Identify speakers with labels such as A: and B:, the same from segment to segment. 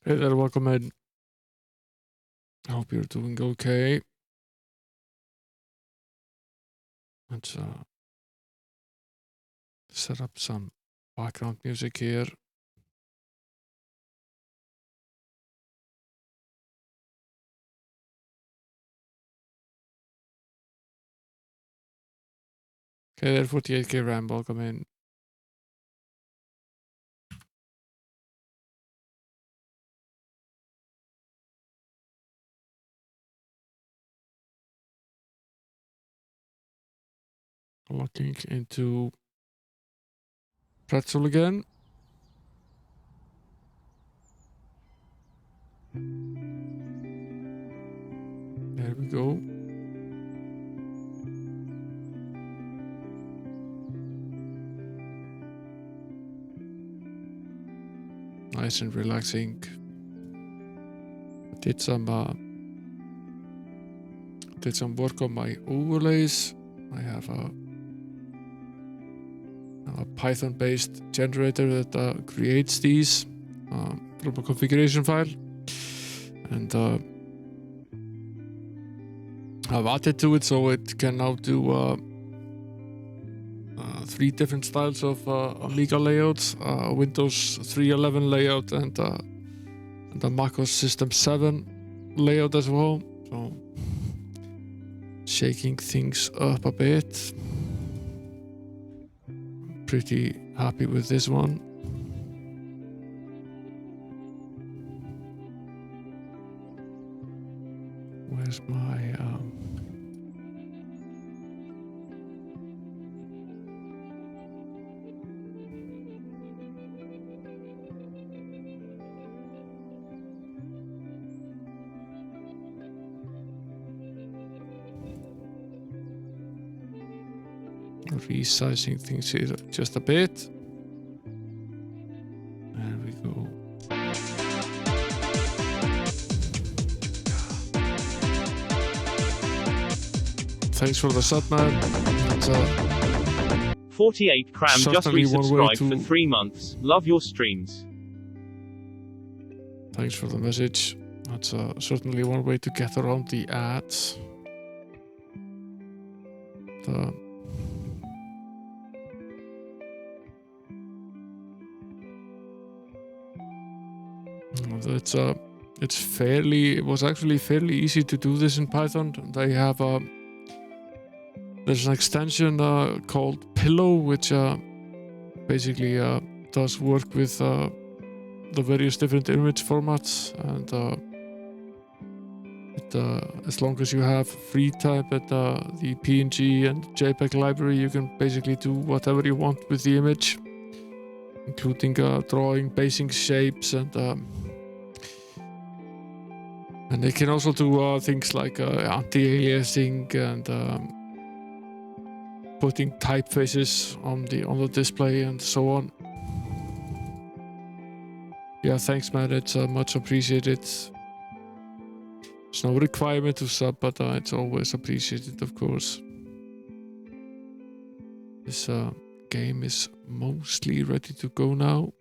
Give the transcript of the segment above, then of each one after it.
A: Hey there, welcome in. I hope you're doing okay. Let's set up some background music here. Okay, there, 48k RAM, welcome in. Looking into Pretzel again. There we go. Nice and relaxing. Did some work on my overlays. I have a Python-based generator that creates these from a configuration file, and I've added to it so it can now do 3 different styles of Amiga layouts, Windows 3.11 layout and the macOS System 7 layout as well. So shaking things up a bit. Pretty happy with this one. Where's my resizing things here just a bit. There we go. Thanks for the sub, man. That's
B: 48 Cram just
A: certainly one way
B: resubscribed for 3 months. Love your streams.
A: Thanks for the message. That's certainly one way to get around the ads. It was actually fairly easy to do this in Python. They have there's an extension called Pillow, which basically does work with the various different image formats, and as long as you have free type at the PNG and JPEG library, you can basically do whatever you want with the image, including drawing, basing shapes, and they can also do things like anti-aliasing and putting typefaces on the display and so on. Yeah, thanks, man. It's much appreciated. There's no requirement to sub, but it's always appreciated, of course. This game is mostly ready to go now.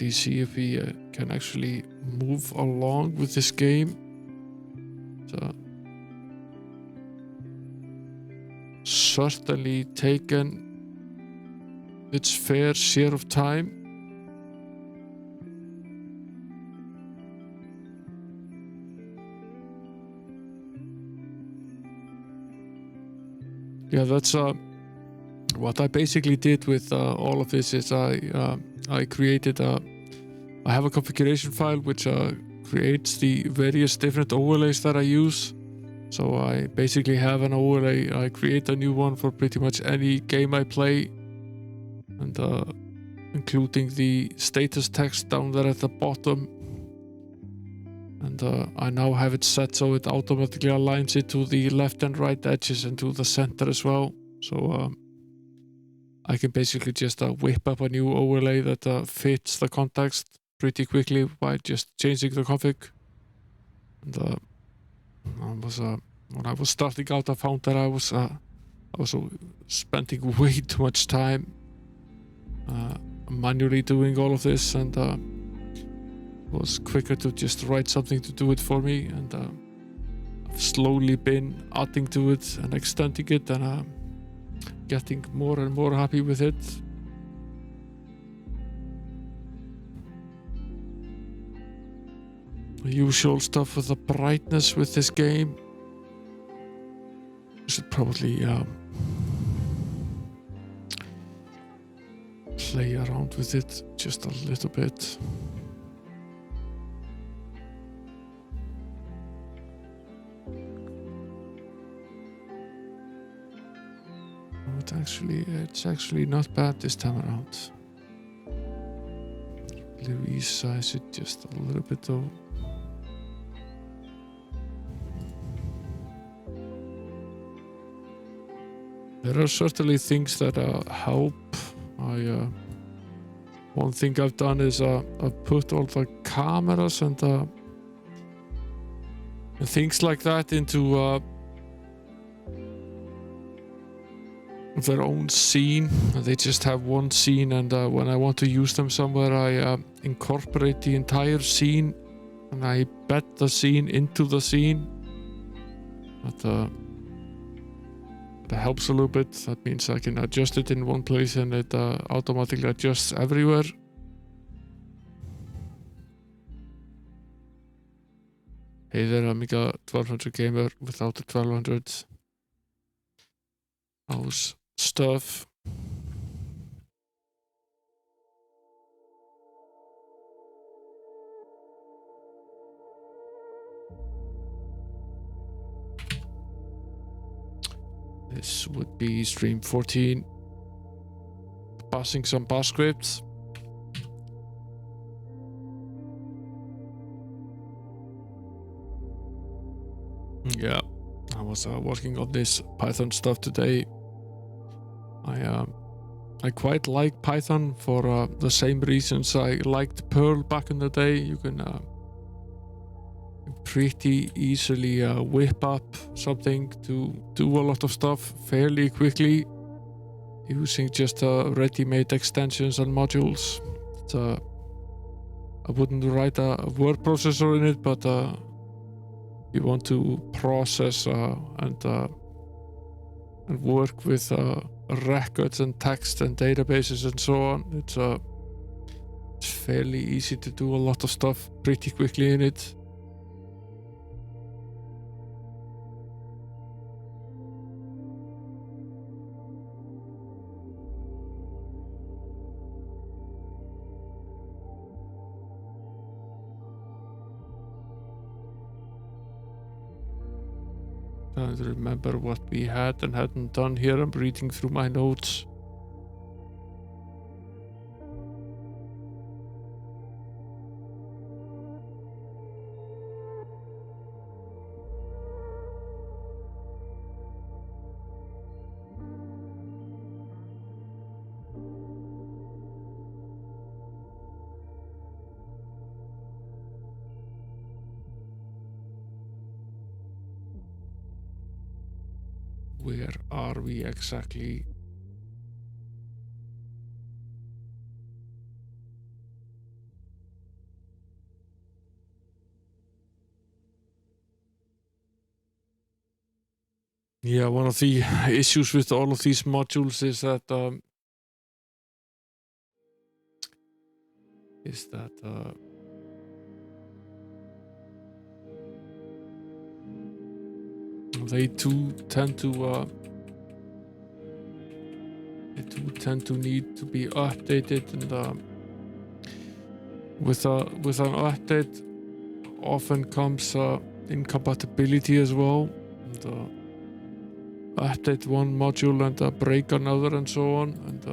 A: Let's see if we can actually move along with this game. Certainly taken its fair share of time. Yeah, that's what I basically did with all of this is I created I have a configuration file which creates the various different overlays that I use. So I basically have an overlay. I create a new one for pretty much any game I play, and including the status text down there at the bottom. And I now have it set so it automatically aligns it to the left and right edges and to the center as well. So I can basically just whip up a new overlay that fits the context pretty quickly by just changing the config. And when I was starting out, I found that I was spending way too much time manually doing all of this, and it was quicker to just write something to do it for me, and I've slowly been adding to it and extending it, and getting more and more happy with it. The usual stuff with the brightness with this game. I should probably play around with it just a little bit. It's actually not bad this time around. Resize it just a little bit though. There are certainly things that help. One thing I've done is I've put all the cameras and things like that into their own scene. They just have one scene, and when I want to use them somewhere, I incorporate the entire scene and I bed the scene into the scene. That helps a little bit. That means I can adjust it in one place and it automatically adjusts everywhere. Hey there, Amiga 1200 gamer without the 1200. How's stuff? This would be stream 14. Passing some bash scripts. Yeah, I was working on this Python stuff today. I quite like Python for the same reasons I liked Perl back in the day. You can pretty easily whip up something to do a lot of stuff fairly quickly using just ready-made extensions and modules. I wouldn't write a word processor in it, but you want to process and work with records and text and databases and so on. It's fairly easy to do a lot of stuff pretty quickly in it. I don't remember what we had and hadn't done here. I'm reading through my notes. Where are we exactly? Yeah, one of the issues with all of these modules is that they too tend to need to be updated, and with an update often comes incompatibility as well. And, update one module and break another and so on, and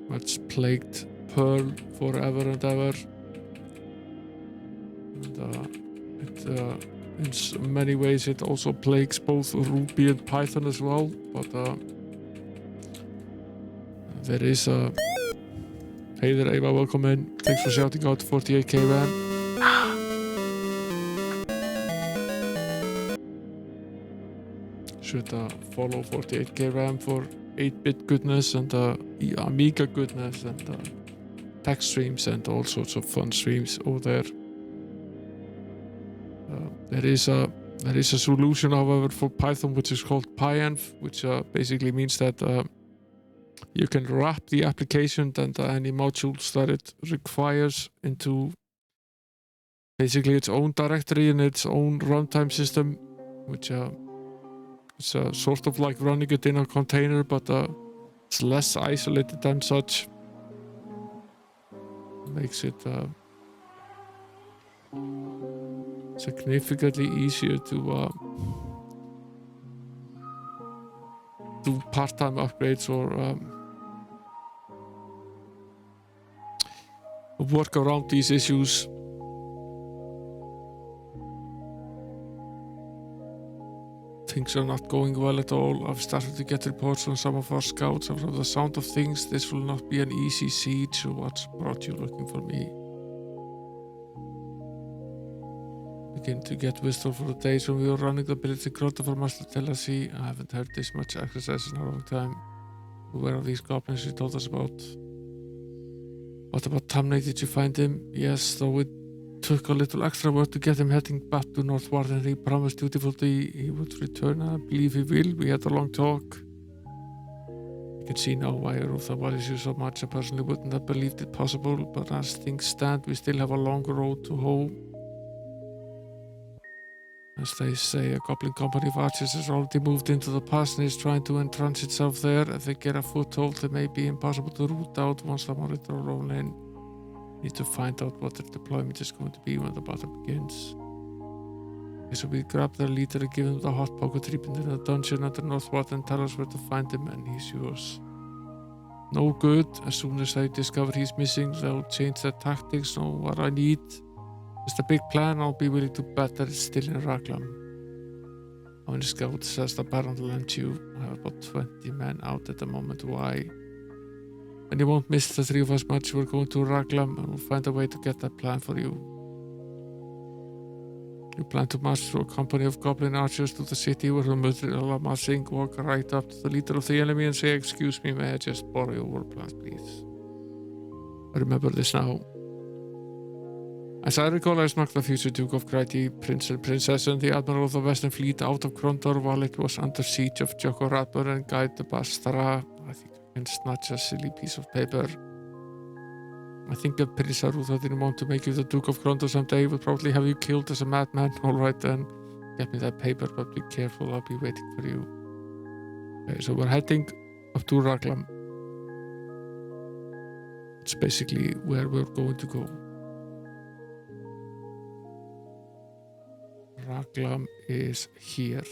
A: that's plagued Perl forever and ever. And in many ways it also plagues both Ruby and Python as well, but there is a... Hey there Ava, welcome in. Thanks for shouting out 48k man. should follow 48k RAM for 8-bit goodness and Amiga goodness and text streams and all sorts of fun streams over there. There is a solution, however, for Python which is called PyEnv, which basically means that you can wrap the application and any modules that it requires into basically its own directory and its own runtime system, which is sort of like running it in a container, but it's less isolated than such. Makes it significantly easier to do part-time upgrades or work around these issues. Things are not going well at all. I've started to get reports from some of our scouts, and from the sound of things, this will not be an easy siege. So what's brought you looking for me? Begin to get wistful for the days when we were running the village in Krondor for Master Telasi. I haven't heard this much exercise in a long time. Where are these goblins you told us about? What about Tamnay? Did you find him? Yes, though it took a little extra work to get him heading back to Northward, and he promised dutifully he would return. I believe he will. We had a long talk. You can see now why Rutha values you so much. I personally wouldn't have believed it possible, but as things stand, we still have a long road to hoe. As they say, a goblin company of archers has already moved into the pass and is trying to entrench itself there. If they get a foothold, it may be impossible to root out once the monitor roll in. Need to find out what their deployment is going to be when the battle begins. Okay, so we grab their leader and give him the hot poker treatment in the dungeon under Northward and tell us where to find him, and he's yours. No good. As soon as I discover he's missing, they'll change their tactics. Know what I need. Just a big plan. I'll be willing to bet that it's still in Raglam. When the scout says the Baron will lend you, I have about 20 men out at the moment. Why? And you won't miss the three of us much. We're going to Raglam and we'll find a way to get that plan for you. You plan to march through a company of goblin archers to the city where the Mudrilla Masing walk right up to the leader of the enemy and say, "Excuse me, may I just borrow your war plans, please?" I remember this now. As I recall, I snuck the future Duke of Grady, Prince and Princess, and the Admiral of the Western Fleet out of Krondor while it was under siege of Joko Radbur and Guide the Bastara. I think I can snatch a silly piece of paper. I think that Prince Arutha didn't want to make you the Duke of Krondor someday. He would probably have you killed as a madman. Alright then, get me that paper, but be careful, I'll be waiting for you. Okay, so we're heading up to Raglam. It's basically where we're going to go. Raglam is here.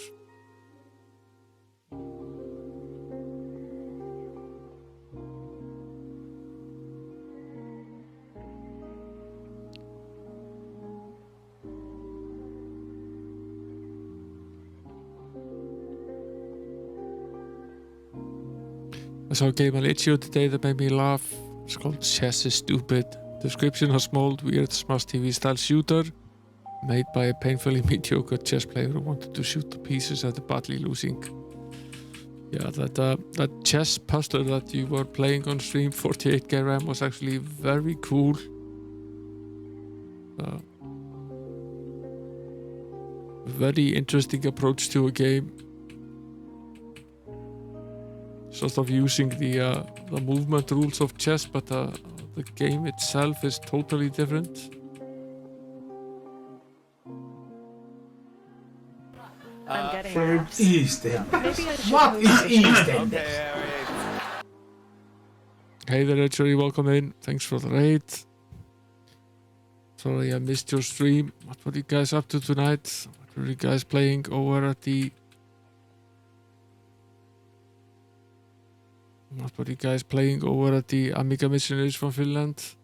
A: I saw a game on itch.io today that made me laugh. It's called Chess is Stupid. Description: a small, weird, Smash TV style shooter made by a painfully mediocre chess player who wanted to shoot the pieces after badly losing. Yeah, that chess puzzler that you were playing on stream, 48k RAM, was actually very cool. Very interesting approach to a game. Sort of using the movement rules of chess, but the game itself is totally different.
C: For Eastern. What is Eastern?
A: Hey there, Edgery, welcome in. Thanks for the raid. Sorry I missed your stream. What were you guys up to tonight? What were you guys playing over at the... What were you guys playing over at the Amiga Missionaries from Finland?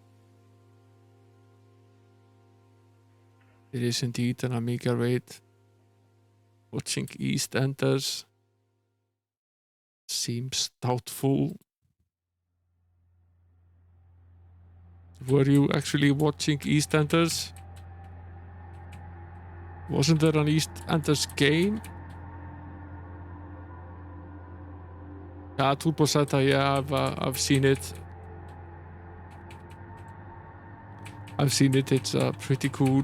A: It is indeed an Amiga raid. Watching EastEnders seems doubtful. Were you actually watching EastEnders? Wasn't there an EastEnders game? Turbo Zeta, yeah, I've seen it. I've seen it, it's pretty cool.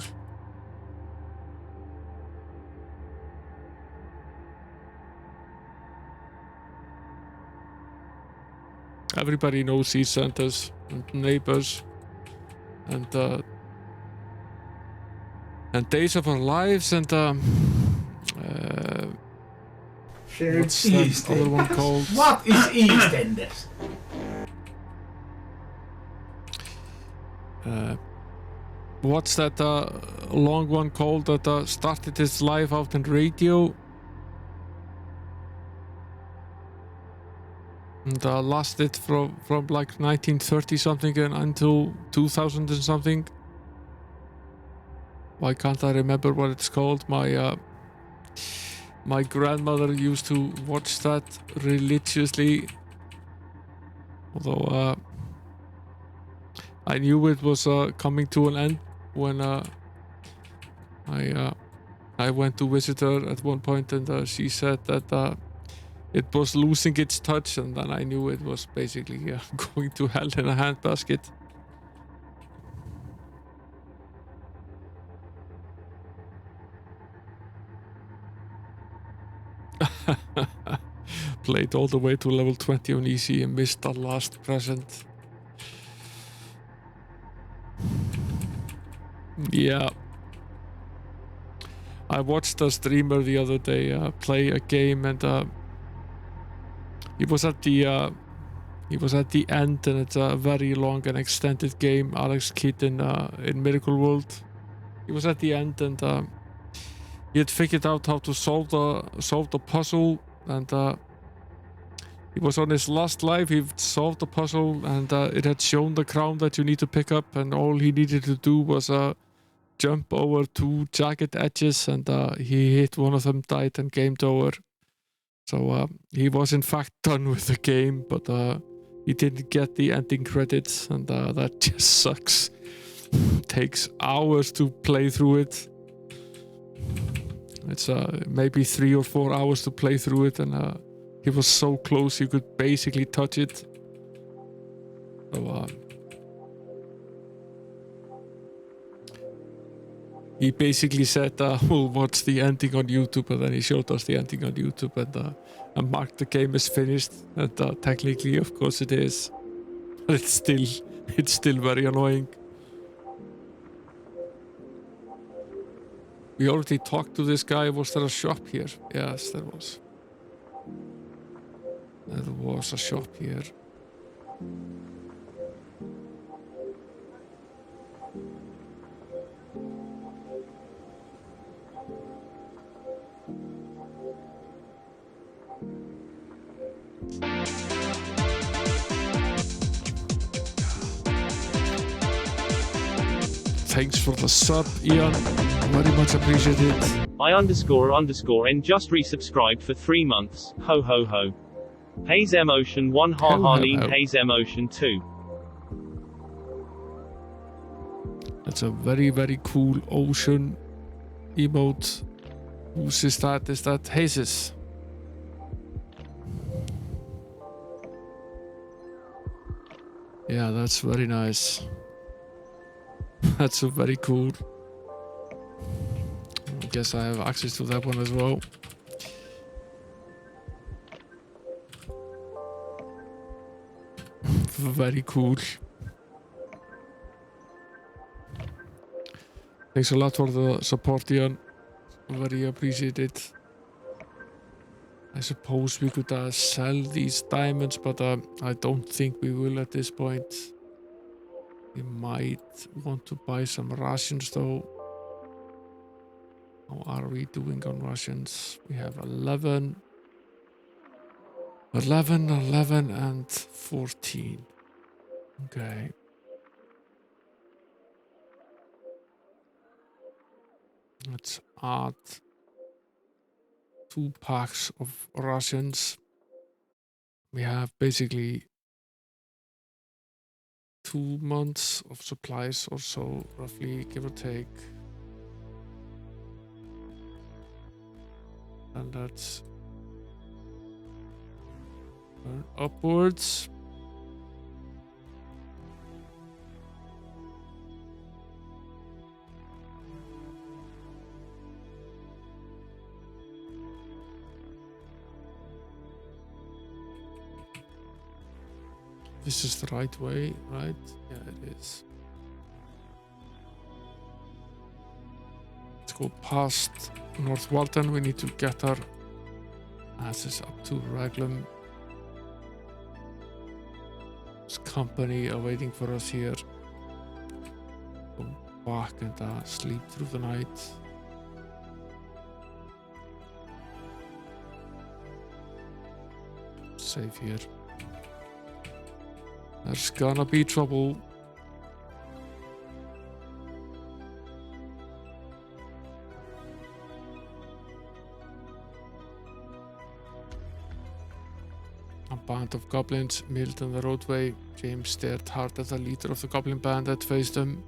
A: Everybody knows these centers and neighbors and Days of Our Lives and what's that other one called?
C: What is EastEnders?
A: What's that long one called that started its life out in radio and lasted from like 1930 something and until 2000 and something. Why can't I remember what it's called? My grandmother used to watch that religiously, although I knew it was coming to an end when I went to visit her at one point, and she said that it was losing its touch, and then I knew it was basically going to hell in a handbasket. Played all the way to level 20 on easy and missed the last present. Yeah. I watched a streamer the other day play a game, and he was at the end, and it's a very long and extended game. Alex Kidd in Miracle World. He was at the end, and he had figured out how to solve the puzzle, and he was on his last life. He solved the puzzle, and it had shown the crown that you need to pick up, and all he needed to do was jump over 2 jagged edges, and he hit one of them, died, and gamed over. So he was in fact done with the game, but he didn't get the ending credits, and that just sucks. Takes hours to play through it. It's maybe 3 or 4 hours to play through it, and he was so close you could basically touch it. So he basically said, we'll watch the ending on YouTube, and then he showed us the ending on YouTube, and marked the game as finished. And technically, of course, it is, but it's still very annoying. We already talked to this guy. Was there a shop here? Yes, there was. There was a shop here. Thanks for the sub, Ian. Very much appreciated.
B: I__N just resubscribed for 3 months. Ho ho ho. Hayes Emotion 1 ha Harleen Hayes Emotion 2.
A: That's a very, very cool ocean emote. Whose is that? Is that Hayes'? Yeah, that's very nice. That's a very cool. I guess I have access to that one as well. Very cool. Thanks a lot for the support, Ian. Very appreciated. I suppose we could sell these diamonds, but I don't think we will at this point. We might want to buy some rations though. How are we doing on rations? We have 11, and 14. Okay. Let's add 2 packs of rations. We have basically 2 months of supplies or so, roughly, give or take. And that's Turn upwards. This is the right way, right? Yeah, it is. Let's go past North Walton. We need to get our asses up to Raglan. There's company awaiting for us here. Go back and sleep through the night. Save here. There's gonna be trouble. A band of goblins milled on the roadway. James stared hard at the leader of the goblin band that faced him.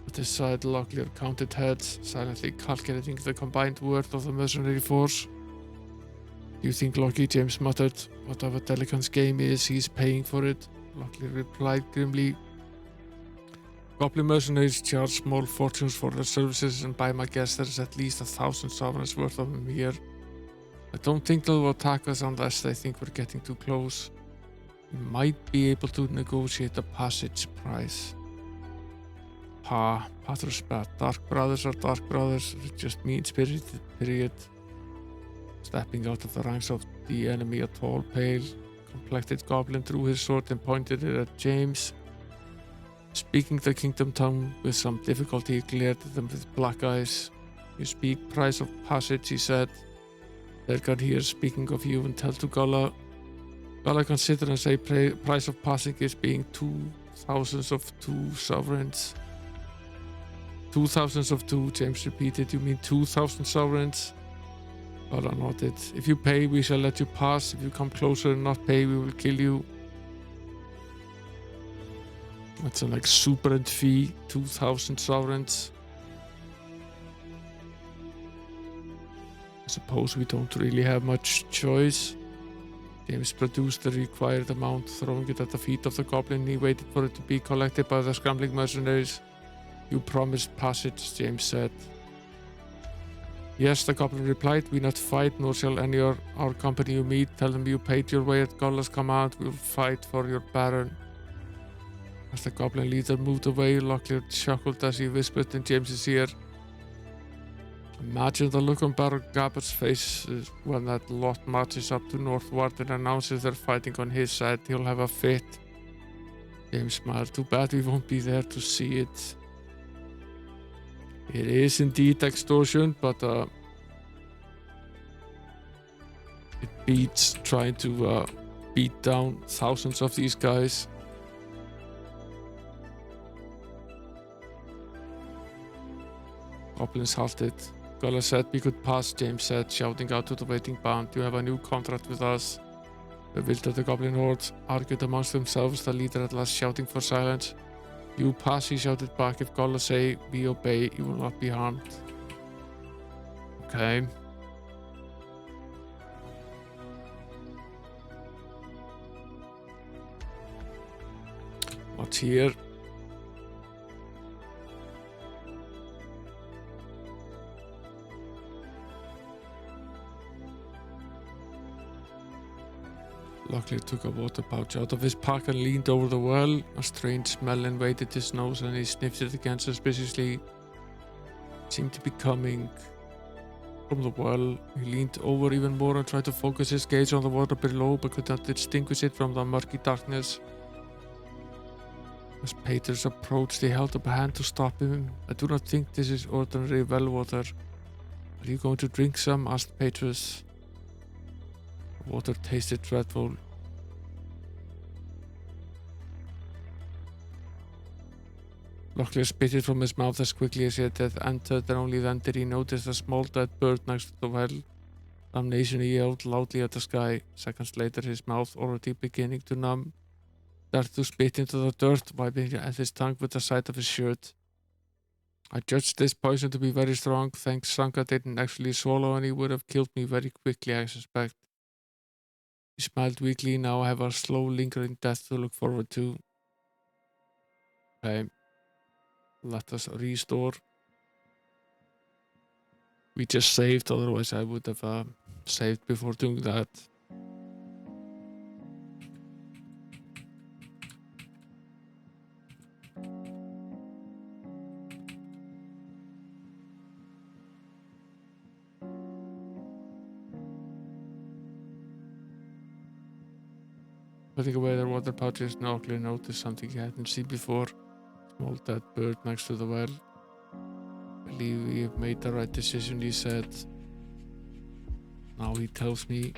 A: At his side, Locklear counted heads, silently calculating the combined worth of the mercenary force. You think lucky, James muttered. Whatever Delican's game is, he's paying for it. Locklear replied grimly. Goblin mercenaries charge small fortunes for their services, and by my guess there's at least 1,000 sovereigns worth of them here. I don't think they'll attack us unless they think we're getting too close. We might be able to negotiate a passage price. Pater spat. Dark brothers are dark brothers. It just mean-spirited, period. Stepping out of the ranks of the enemy, a tall, pale, complected goblin drew his sword and pointed it at James. Speaking the kingdom tongue with some difficulty, he glared at them with black eyes. You speak price of passage, he said. Delgar here, speaking of you, and tell to Gala. Gala consider and say price of passing is being 2,000 of 2 sovereigns. 2,000 of 2, James repeated. You mean 2,000 sovereigns? Gala nodded. If you pay, we shall let you pass. If you come closer and not pay, we will kill you. That's a like super and fee, 2,000 sovereigns. I suppose we don't really have much choice. James produced the required amount, throwing it at the feet of the goblin. He waited for it to be collected by the scrambling mercenaries. You promised passage, James said. Yes, the goblin replied. We not fight, nor shall any of our company you meet. Tell them you paid your way at Gala's command. We will fight for your baron. As the goblin leader moved away, Locklear chuckled as he whispered in James's ear. Imagine the look on Baron Gabber's face when that lot marches up to North Ward and announces they're fighting on his side. He'll have a fit. James smiled. Too bad we won't be there to see it. It is indeed extortion, but it beats trying to beat down thousands of these guys. Goblins halted. Gala said we could pass, James said, shouting out to the waiting band. You have a new contract with us. The wilted goblin hordes argued amongst themselves, the leader at last shouting for silence. You pass, he shouted back. If Gala say we obey, you will not be harmed. Okay. What's here? Locklear took a water pouch out of his pack and leaned over the well. A strange smell invaded his nose and he sniffed it again suspiciously. It seemed to be coming from the well. He leaned over even more and tried to focus his gaze on the water below, but could not distinguish it from the murky darkness. As Peters approached, he held up a hand to stop him. I do not think this is ordinary well water. Are you going to drink some? Asked Peters. The water tasted dreadful. Locklear spit it from his mouth as quickly as it had entered, and only then did he notice a small dead bird next to the well. Damnation, he yelled loudly at the sky. Seconds later, his mouth, already beginning to numb, started to spit into the dirt, wiping at his tongue with the side of his shirt. I judged this poison to be very strong. Thanks, Sanka didn't actually swallow, and he would have killed me very quickly, I suspect. He smiled weakly. Now I have a slow, lingering death to look forward to. Okay. Let us restore. We just saved, otherwise I would have saved before doing that. Putting away their water pouches, Nockler noticed something he hadn't seen before. Small dead bird next to the well. I believe we have made the right decision, he said. Now he tells me.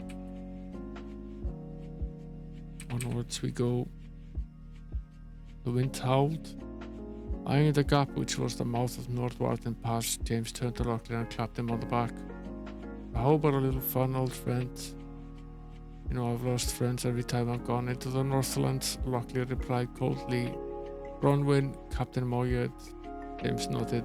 A: Onwards we go. The wind howled. Eyeing the gap, which was the mouth of Northwarden Pass, James turned to Locklear and clapped him on the back. How about a little fun, old friend? You know, I've lost friends every time I've gone into the Northlands, Locklear replied coldly. Bronwyn, Captain Moyet. James nodded.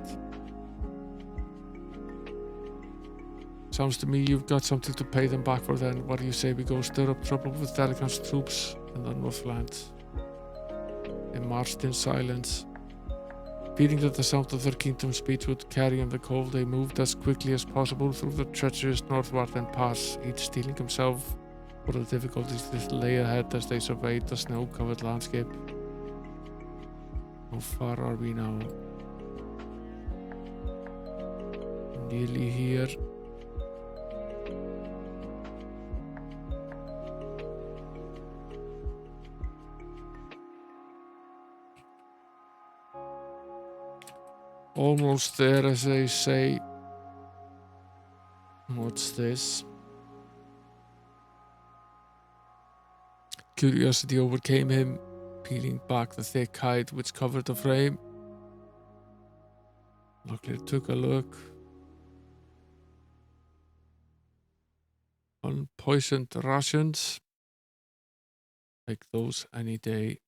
A: Sounds to me you've got something to pay them back for then. What do you say we go stir up trouble with Delacan's troops in the Northlands? They marched in silence. Feeling that the sound of their kingdom's speech would carry in the cold, they moved as quickly as possible through the treacherous Northwarden Pass, each steeling himself for the difficulties that lay ahead as they surveyed the snow-covered landscape. How far are we now? Nearly here. Almost there, as they say. What's this? Curiosity overcame him, peeling back the thick hide which covered the frame. Locklear took a look. Unpoisoned rations. Take those any day.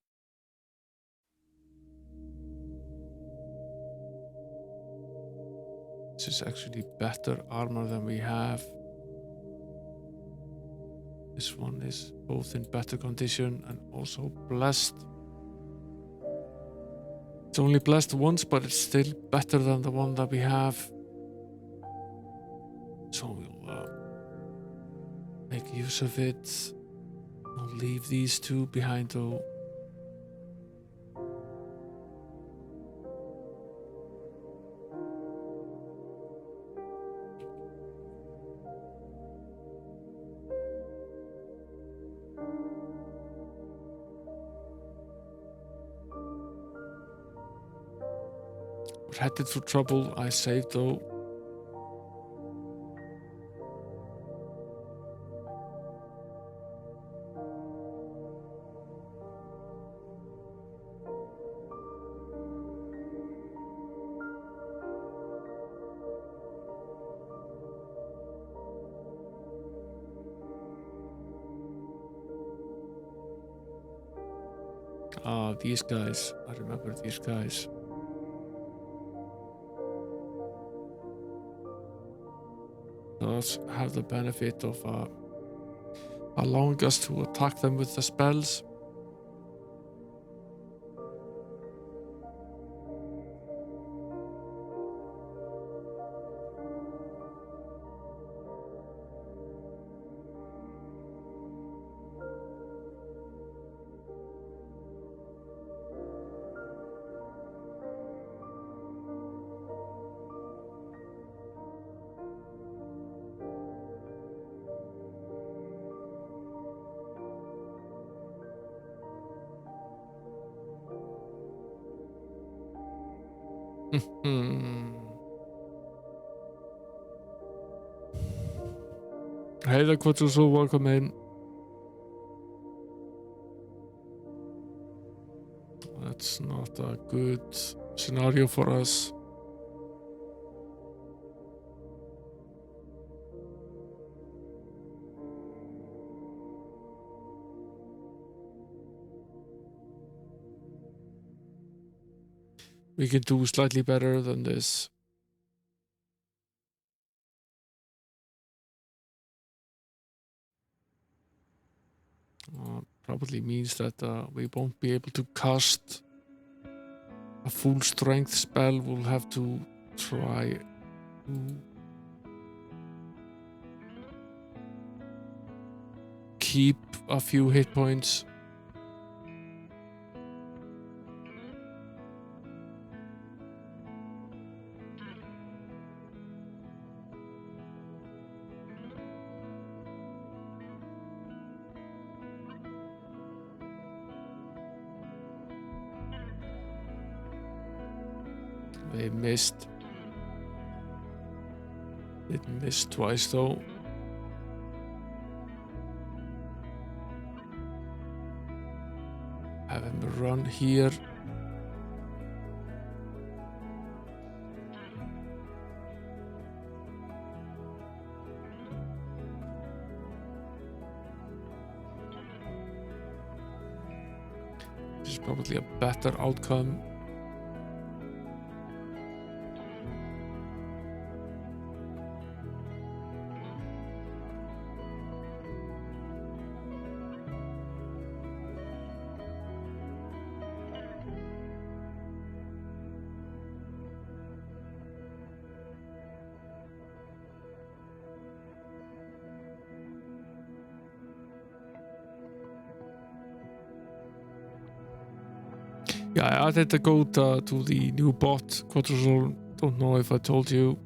A: This is actually better armor than we have. This one is both in better condition and also blessed. It's only blessed once, but it's still better than the one that we have. So we'll make use of it. I'll leave these two behind though. We're headed for trouble. I saved though. Ah, these guys. I remember these guys. Does have the benefit of allowing us to attack them with the spells. Heiða, hvað þú svo welcome in. That's not a good scenario for us. We can do slightly better than this. Probably means that we won't be able to cast a full strength spell. We'll have to try to keep a few hit points. They missed. It missed twice though. Have him run here. This is probably a better outcome. Yeah, I added the code to the new bot, Quadrasol. Don't know if I told you.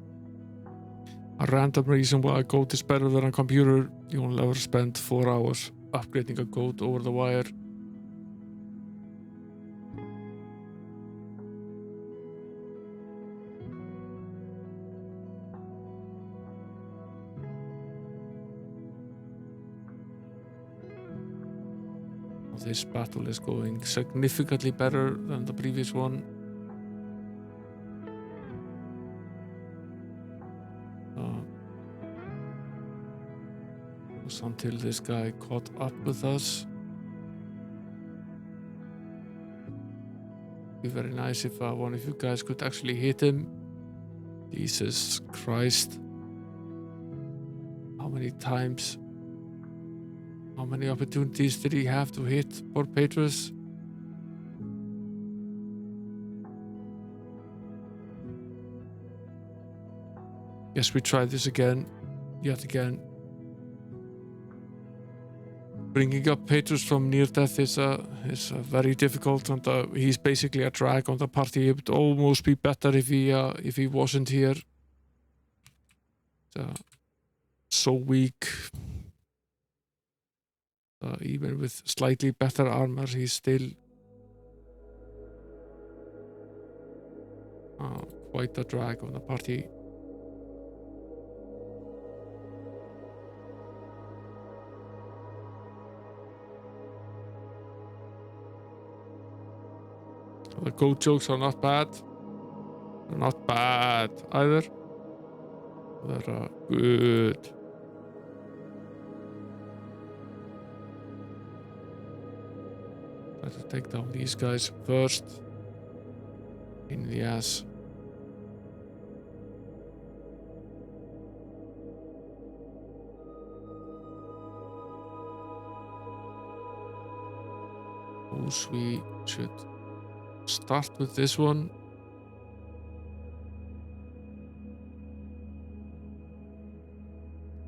A: A random reason why a code is better than a computer. You will never spend 4 hours upgrading a code over the wire. This battle is going significantly better than the previous one. Was until this guy caught up with us. Be very nice if one of you guys could actually hit him. Jesus Christ. How many times? How many opportunities did he have to hit poor Petrus? Yes, we tried this again. Yet again. Bringing up Petrus from near death is very difficult, and he's basically a drag on the party. It would almost be better if he wasn't here. So weak. Even with slightly better armor, he's still quite a drag on the party. The code jokes are not bad. They're not bad either. They're good. Try to take down these guys first. In the ass. Suppose we should start with this one.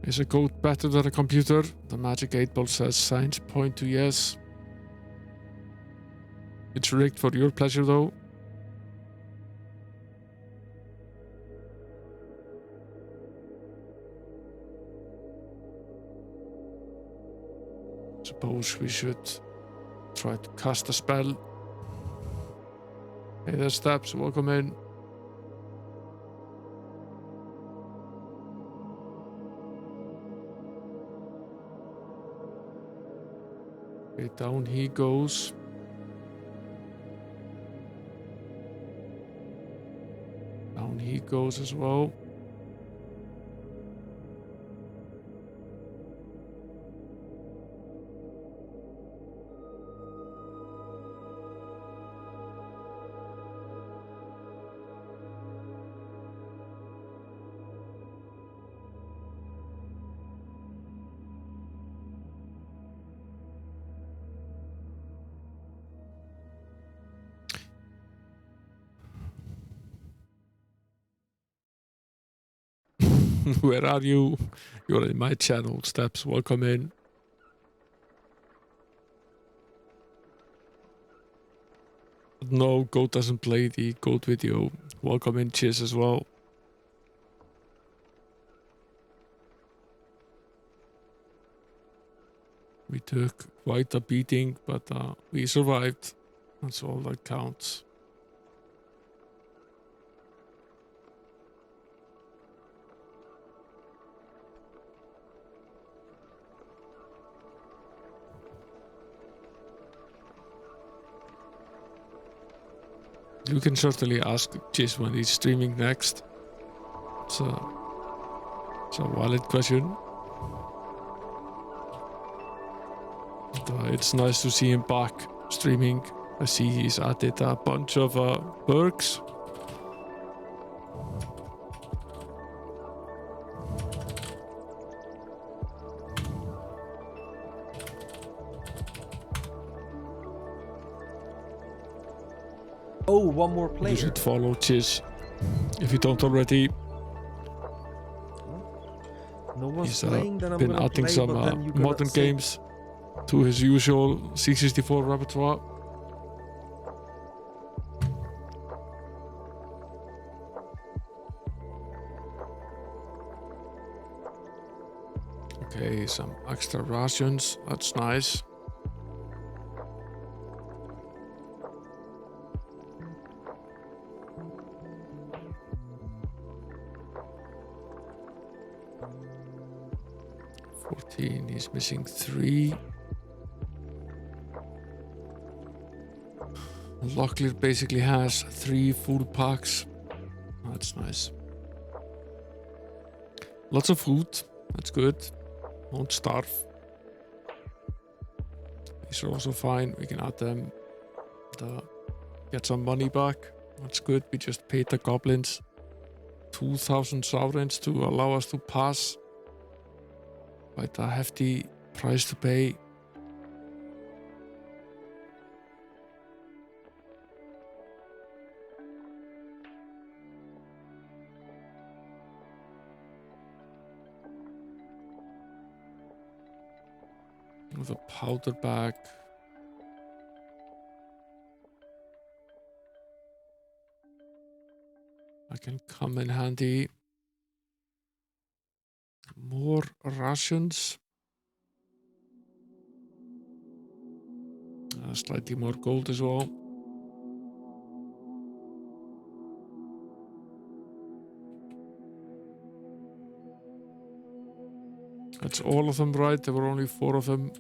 A: Is a code better than a computer? The magic 8-ball says signs point to yes. It's rigged for your pleasure though. Suppose we should try to cast a spell. Hey, there's steps. Welcome in. Okay, down he goes. Down he goes as well. Where are you? You're in my channel. Steps, welcome in. No, Goat doesn't play the Goat video. Welcome in, Chiz, as well. We took quite a beating, but we survived. That's all that counts. You can certainly ask Chiz when he's streaming next. It's a valid question. It's nice to see him back streaming. I see he's added a bunch of perks.
D: Oh, one more player.
A: You should follow Chiz if you don't already.
D: No one's
A: He's
D: playing, then I'm
A: been
D: gonna
A: adding
D: play,
A: some
D: but then you're gonna
A: modern
D: say-
A: games to his usual C64 repertoire. Okay, some extra rations. That's nice. He's missing 3. Locklear basically has 3 full packs. That's nice. Lots of food. That's good. Won't starve. These are also fine. We can add them. Get some money back. That's good. We just paid the goblins 2,000 sovereigns to allow us to pass. Quite a hefty price to pay. With a powder bag. I can come in handy. More rations. Slightly more gold as well. That's all of them, right? There were only 4 of them.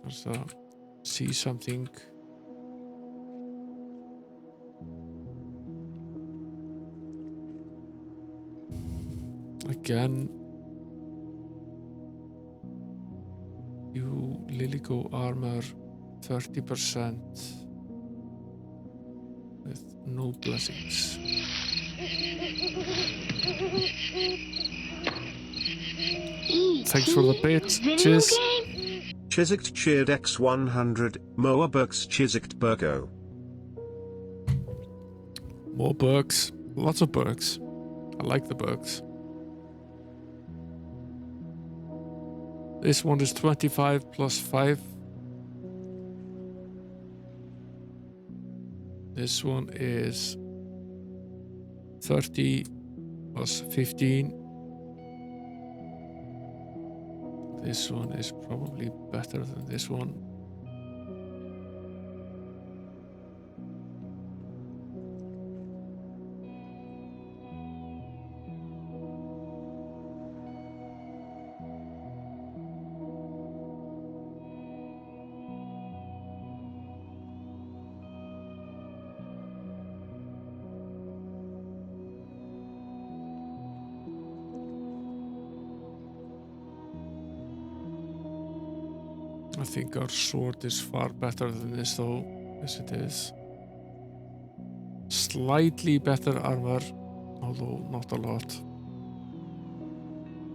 A: Let's see something. Again. You Lilico armor 30% with no blessings. Thanks for the bait. Cheers.
E: Chiswick cheered X100, Moa Burks Chiswick Burko.
A: More perks. Lots of perks. I like the perks. This one is 25 plus 5. This one is 30 plus 15. This one is probably better than this one. I think our sword is far better than this though. Yes, it is. Slightly better armor, although not a lot.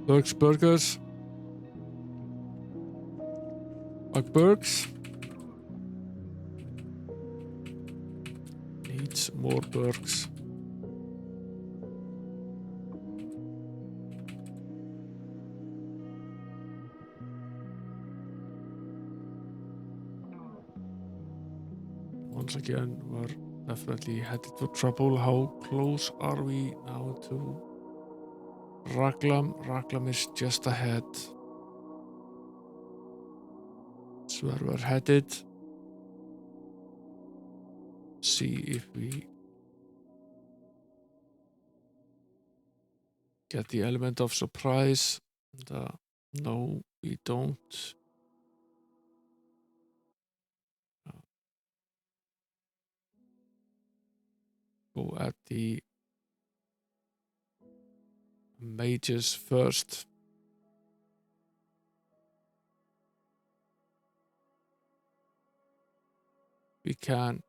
A: Burks Burgers. Burks. Needs more Burks. again, we're definitely headed for trouble. How close are we now to Raglan? Raglan is just ahead. That's where we're headed. See if we get the element of surprise. And, no, we don't. Go at the mages first. We can.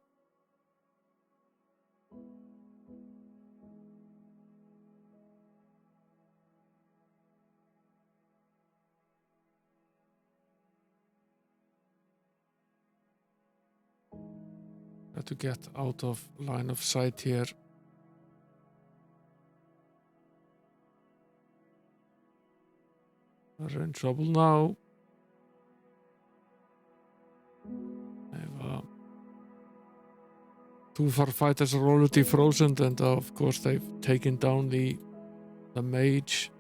A: Got to get out of line of sight here. We're in trouble now. Two of our fighters are already frozen, and of course they've taken down the mage.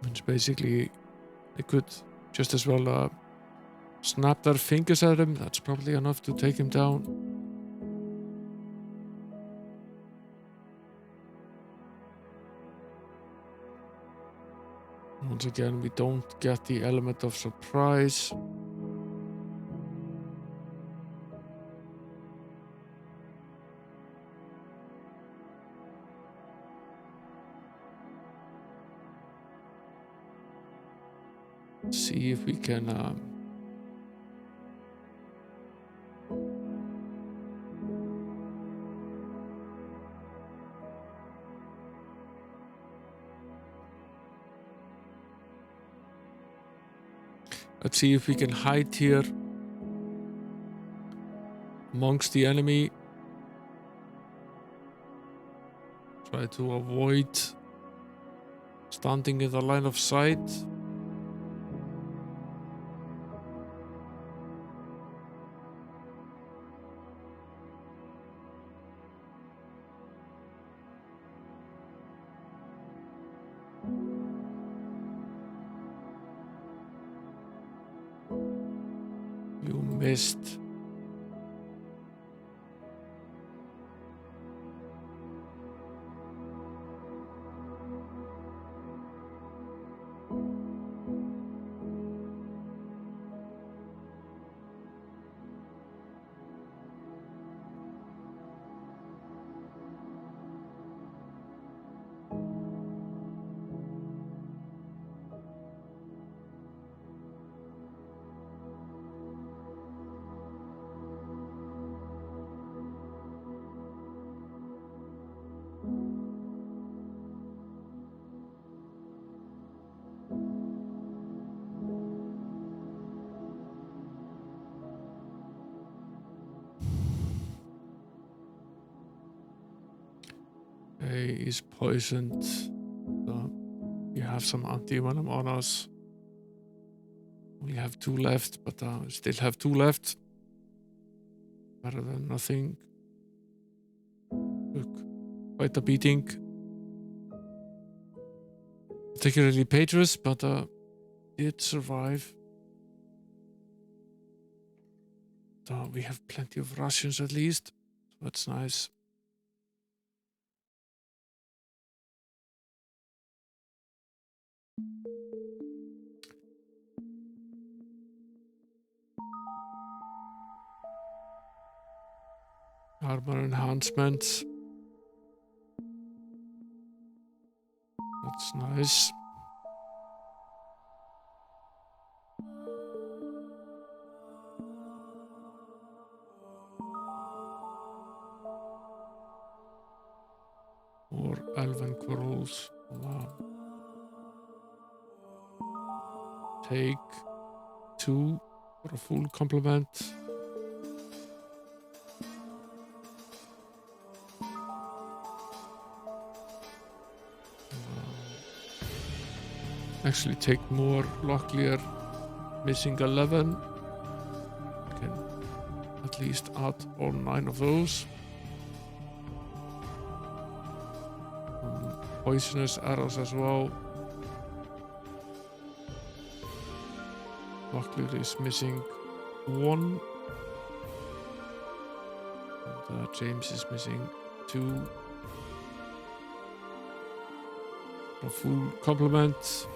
A: Which basically they could just as well snap their fingers at him. That's probably enough to take him down. Once again, we don't get the element of surprise. See if we can let's see if we can hide here amongst the enemy. Try to avoid standing in the line of sight. You missed. He's poisoned. We have some anti-venom on us. We have 2 left, but still have 2 left. Better than nothing. Look, quite a beating. Particularly Patrus, but did survive. We have plenty of rations at least. So that's nice. Armor enhancements. That's nice. More elven quarrels. Take 2 for a full complement. Actually take more, luckily missing 11. Can at least add all 9 of those. Poisonous arrows as well. Buckler is missing 1. And James is missing 2. A full complement.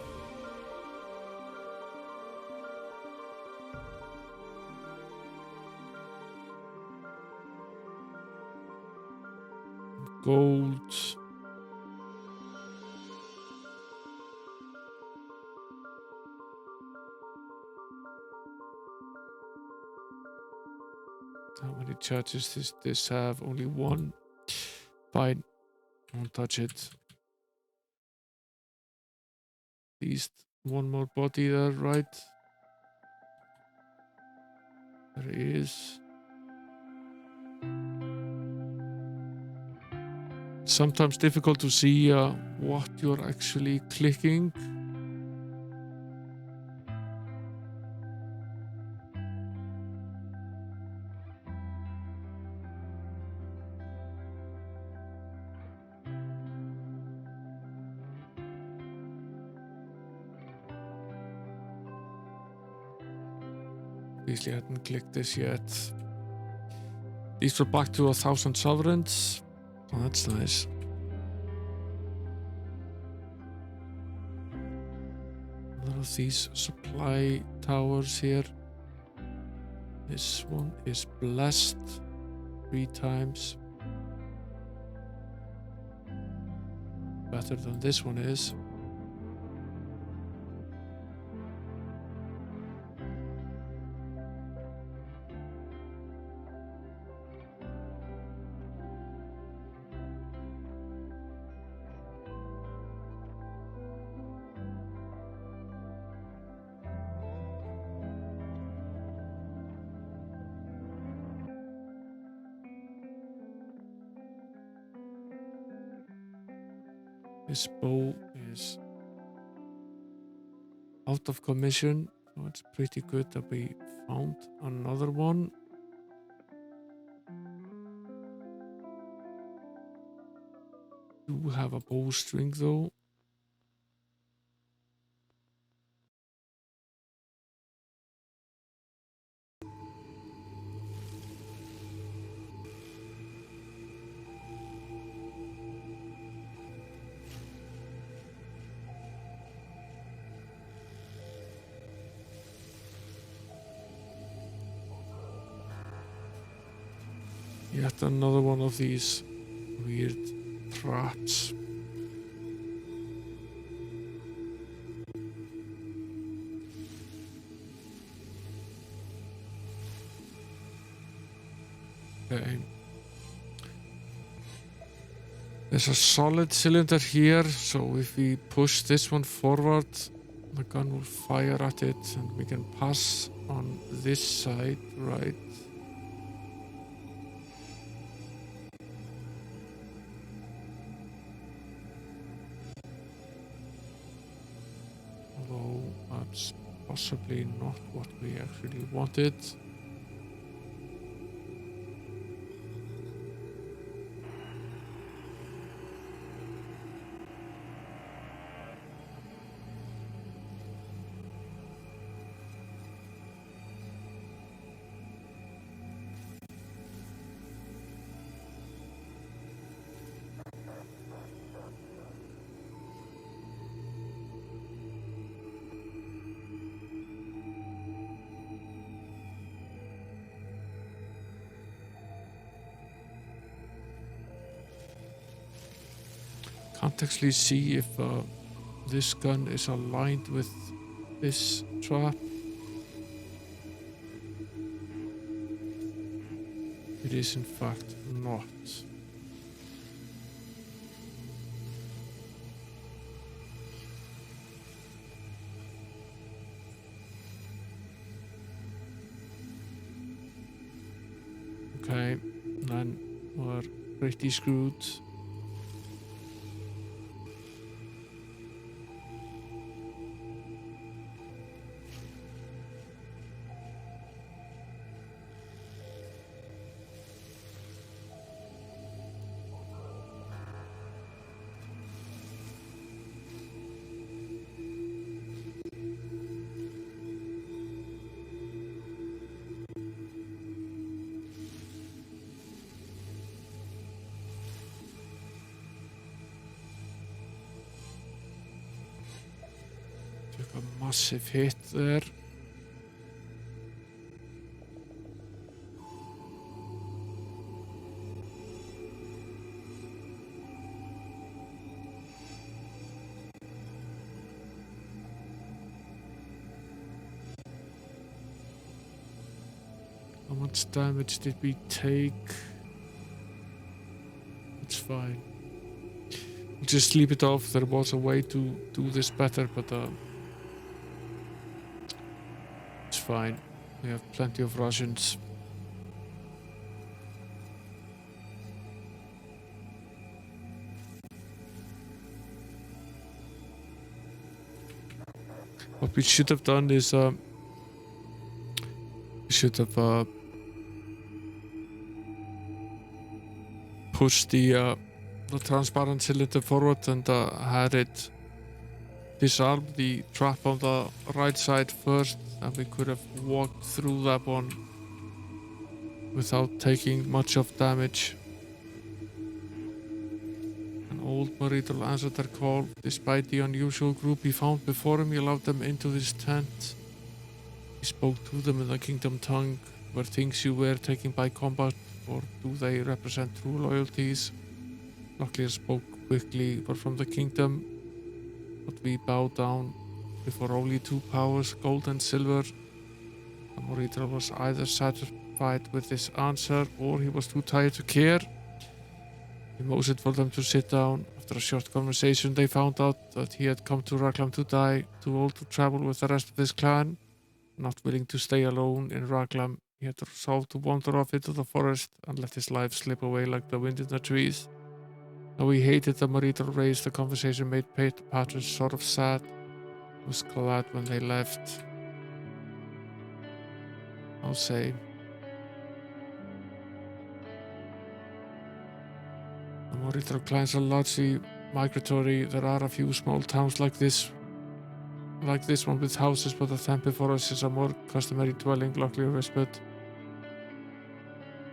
A: Gold. How many charges does this have? Only 1. Fine. Won't touch it. At least 1 more body there, right? There is. Sometimes difficult to see what you're actually clicking. Obviously I hadn't clicked this yet. These were back to 1,000 sovereigns. Oh, that's nice. None of these supply towers here. This one is blessed 3 times. Better than this one is. This bow is out of commission, so it's pretty good that we found another one. Do have a bowstring though. Yet another one of these weird traps. Okay. There's a solid cylinder here, so if we push this one forward, the gun will fire at it and we can pass on this side, right? Although that's possibly not what we actually wanted. Can't actually see if this gun is aligned with this trap. It is in fact not. Okay, then we're pretty screwed. A massive hit there. How much damage did we take? It's fine. We'll just sleep it off. There was a way to do this better, but it's fine. We have plenty of rations. What we should have done is we should have pushed the transparent cylinder forward and had it disarm the trap on the right side first, and we could have walked through that one without taking much of damage. An old Marito answered their call. Despite the unusual group he found before him, he allowed them into his tent. He spoke to them in the kingdom tongue. Were things you were taken by combat, or do they represent true loyalties? Locklear spoke quickly. We're from the kingdom, but we bow down before only two powers, gold and silver. The Marito was either satisfied with this answer, or he was too tired to care. He motioned for them to sit down. After a short conversation, they found out that he had come to Raglan to die, too old to travel with the rest of his clan. Not willing to stay alone in Raglan, he had resolved to wander off into the forest and let his life slip away like the wind in the trees. Though he hated the Marito race, the conversation made Patrick sort of sad. He was glad when they left. I'll say. The Marito clans are largely migratory. There are a few small towns like this one with houses, but the tent before us is a more customary dwelling, Locklear whispered.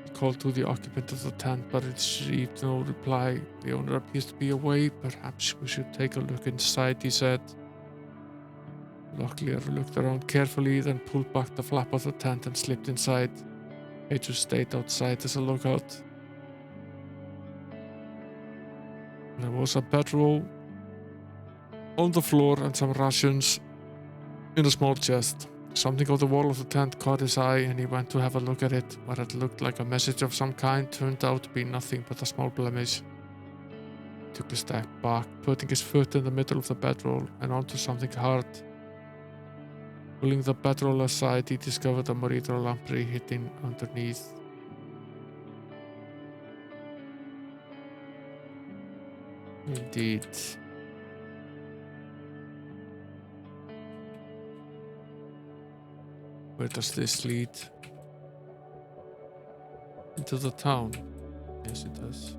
A: He called to the occupant of the tent, but it received no reply. The owner appears to be away. Perhaps we should take a look inside, he said. Locklear looked around carefully, then pulled back the flap of the tent and slipped inside. Petrus stayed outside as a lookout. There was a bedroll on the floor and some rations in a small chest. Something on the wall of the tent caught his eye, and he went to have a look at it. What had looked like a message of some kind turned out to be nothing but a small blemish. He took a step back, putting his foot in the middle of the bedroll and onto something hard. Pulling the bedroll aside, he discovered a Marito lamprey hidden underneath. Indeed. Where does this lead? Into the town? Yes, it does.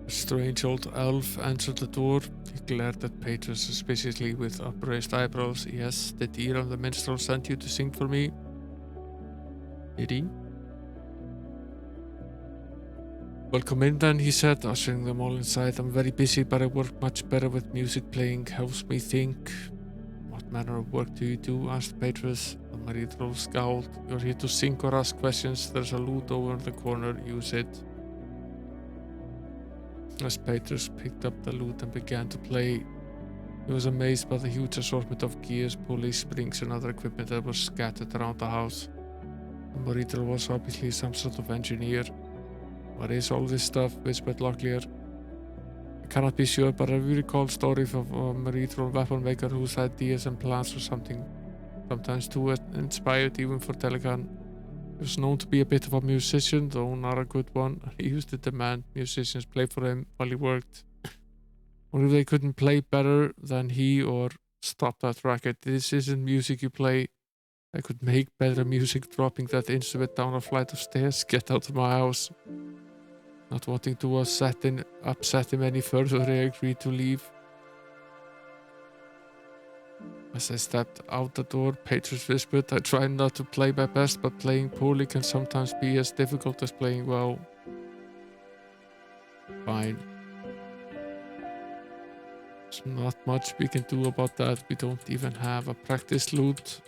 A: A strange old elf answered the door. He glared at Petrus suspiciously with upraised eyebrows. Yes, did Iram the minstrel send you to sing for me? Did he? Well, come in then, he said, ushering them all inside. I'm very busy, but I work much better with music playing. Helps me think. What manner of work do you do? Asked Petrus. The Marito scowled. You're here to sing or ask questions. There's a lute over in the corner. Use it. As Petrus picked up the lute and began to play, he was amazed by the huge assortment of gears, pulleys, springs, and other equipment that was scattered around the house. The Marito was obviously some sort of engineer. What is all this stuff? Whispered Locklear. I cannot be sure, but I recall stories of a Marito weapon maker whose ideas and plans were sometimes too inspired even for Telecan. He was known to be a bit of a musician, though not a good one. He used to demand musicians play for him while he worked. Or if they couldn't play better than he, or stop that racket. This isn't music you play. I could make better music dropping that instrument down a flight of stairs. Get out of my house. Not wanting to upset him any further, I agreed to leave. As I stepped out the door, Petrus whispered, I try not to play my best, but playing poorly can sometimes be as difficult as playing well. Fine. There's not much we can do about that. We don't even have a practice loot.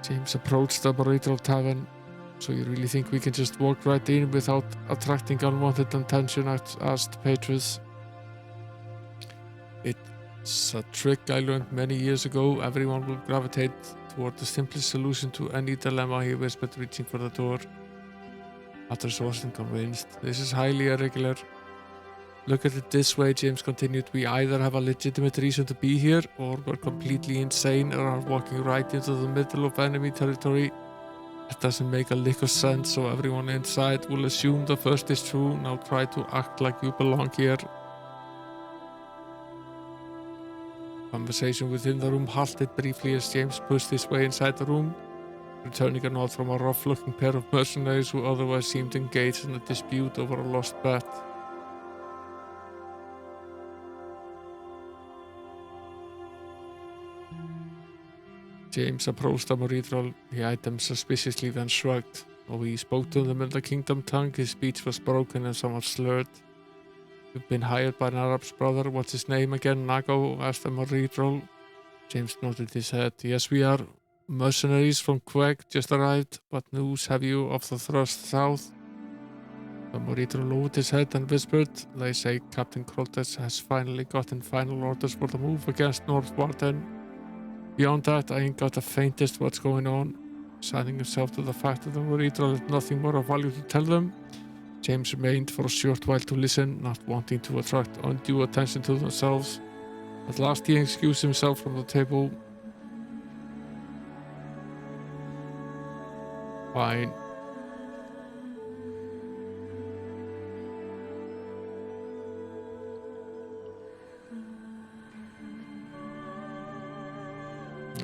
A: James approached the Betrayal Tavern. So you really think we can just walk right in without attracting unwanted attention? Asked Petrus. It's a trick I learned many years ago. Everyone will gravitate toward the simplest solution to any dilemma, he whispered, reaching for the door. Athos wasn't convinced. This is highly irregular. Look at it this way, James continued. We either have a legitimate reason to be here, or we're completely insane and are walking right into the middle of enemy territory. It doesn't make a lick of sense, so everyone inside will assume the first is true. Now try to act like you belong here. Conversation within the room halted briefly as James pushed his way inside the room, returning a nod from a rough-looking pair of mercenaries who otherwise seemed engaged in a dispute over a lost bet. James approached the Betrayal. He eyed them suspiciously, then shrugged. Though he spoke to them in the kingdom tongue, his speech was broken and somewhat slurred. You've been hired by an Arab's brother. What's his name again? Nago? Asked the Betrayal. James nodded his head. Yes, we are mercenaries from Quebec, just arrived. What news have you of the thrust south? The Betrayal lowered his head and whispered, they say Captain Krondor has finally gotten final orders for the move against North Warden. Beyond that, I ain't got the faintest what's going on. Signing himself to the fact that the Betrayal had nothing more of value to tell them, James remained for a short while to listen, not wanting to attract undue attention to themselves. At last he excused himself from the table. Fine.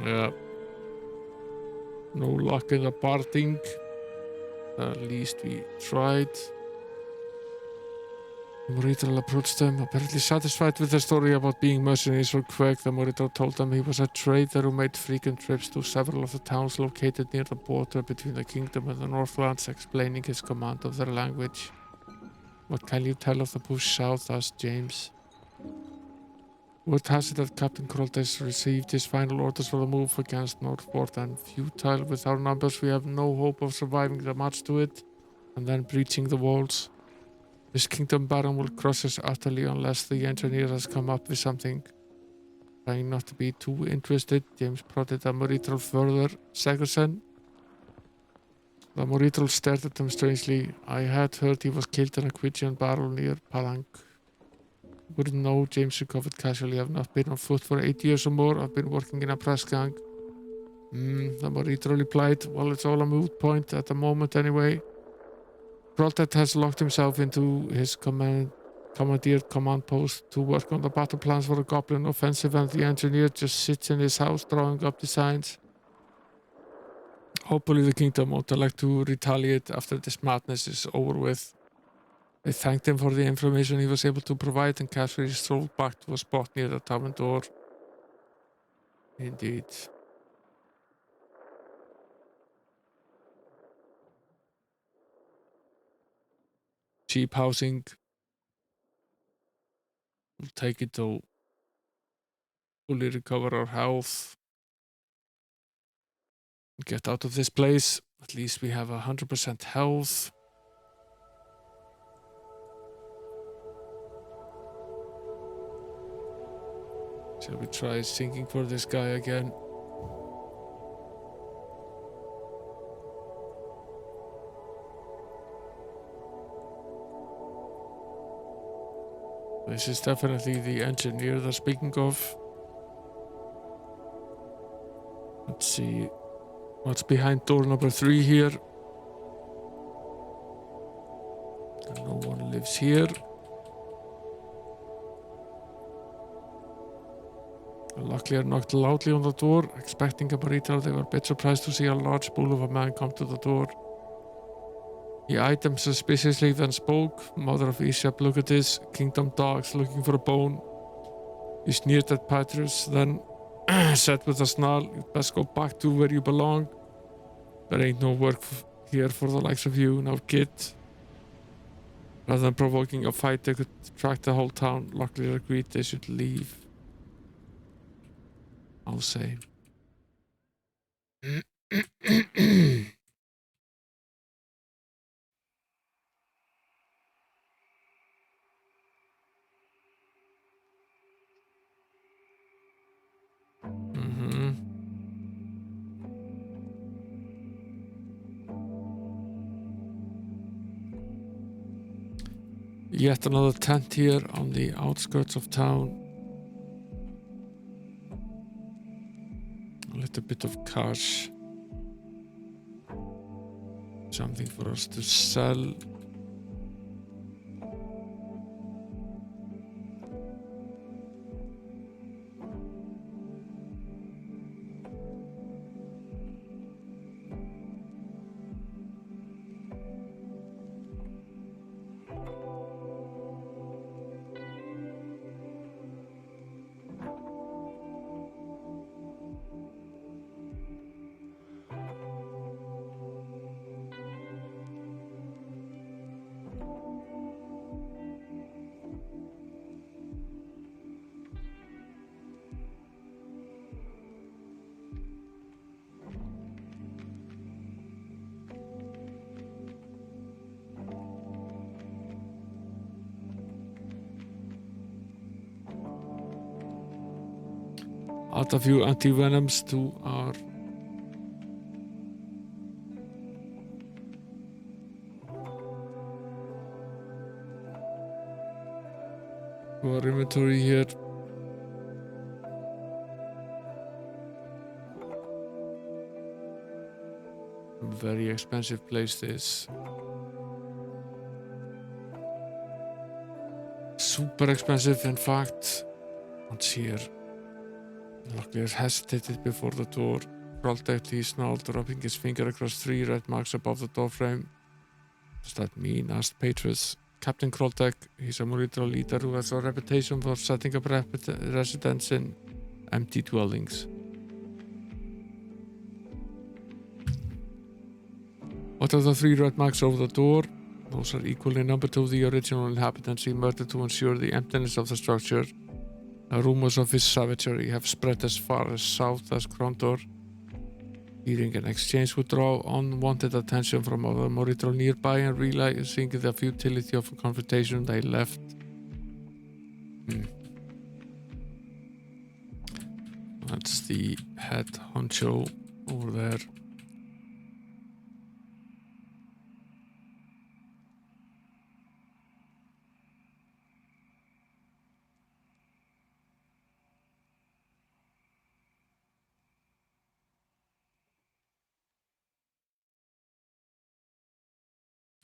A: Yeah. No luck in the parting. At least we tried. The Betrayal approached them, apparently satisfied with their story about being mercenaries from Quebec. The Betrayal told them he was a trader who made frequent trips to several of the towns located near the border between the kingdom and the Northlands, explaining his command of their language. What can you tell of the bush south? Asked James. Word has it that Captain Krondor received his final orders for the move against Northport, and futile. With our numbers, we have no hope of surviving the march to it and then breaching the walls. This kingdom baron will crush us utterly unless the engineer has come up with something. Trying not to be too interested, James prodded the Betrayal further. Segersen? The Betrayal stared at him strangely. I had heard he was killed in a Quidjian battle near Palanque. Wouldn't know, James recovered casually. I've not been on foot for 8 years or more. I've been working in a press gang. The Betrayal replied. Well, it's all a moot point at the moment anyway. Krondor has locked himself into his commandeered command post to work on the battle plans for the Goblin offensive, and the engineer just sits in his house drawing up designs. Hopefully the kingdom won't elect to retaliate after this madness is over with. They thanked him for the information he was able to provide, and casually strolled back to a spot near the tavern door. Indeed. Cheap housing. We'll take it to fully recover our health. Get out of this place. At least we have 100% health. Shall we try sinking for this guy again? This is definitely the engineer they're speaking of. Let's see what's behind door number 3 here. No one lives here. Luckily, I knocked loudly on the door. Expecting a Betrayal, they were a bit surprised to see a large bull of a man come to the door. He eyed them suspiciously, then spoke. Mother of Ishap, look at this. Kingdom dogs looking for a bone. He sneered at Petrus, then said with a snarl, you'd best go back to where you belong. There ain't no work here for the likes of you. Now, kid. Rather than provoking a fight, they could track the whole town. Luckily, they agreed they should leave. I'll say. Yet another tent here on the outskirts of town. A little bit of cash. Something for us to sell. Add a few anti-venoms to our inventory here. Very expensive place this. Super expensive, in fact. What's here? Luckily, hesitated before the door. Krondor, he snarled, rubbing his finger across 3 red marks above the door frame. What does that mean? Asked Petrus. Captain Krondor, he's a Morital leader who has a reputation for setting up residence in empty dwellings. What are the 3 red marks over the door? Those are equal in number to the original inhabitants he murdered to ensure the emptiness of the structure. Rumors of his savagery have spread as far as south as Krondor. Fearing an exchange would draw unwanted attention from other Morital nearby, and realizing the futility of a confrontation, they left. That's the head honcho over there.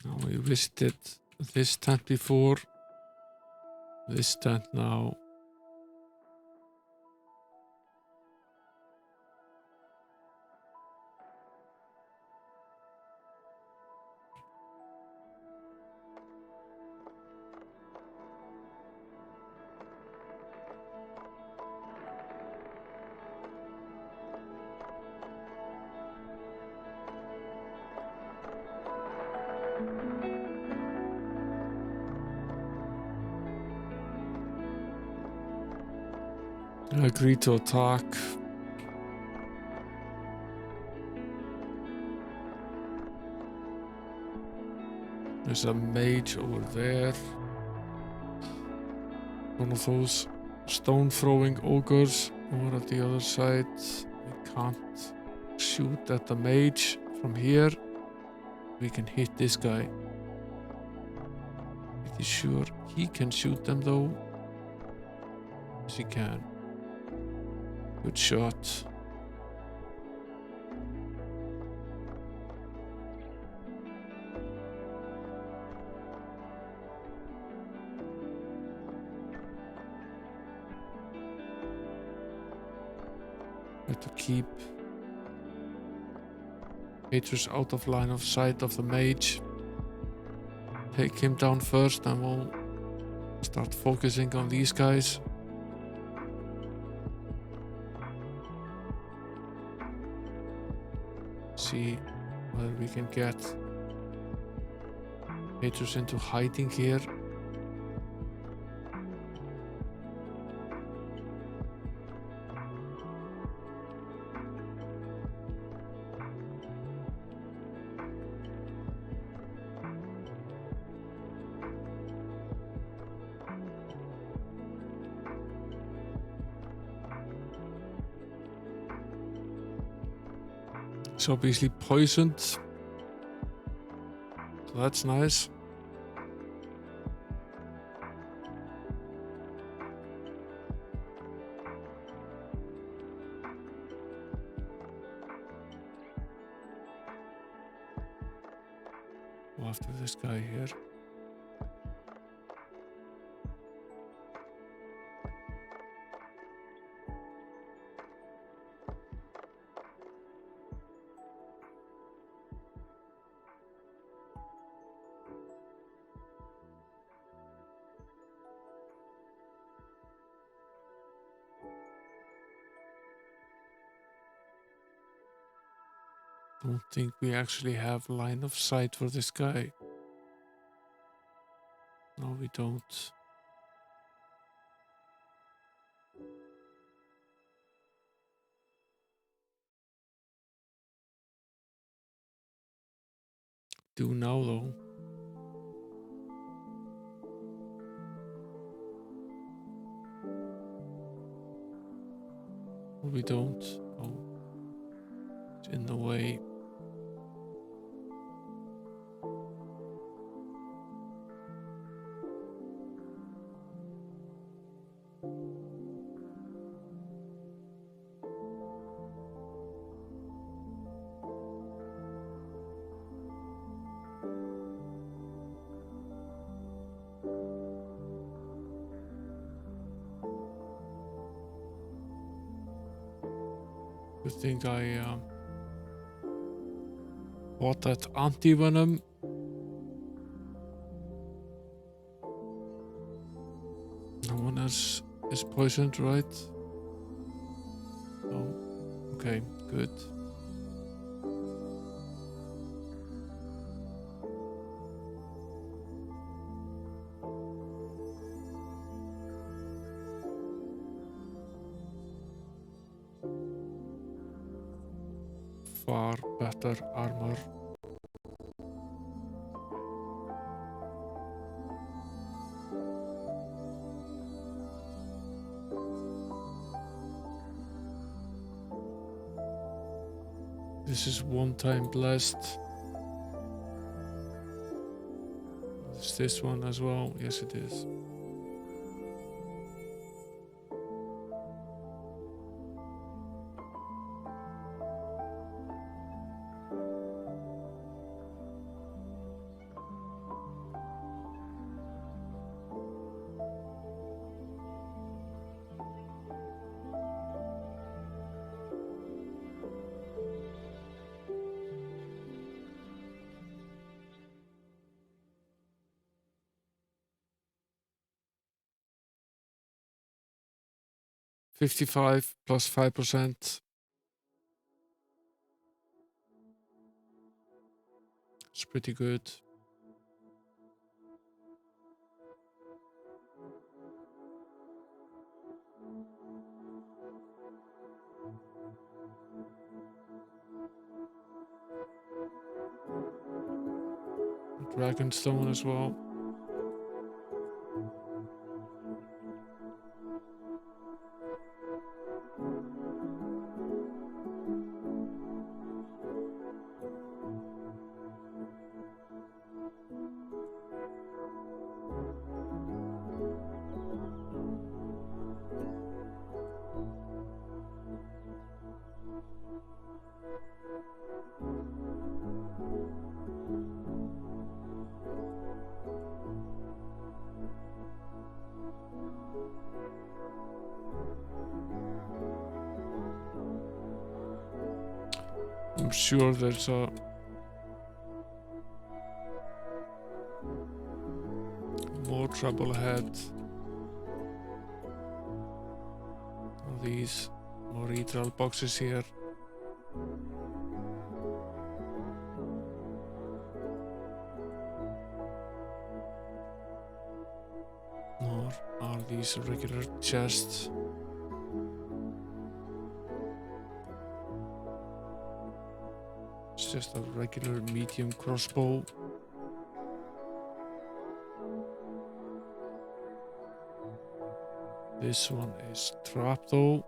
A: Now we visited this tent before. This tent now. Agree to attack. There's a mage over there. One of those stone-throwing ogres over at the other side. We can't shoot at the mage from here. We can hit this guy. Pretty sure he can shoot them though. Yes, he can. Good shot. Try to keep Petrus out of line of sight of the mage. Take him down first, and we'll start focusing on these guys. See whether we can get Haters into hiding here. It's obviously poisoned. So that's nice. Go after this guy here. Don't think we actually have line of sight for this guy. No, we don't. Do now though. We don't. Oh, it's in the way. Good thing I bought that anti-venom. No one else is poisoned, right? Oh, okay, good. Far better armor. This is one time blessed. Is this one as well? Yes, it is. $55 plus 5%. It's pretty good. Dragonstone as well. I'm sure there's more trouble ahead. All these more Idol boxes here. of these regular chests. It's just a regular medium crossbow. This one is trapped though.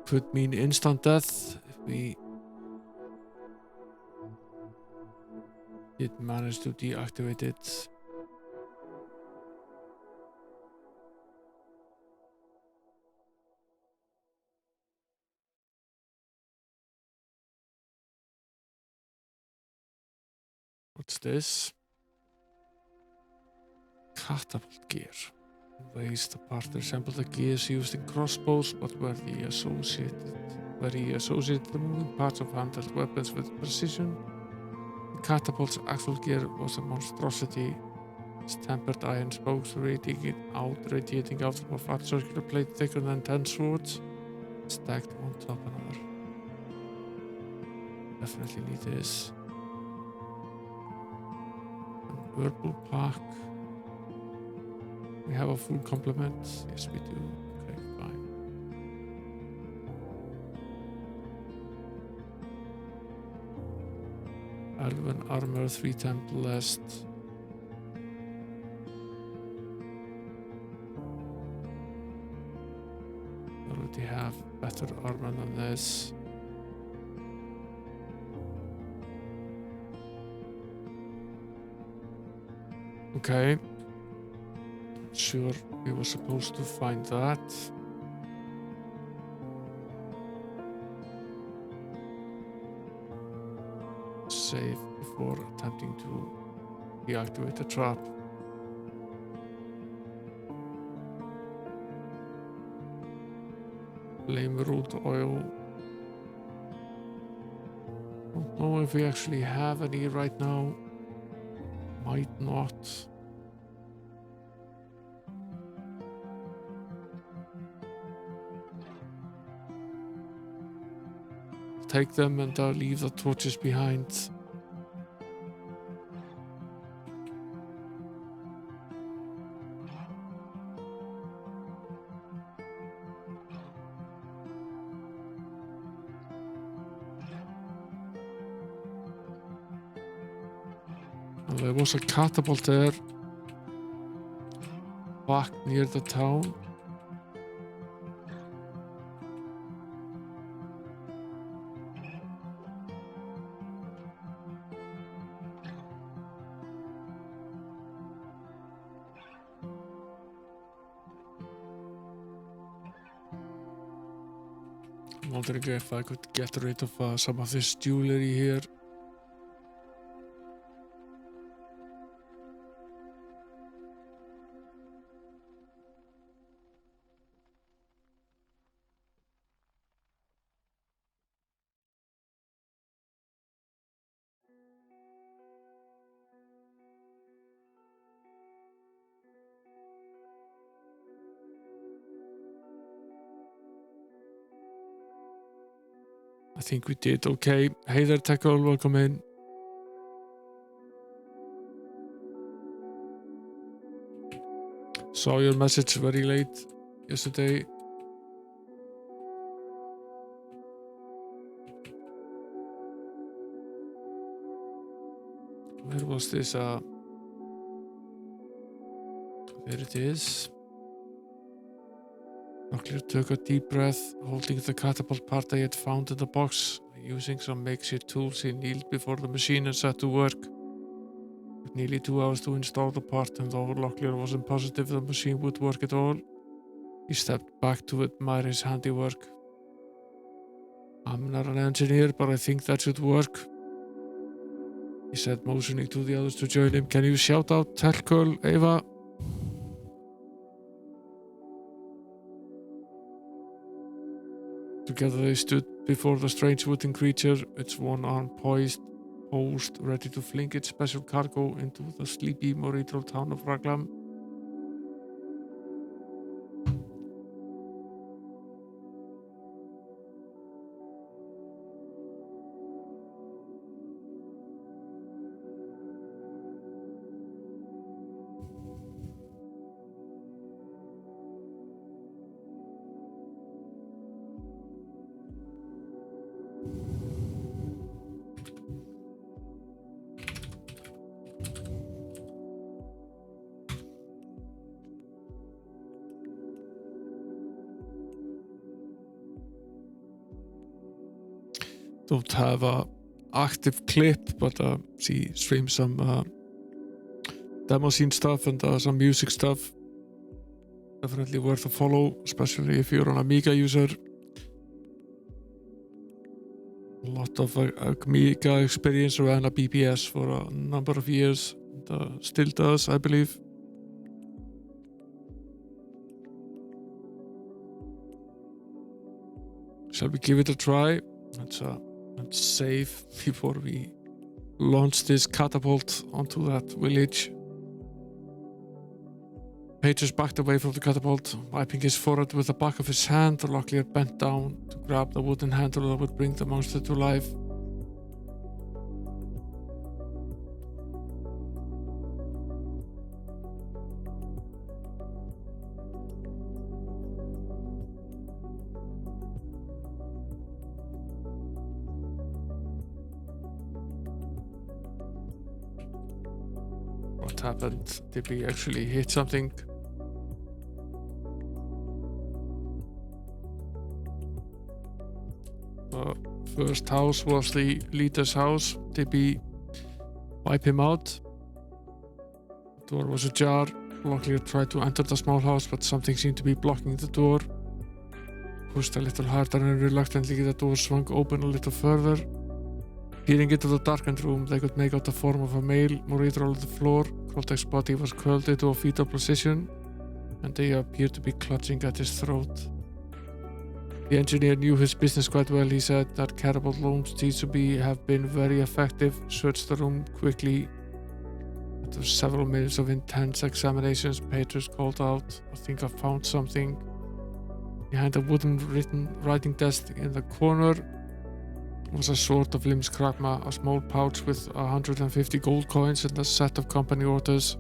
A: Could mean instant death if we did manage to deactivate it. What's this? Catapult Gear. Ways the part resemble the gears used in crossbows, but where he associated the moving parts of handheld weapons with precision. The catapult's actual gear was a monstrosity. Its tempered iron spokes radiating out from a flat circular plate thicker than 10 swords, stacked one top another. Definitely need this. An herbal pack. We have a full complement. Yes, we do. Okay, fine. Elven armor 3 times blessed. Already have better armor than this. Okay. Sure, we were supposed to find that. Save before attempting to deactivate the trap. Flame root oil. Don't know if we actually have any right now. Might not. Take them and leave the torches behind. And there was a catapult there back near the town. I'm wondering if I could get rid of some of this jewelry here. I think we did okay. Hey there, Tackle, welcome in. Saw your message very late yesterday. Where was this? There it is. Knockler took a deep breath, holding the catapult part I had found in the box. Using some makeshift tools, he kneeled before the machine and set to work. It took nearly 2 hours to install the part, and though Locklear wasn't positive the machine would work at all, he stepped back to admire his handiwork. I'm not an engineer, but I think that should work, he said, motioning to the others to join him. Can you shout out Telkurl, Eva? Together they stood before the strange wooden creature, its one arm posed, ready to fling its special cargo into the sleepy Moritro town of Raglam. don't have a active clip, but she streams some demo scene stuff and some music stuff. Definitely worth a follow, especially if you're an Amiga user. A lot of Amiga experience around a BBS for a number of years, and still does, I believe. Shall we give it a try? Let's save before we launch this catapult onto that village. Patrus backed away from the catapult, wiping his forehead with the back of his hand. Locklear bent down to grab the wooden handle that would bring the monster to life. What happened? Did we actually hit something? The first house was the leader's house. Did we wipe him out? The door was ajar. Locklear tried to enter the small house, but something seemed to be blocking the door. Pushed a little harder and reluctantly the door swung open a little further. Peering into the darkened room, they could make out the form of a male Morito on the floor. Krondor's body was curled into a fetal position, and they appeared to be clutching at his throat. The engineer knew his business quite well. He said that catapult looms seems to have been very effective. Searched the room quickly. After several minutes of intense examinations, Petrus called out, "I think I found something." Behind a wooden writing desk in the corner was a sword of Lim's Kragma, a small pouch with 150 gold coins and a set of company orders.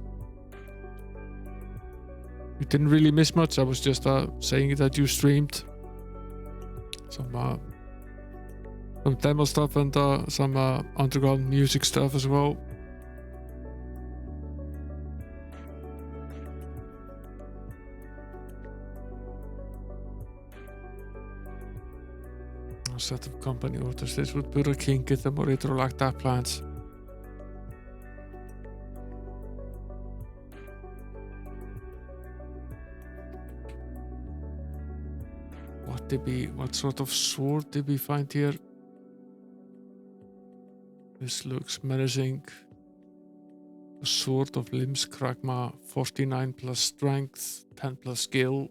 A: You didn't really miss much. I was just saying that you streamed some demo stuff and some underground music stuff as well. A set of company orders. This would Burger King get them or like that plans. What sort of sword did we find here? This looks menacing. A sword of Lim's Kragma, 49 plus strength, 10 plus skill.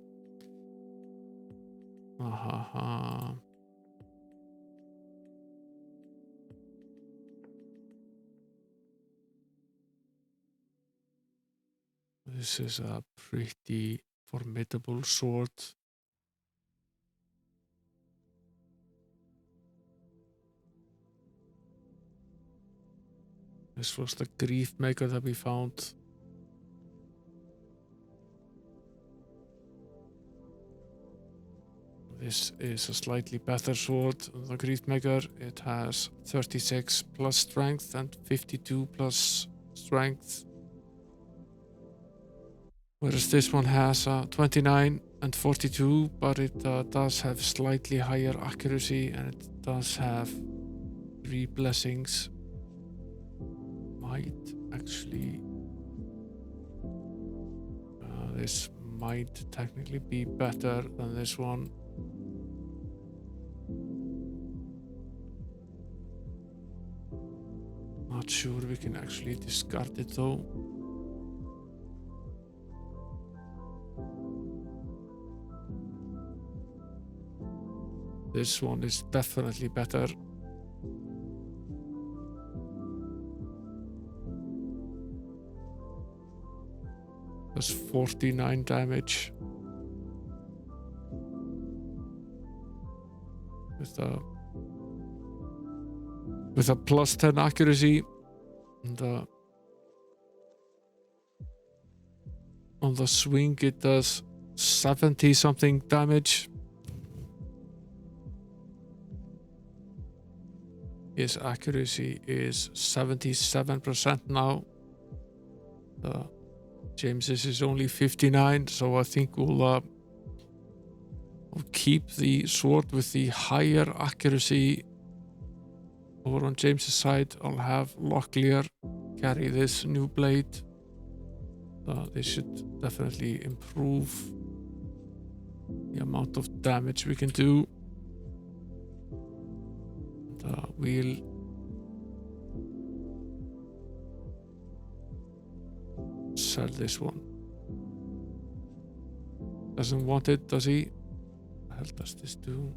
A: This is a pretty formidable sword. This was the grief maker that we found. This is a slightly better sword than the grief maker. It has 36 plus strength and 52 plus strength. Whereas this one has 29 and 42, but it does have slightly higher accuracy and it does have 3 blessings. Might actually this might technically be better than this one. Not sure we can actually discard it though. This one is definitely better. That's 49 damage. With a plus 10 accuracy. And on the swing it does 70 something damage. His accuracy is 77% now. James's is only 59, so I think we'll keep the sword with the higher accuracy over on James's side, I'll have Locklear carry this new blade. This should definitely improve the amount of damage we can do. And, we'll sell this one. Doesn't want it, does he? What the hell does this do?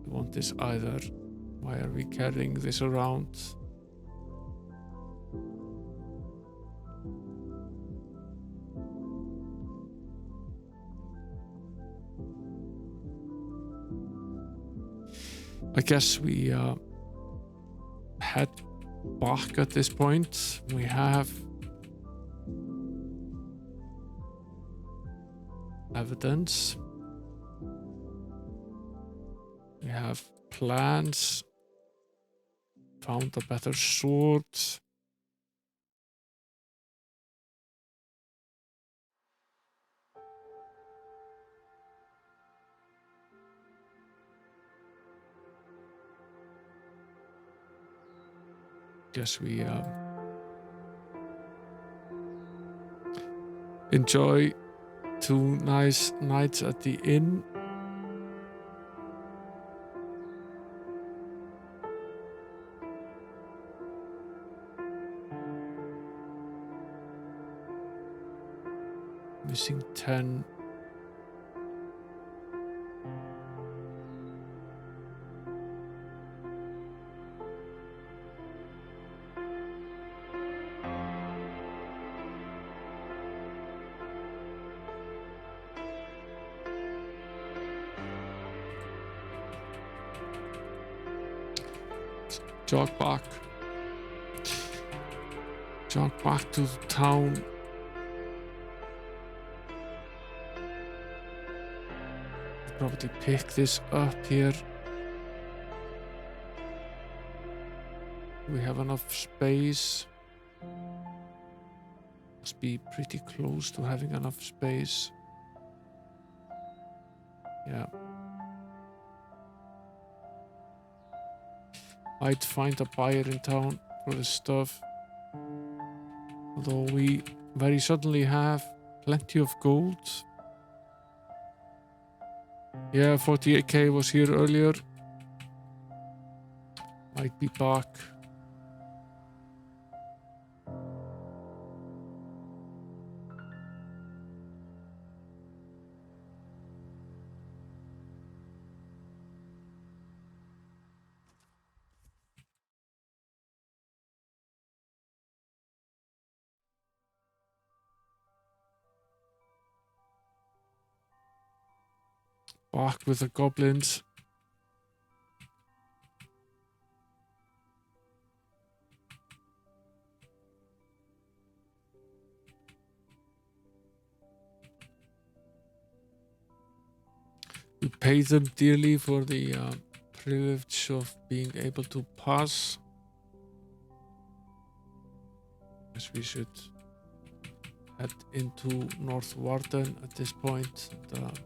A: We want this either. Why are we carrying this around? I guess we head back at this point. We have evidence. We have plans. Found a better sword. Guess we enjoy 2 nice nights at the inn. Missing 10. Jog back to the town. Probably pick this up here. We have enough space. Must be pretty close to having enough space. Yeah. Might find a buyer in town for this stuff. Although we very suddenly have plenty of gold. Yeah, 48k was here earlier. Might be back. Back with the goblins. We pay them dearly for the privilege of being able to pass. Guess we should head into North Warden at this point. And,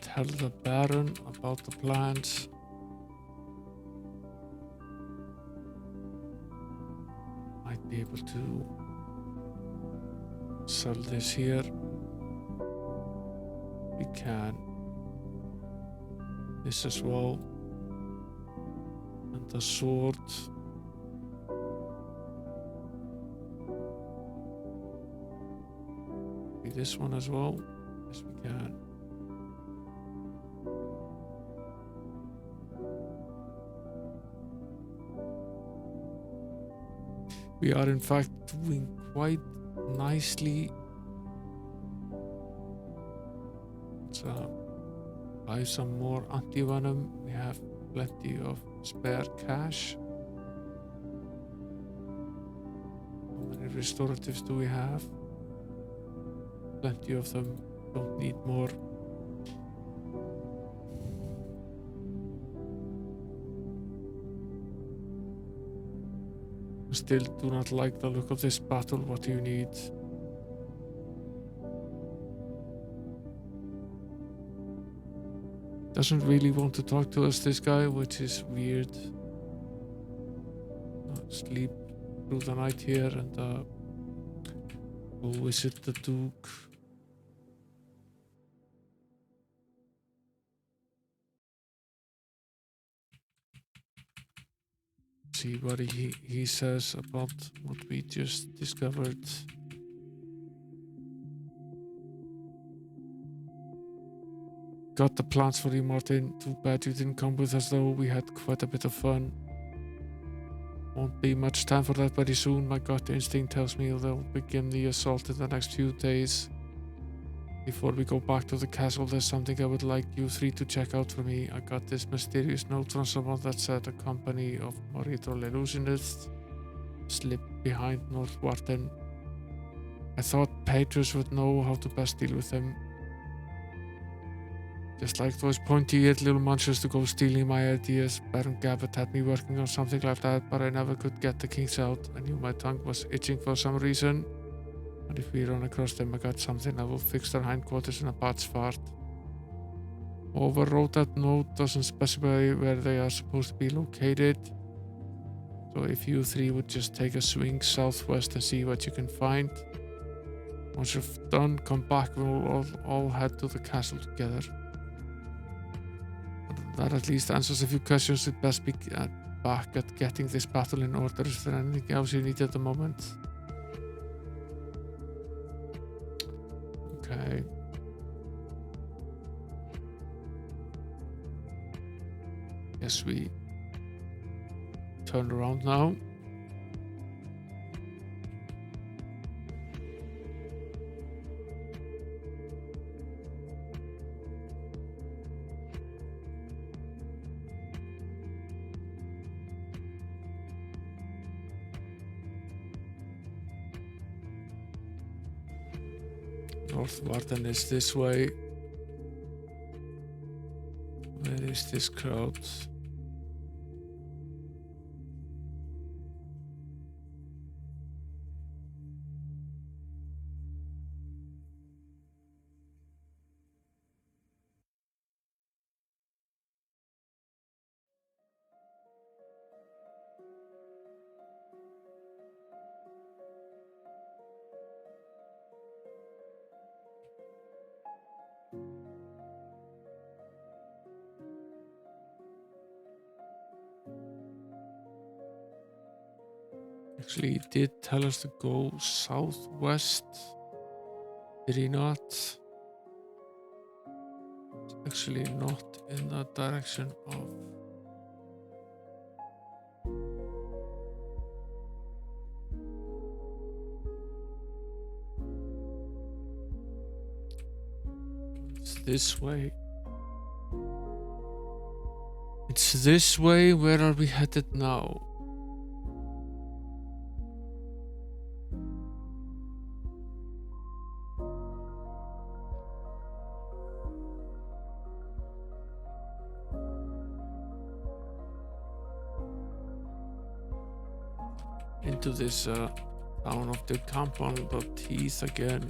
A: tell the Baron about the plans. Might be able to sell this here. We can. This as well. And the sword. Maybe this one as well. Yes, we can. We are in fact doing quite nicely. Let's buy some more anti-venom. We have plenty of spare cash. How many restoratives do we have? Plenty of them. Don't need more. Still do not like the look of this battle. What do you need? doesn't really want to talk to us, this guy, which is weird. Sleep through the night here and go visit the Duke. See what he says about what we just discovered. Got the plans for you, Martin. Too bad you didn't come with us though. We had quite a bit of fun. Won't be much time for that very soon. My gut instinct tells me they'll begin the assault in the next few days. Before we go back to the castle, there's something I would like you three to check out for me. I got this mysterious note from someone that said a company of marital illusionists slipped behind North Warden. I thought patrons would know how to best deal with them. Just like those pointy-eared little munchers to go stealing my ideas. Baron Gabbett had me working on something like that, but I never could get the kinks out. I knew my tongue was itching for some reason. And if we run across them, I got something that will fix their hindquarters in a bat's fart. Overwrote that note doesn't specify where they are supposed to be located. So if you three would just take a swing southwest and see what you can find. Once you've done, come back and we'll all head to the castle together. That at least answers a few questions. We'd best be back at getting this battle in order. Is there anything else you need at the moment? Okay. Guess we turn around now. North Warden is this way. Where is this crowd? Actually, he did tell us to go southwest. Did he not? It's actually not in that direction of... It's this way. It's this way. Where are we headed now? Into this town of the Catapult Gear again.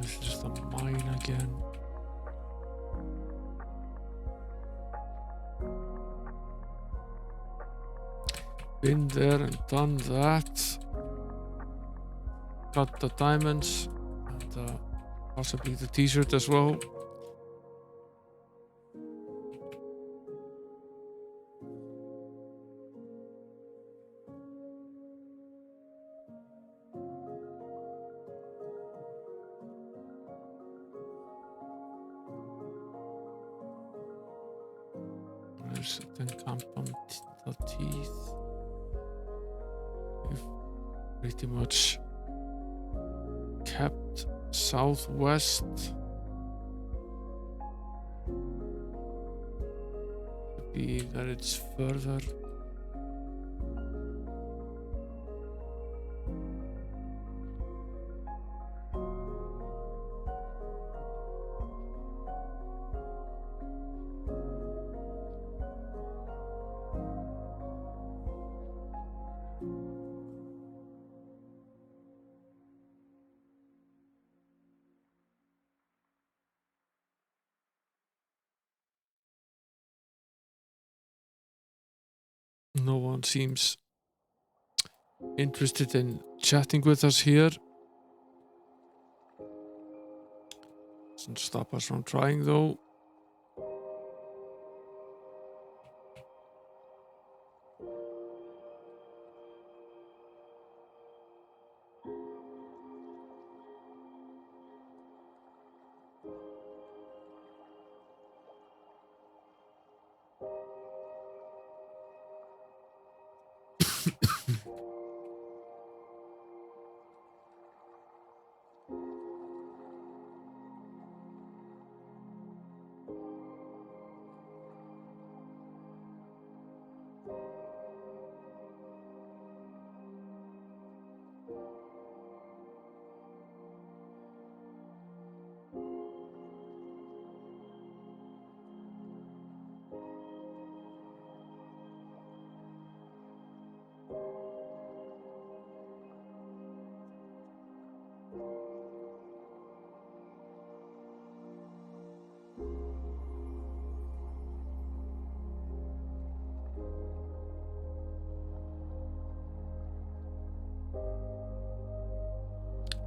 A: This is just a mine again. Been there and done that. Got the diamonds and possibly the t-shirt as well. There's the compound teeth. We've pretty much kept southwest. Could be that it's further. no one seems interested in chatting with us here. Doesn't stop us from trying though.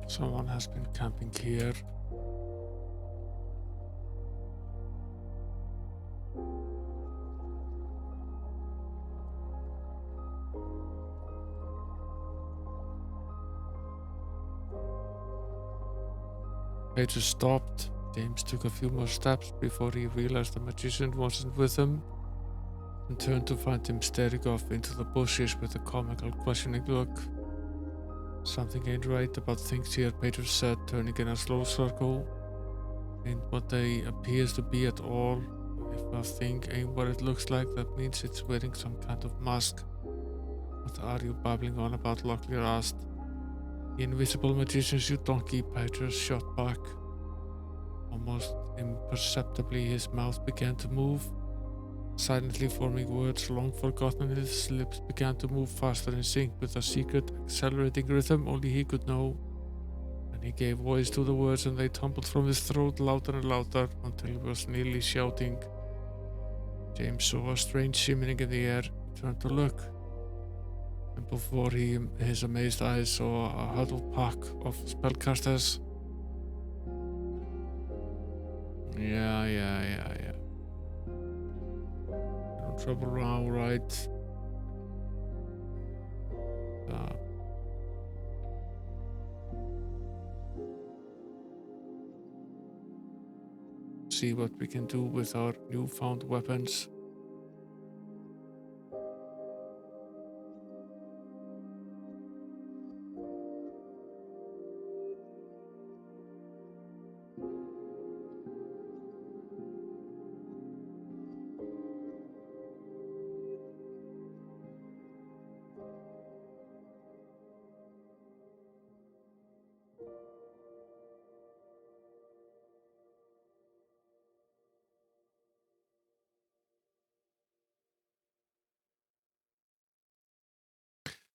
A: Someone has been camping here. Peter stopped. James took a few more steps before he realized the magician wasn't with him and turned to find him staring off into the bushes with a comical, questioning look. Something ain't right about things here, Peter said, turning in a slow circle. Ain't what they appears to be at all. If a thing ain't what it looks like, that means it's wearing some kind of mask. What are you babbling on about? Locklear asked. The invisible magician's you donkey, Peter shot back. Almost imperceptibly, his mouth began to move, silently forming words long forgotten. His lips began to move faster in sync with a secret, accelerating rhythm only he could know. And he gave voice to the words, and they tumbled from his throat louder and louder until he was nearly shouting. James saw a strange shimmering in the air. He turned to look, and before his amazed eyes saw a huddled pack of spellcasters. Yeah. No trouble now, right? See what we can do with our newfound weapons.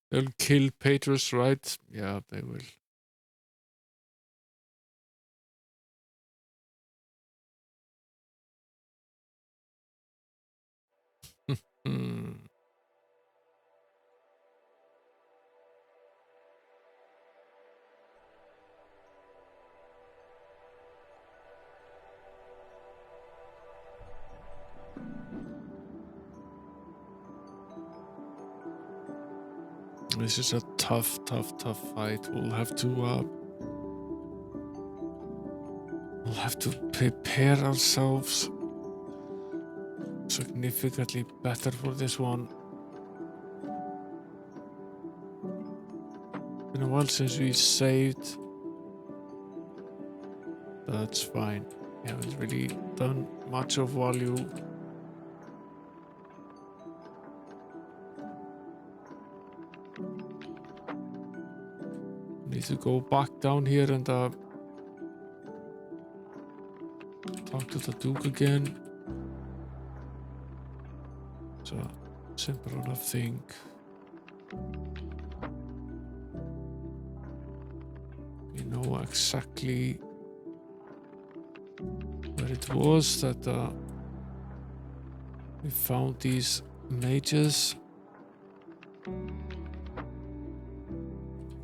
A: They'll kill Petrus, right? Yeah, they will. This is a tough fight. We'll have to prepare ourselves significantly better for this one. Been a while since we saved. That's fine. We haven't really done much of value. Need to go back down here and talk to the Duke again. It's a simple enough thing. We know exactly where it was that we found these mages.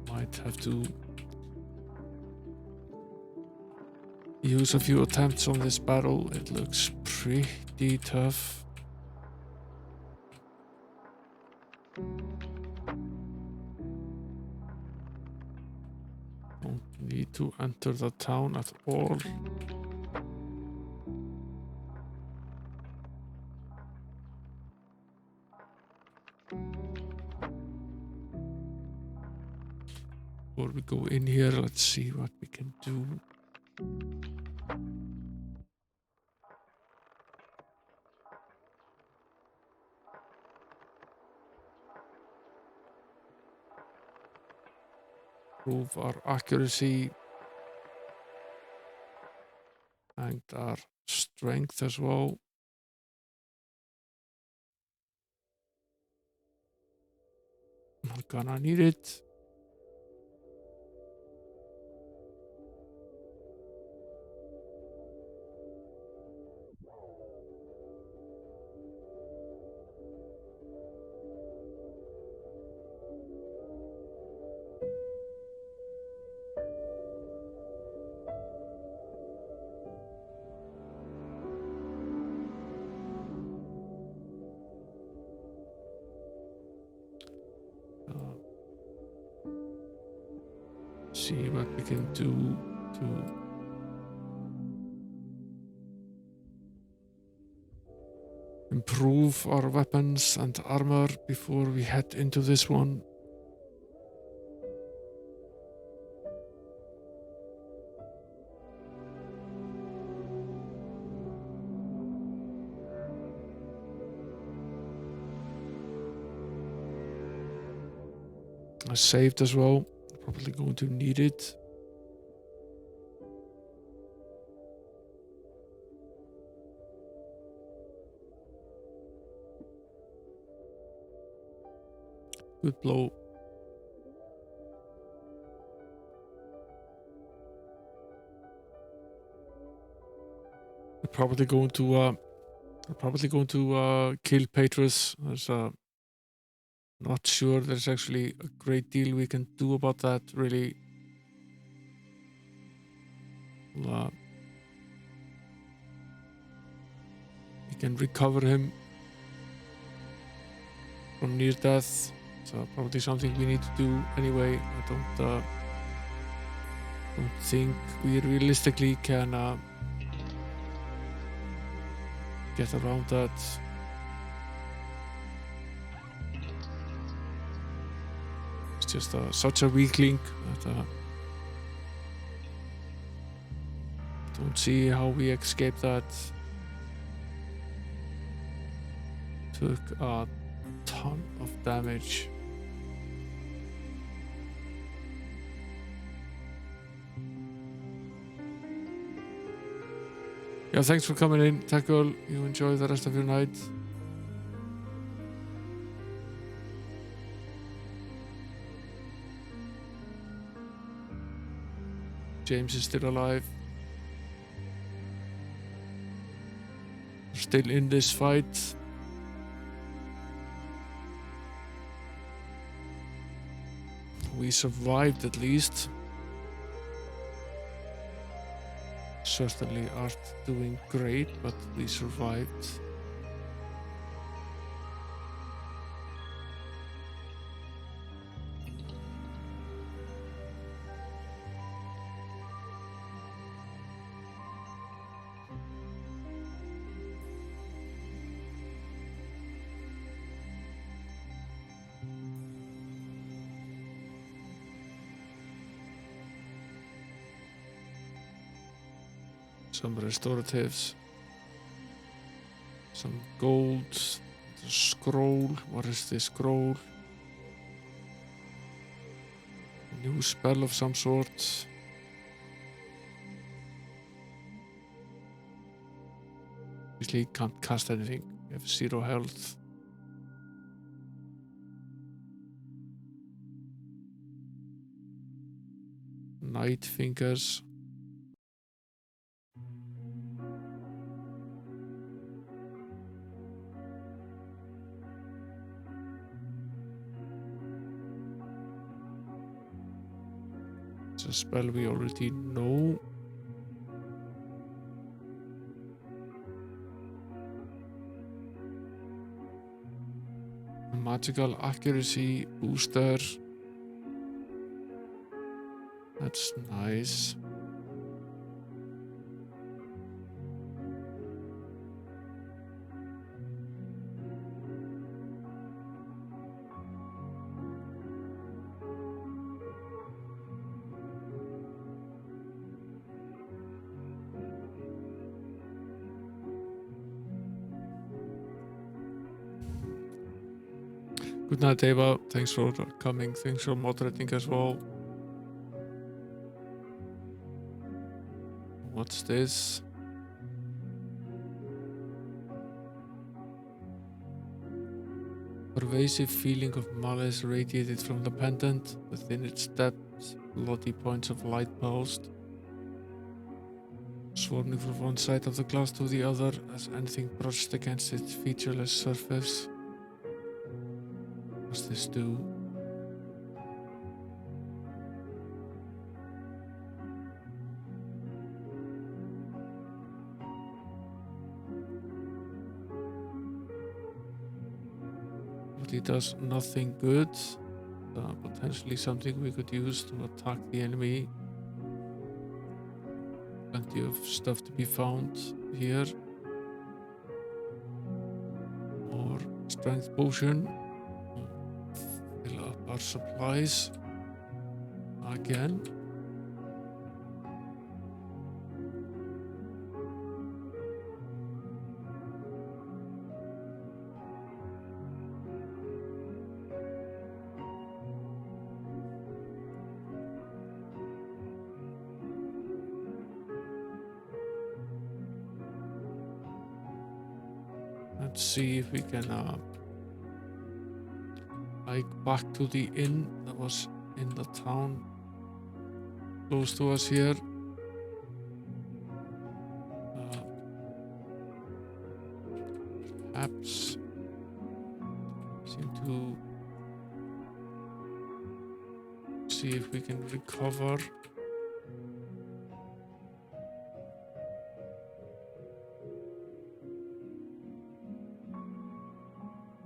A: Might have to use a few attempts on this battle. It looks pretty tough. Don't need to enter the town at all. Before we go in here, let's see what we can do. Improve our accuracy and our strength as well. Not gonna need it. See what we can do to improve our weapons and armor before we head into this one. I saved as well. Probably going to need it. Good blow. Probably going to kill Petrus. There's not sure there's actually a great deal we can do about that, really. We can recover him from near death, so probably something we need to do anyway. I don't think we realistically can get around that. Just such a weakling that don't see how we escape that. Took a ton of damage. Yeah, thanks for coming in, Tackle. You enjoy the rest of your night. James is still alive. We're still in this fight. We survived at least. Certainly aren't doing great, but we survived. Some restoratives, some gold, the scroll. What is this scroll? A new spell of some sort. Obviously can't cast anything. We have 0 health. Night fingers. It's a spell we already know. Magical accuracy booster. That's nice. Good night, Eva. Thanks for coming. Thanks for moderating as well. What's this? Pervasive feeling of malice radiated from the pendant. Within its depths, bloody points of light pulsed, swarming from one side of the glass to the other as anything brushed against its featureless surface. What does this do? But it does nothing good. Potentially something we could use to attack the enemy. Plenty of stuff to be found here. More strength potion. Fill up our supplies again. Let's see if we can hike back to the inn that was in the town close to us here. Perhaps seem to see if we can recover.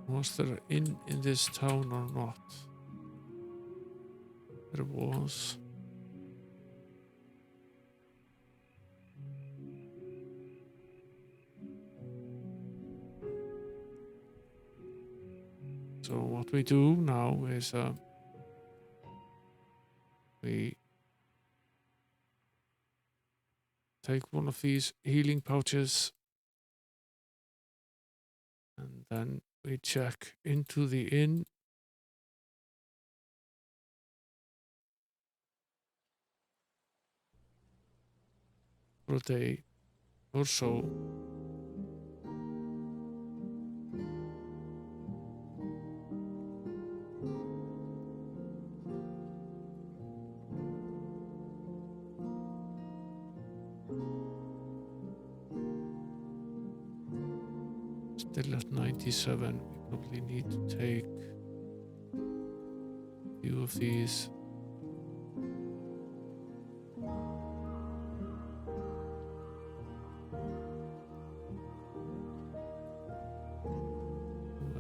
A: Was there an inn in this town or not? There was. So what we do now is we take one of these healing pouches and then we check into the inn. For a day or so. Still at 97. We probably need to take a few of these.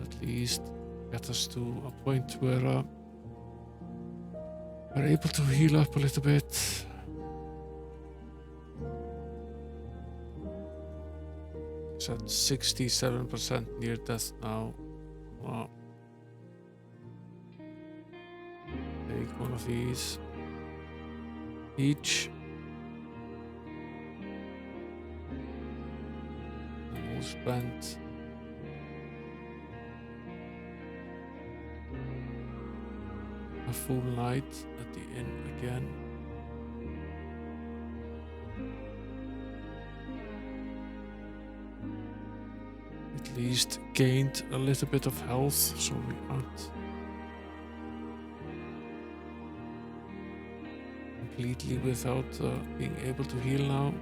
A: At least get us to a point where we're able to heal up a little bit. It's at 67% near death now. Wow. Take one of these each. And we'll spend a full night at the inn again. At least gained a little bit of health, so we aren't completely without being able to heal now.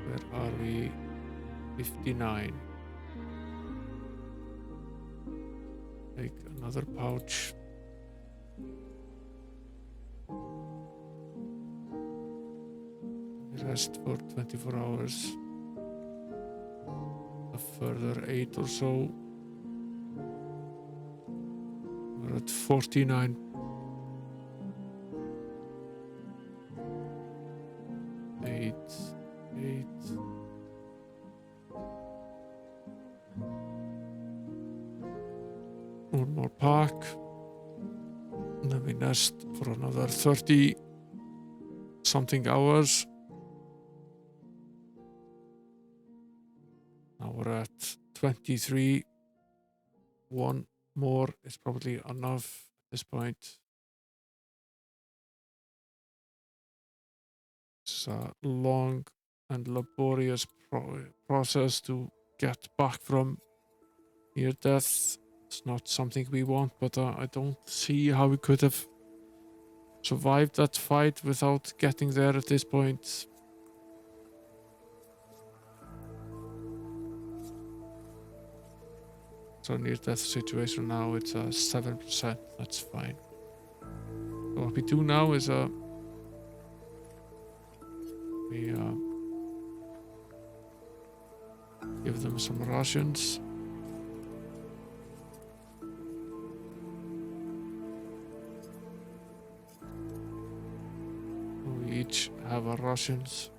A: Where are we? 59. Take another pouch. Rest for 24 hours. A further 8 or so. We're at 49. Eight. One more pack. And then we nest for another 30 something hours. Now we're at 23. One more is probably enough at this point. It's a long and laborious process to get back from near death. It's not something we want, but I don't see how we could have survived that fight without getting there at this point. So near death situation now, it's 7%. That's fine. So what we do now is we give them some rations. We each have our rations.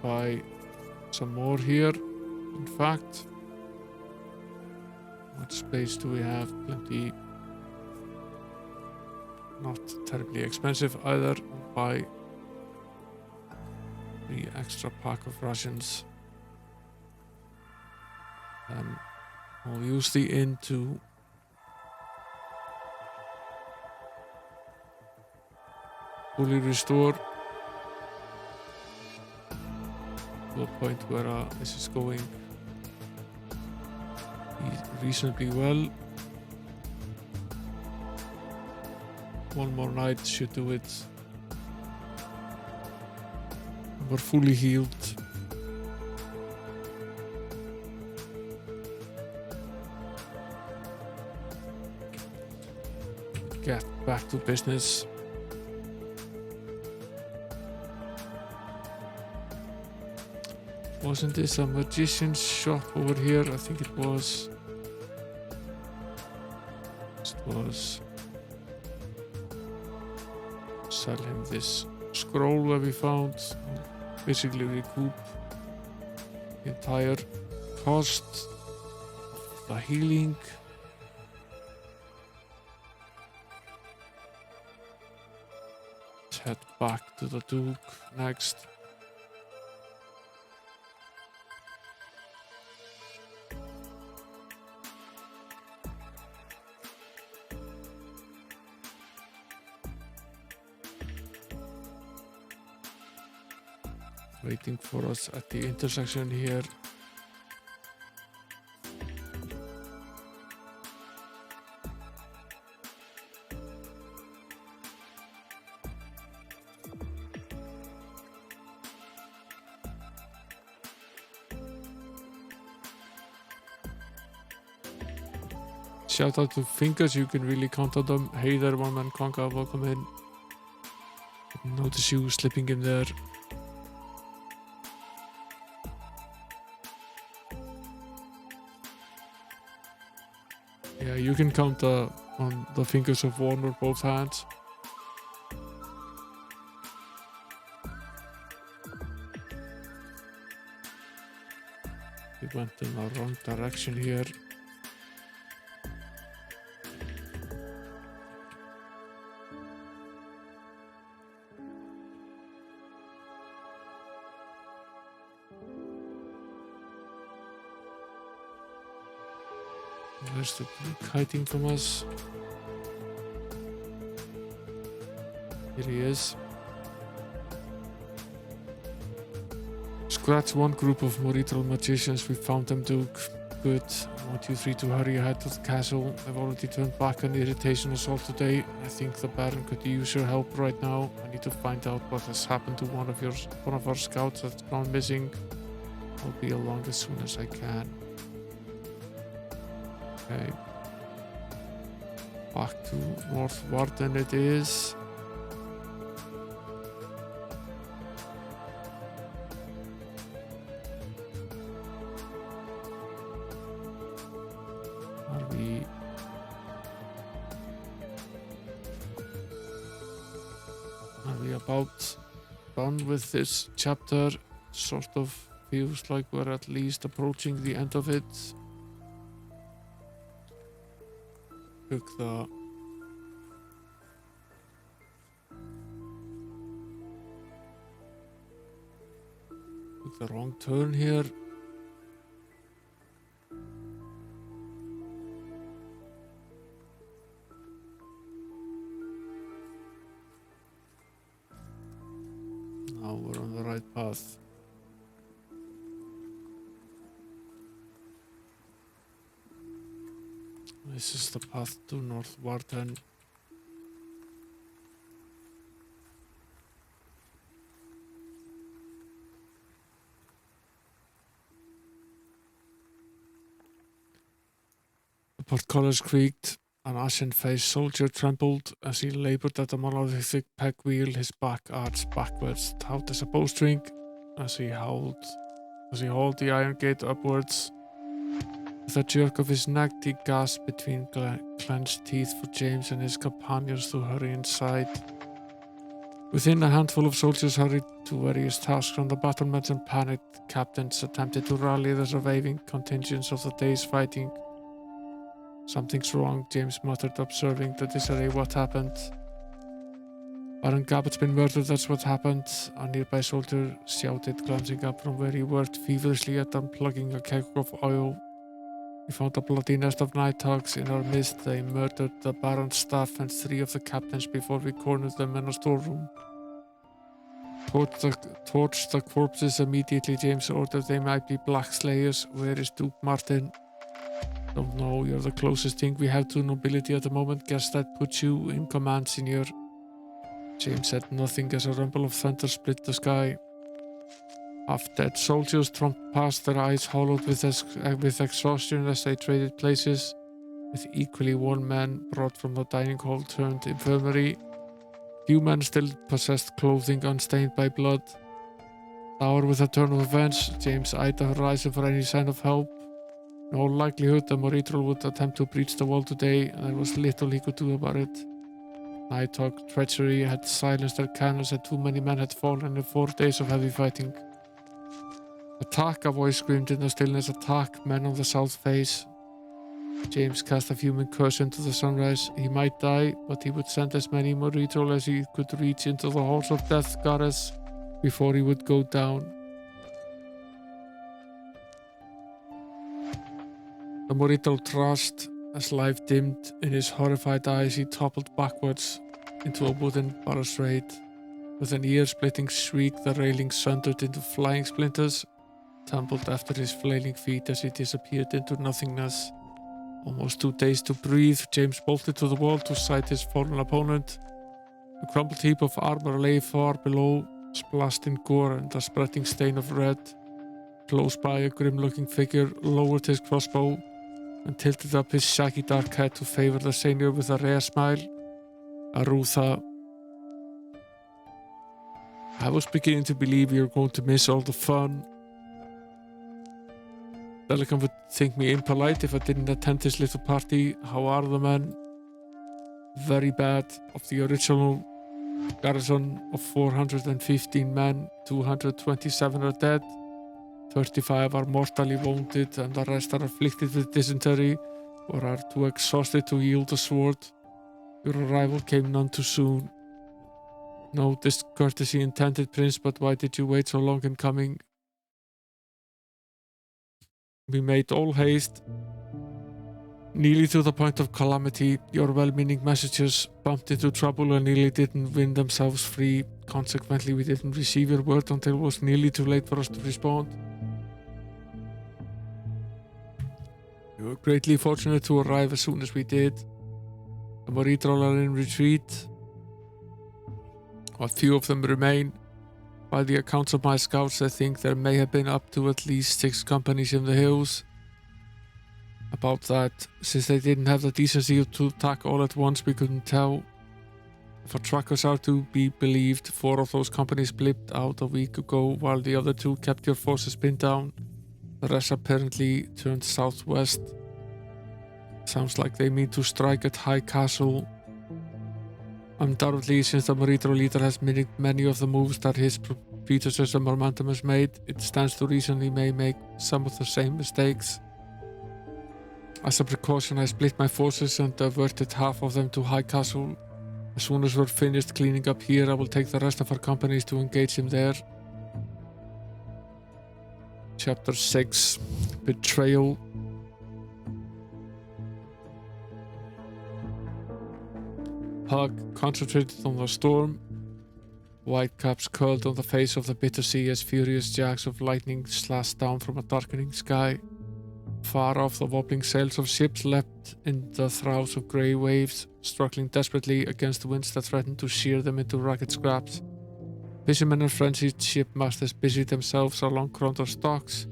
A: Buy some more here. In fact, what space do we have? Plenty. Not terribly expensive either. Buy the extra pack of rations. Then I'll use the inn to fully restore to a point where this is going reasonably well. One more night should do it. We're fully healed. Get back to business. Wasn't this a magician's shop over here? I think it was. It was. Sell him this scroll that we found. Basically recoup the entire cost of the healing. Let's head back to the Duke next. Waiting for us at the intersection here. Shout out to Fingers, you can really count on them. Hey there, One Man Conga, welcome in. Didn't notice you slipping in there. Yeah, you can count on the fingers of one or both hands. We went in the wrong direction here. Where's the Duke hiding from us? Here he is. Scratch one group of Morital magicians. We found them, Duke. Good. I want you three to hurry ahead to the castle. I've already turned back on the irritation assault today. I think the Baron could use your help right now. I need to find out what has happened to one of our scouts that's gone missing. I'll be along as soon as I can. Okay. Back to North Warden it is. Are we about done with this chapter? Sort of feels like we're at least approaching the end of it. Took the wrong turn here. Now we're on the right path. This is the path to North Warden. The portcullis creaked. An ashen-faced soldier trembled as he labored at the monolithic peg wheel, his back arched backwards, taut as a bowstring, as he hauled the iron gate upwards. With a jerk of his neck, he gasped between clenched teeth for James and his companions to hurry inside. Within, a handful of soldiers hurried to various tasks on the battlements, and panicked captains attempted to rally the surviving contingents of the day's fighting. "Something's wrong," James muttered, observing the disarray. "What happened?" "Baron Gabbett's been murdered, that's what happened," a nearby soldier shouted, glancing up from where he worked feverishly at unplugging a keg of oil. "We found a bloody nest of nighthawks in our midst. They murdered the Baron's staff and 3 of the captains before we cornered them in a storeroom." Torch the corpses immediately," James ordered. "They might be Black Slayers. Where is Duke Martin?" "Don't know. You're the closest thing we have to nobility at the moment. Guess that puts you in command, Senior." James said nothing as a rumble of thunder split the sky. Half-dead soldiers tromped past, their eyes hollowed with exhaustion as they traded places with equally worn men brought from the dining hall turned infirmary. Few men still possessed clothing unstained by blood. Dour with a turn of events, James eyed the horizon for any sign of help. In all likelihood, the Morithrol would attempt to breach the wall today, and there was little he could do about it. Nighthawk treachery had silenced their cannons, and too many men had fallen in 4 days of heavy fighting. "Attack!" a voice screamed in the stillness. "Attack! Men on the south face!" James cast a fuming curse into the sunrise. He might die, but he would send as many Morithrol as he could reach into the halls of Death Goddess before he would go down. The Morithrol thrashed. As life dimmed in his horrified eyes, he toppled backwards into a wooden balustrade. With an ear-splitting shriek, the railing sundered into flying splinters, tumbled after his flailing feet as he disappeared into nothingness. Almost too dazed to breathe, James bolted to the wall to sight his fallen opponent. A crumpled heap of armor lay far below, splashed in gore and a spreading stain of red. Close by, a grim-looking figure lowered his crossbow and tilted up his shaggy dark head to favor the senior with a rare smile. "Arutha, I was beginning to believe you were going to miss all the fun. Delican would think me impolite if I didn't attend this little party. How are the men?" "Very bad. Of the original garrison of 415 men, 227 are dead. 35 are mortally wounded, and the rest are afflicted with dysentery or are too exhausted to yield a sword. Your arrival came none too soon. No discourtesy intended, Prince, but why did you wait so long in coming? We made all haste, nearly to the point of calamity. Your well-meaning messages bumped into trouble and nearly didn't win themselves free. Consequently, we didn't receive your word until it was nearly too late for us to respond. We were greatly fortunate to arrive as soon as we did. The Morithrol are in retreat. What few of them remain By the accounts of my scouts, I think there may have been up to at least 6 companies in the hills. About that, since they didn't have the decency to attack all at once, we couldn't tell. If our trackers are to be believed, 4 of those companies blipped out a week ago while the other 2 kept your forces pinned down. The rest apparently turned southwest. Sounds like they mean to strike at High Castle. Undoubtedly, since the Marito leader has mimicked many of the moves that his predecessor Momentum has made, it stands to reason he may make some of the same mistakes. As a precaution, I split my forces and diverted half of them to High Castle. As soon as we're finished cleaning up here, I will take the rest of our companies to engage him there. Chapter 6, Betrayal. Pug concentrated on the storm. Whitecaps curled on the face of the bitter sea as furious jacks of lightning slashed down from a darkening sky. Far off, the wobbling sails of ships leapt in the throes of grey waves, struggling desperately against the winds that threatened to shear them into ragged scraps. Fishermen and frenzied shipmasters busied themselves along Krondor's docks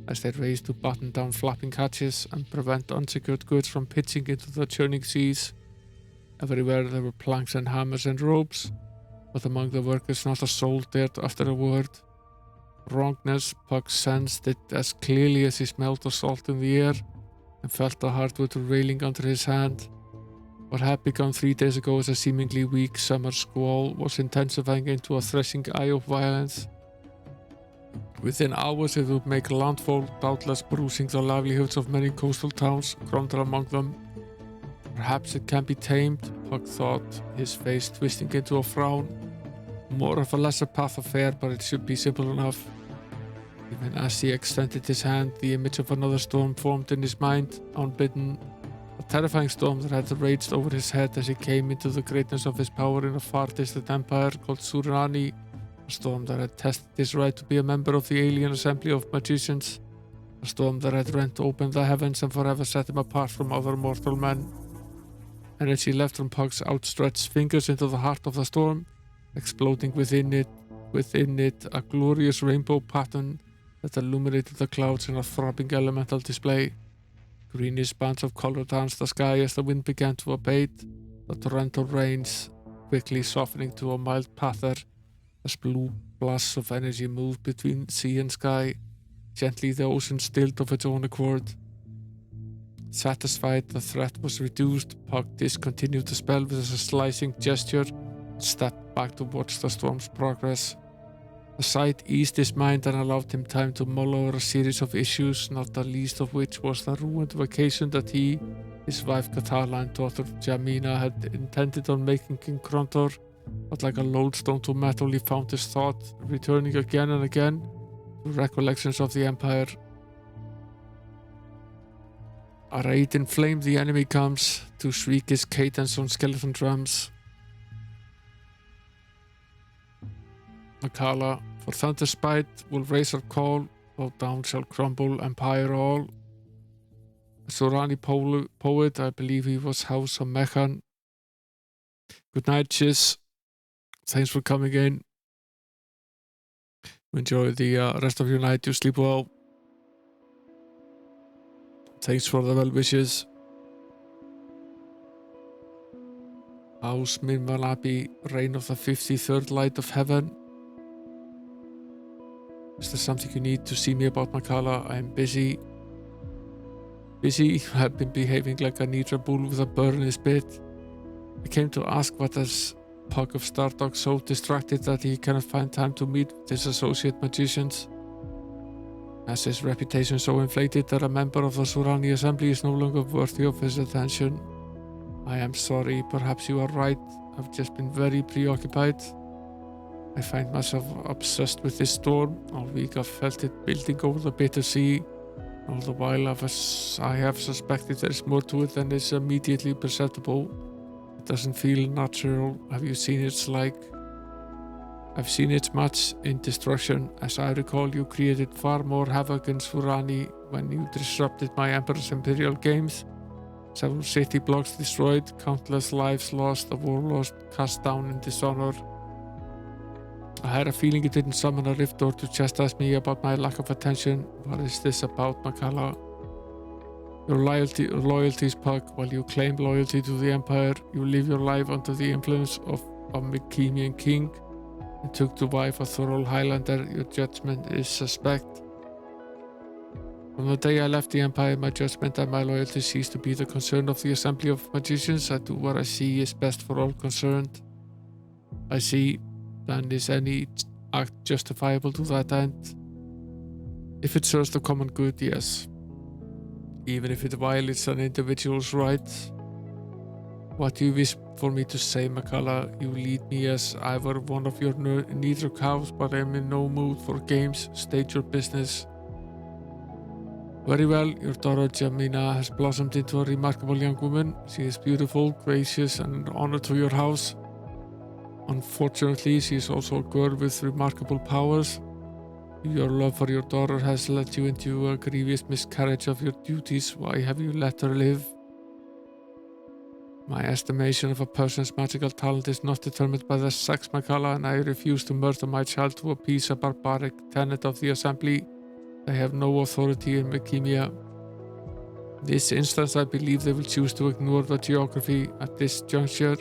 A: as they raced to batten down flapping hatches and prevent unsecured goods from pitching into the churning seas. Everywhere there were planks and hammers and ropes, but among the workers not a soul dared utter a word. Wrongness, Puck sensed it as clearly as he smelled the salt in the air and felt the hardwood railing under his hand. What had begun 3 days ago as a seemingly weak summer squall was intensifying into a threshing eye of violence. Within hours it would make landfall, doubtless bruising the livelihoods of many coastal towns, Krondor among them. Perhaps it can be tamed, Puck thought, his face twisting into a frown. More of a lesser path affair, but it should be simple enough. Even as he extended his hand, the image of another storm formed in his mind, unbidden. A terrifying storm that had raged over his head as he came into the greatness of his power in a far distant empire called Surani. A storm that had tested his right to be a member of the alien assembly of magicians. A storm that had rent open the heavens and forever set him apart from other mortal men. Energy left from Pug's outstretched fingers into the heart of the storm, exploding within it a glorious rainbow pattern that illuminated the clouds in a throbbing elemental display. Greenish bands of color danced the sky as the wind began to abate, the torrential rains quickly softening to a mild patter as blue blasts of energy moved between sea and sky. Gently the ocean stilled of its own accord. Satisfied the threat was reduced, Puck discontinued the spell with a slicing gesture and stepped back to watch the storm's progress. The sight eased his mind and allowed him time to mull over a series of issues, not the least of which was the ruined vacation that he, his wife Katala and daughter Jamina had intended on making in Krondor, but like a lodestone to metal he found his thought returning again and again to recollections of the Empire. Arrayed in flame the enemy comes, to shriek his cadence on skeleton drums. Makala, for thunder's spite will raise her call, though down shall crumble empire all. A Surani poet, I believe he was House of Mechan. Good night, Chiz. Thanks for coming in. Enjoy the rest of your night. You sleep well. Thanks for the well wishes. House Minmalabi, reign of the 53rd light of heaven. Is there something you need to see me about, Makala? I am busy. I've been behaving like a Nidra bull with a burr in his bit. I came to ask what has Puck of Stardog so distracted that he cannot find time to meet with his associate magicians. Has his reputation so inflated that a member of the Surani assembly is no longer worthy of his attention? I am sorry, perhaps you are right. I've just been very preoccupied. I find myself obsessed with this storm. All week I've felt it building over the bitter sea. All the while I have suspected there is more to it than is immediately perceptible. It doesn't feel natural. Have you seen its like? I've seen its match in destruction. As I recall, you created far more havoc in Surani when you disrupted my Emperor's Imperial Games. Several city blocks destroyed, countless lives lost, a war lost, cast down in dishonor. I had a feeling it didn't summon a rift door to chastise me about my lack of attention. What is this about, Makala? Your loyalties, Puck. While you claim loyalty to the Empire, you live your life under the influence of a Mikimian king and took to wife a thorough Highlander. Your judgment is suspect. From the day I left the Empire, my judgment and my loyalty ceased to be the concern of the Assembly of Magicians. I do what I see is best for all concerned. I see, then is any act justifiable to that end? If it serves the common good, yes. Even if it violates an individual's rights. What do you wish for me to say, Makala? You lead me as I were one of your neither cows, but I am in no mood for games. State your business. Very well, your daughter Jamina has blossomed into a remarkable young woman. She is beautiful, gracious, and an honor to your house. Unfortunately, she is also a girl with remarkable powers. Your love for your daughter has led you into a grievous miscarriage of your duties. Why have you let her live? My estimation of a person's magical talent is not determined by their sex, Makala, and I refuse to murder my child to appease a barbaric tenet of the Assembly. They have no authority in Mikimia. In this instance, I believe they will choose to ignore the geography. At this juncture,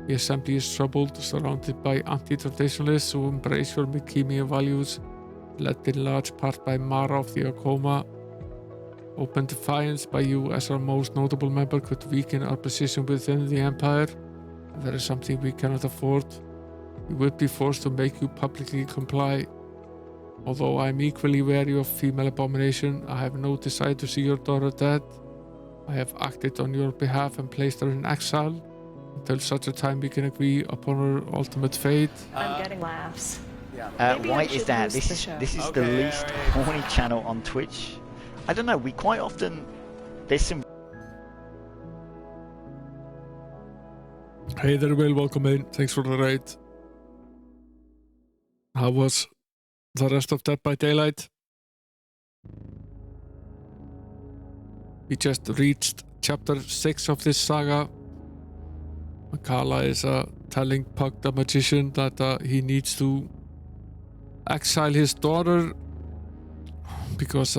A: the Assembly is troubled, surrounded by anti-traditionalists who embrace your Mikimian values, led in large part by Mara of the Akoma. Open defiance by you as our most notable member could weaken our position within the Empire. That is something we cannot afford. We would be forced to make you publicly comply. Although I am equally wary of female abomination, I have no desire to see your daughter dead. I have acted on your behalf and placed her in exile until such a time we can agree upon her ultimate fate.
F: I'm getting laughs.
G: Why is that? This is the least horny channel on Twitch. I don't know, we quite often... There's some...
A: Hey there, Will, welcome in. Thanks for the raid. How was the rest of Dead by Daylight? We just reached chapter 6 of this saga. Makala is telling Puck the magician that he needs to exile his daughter because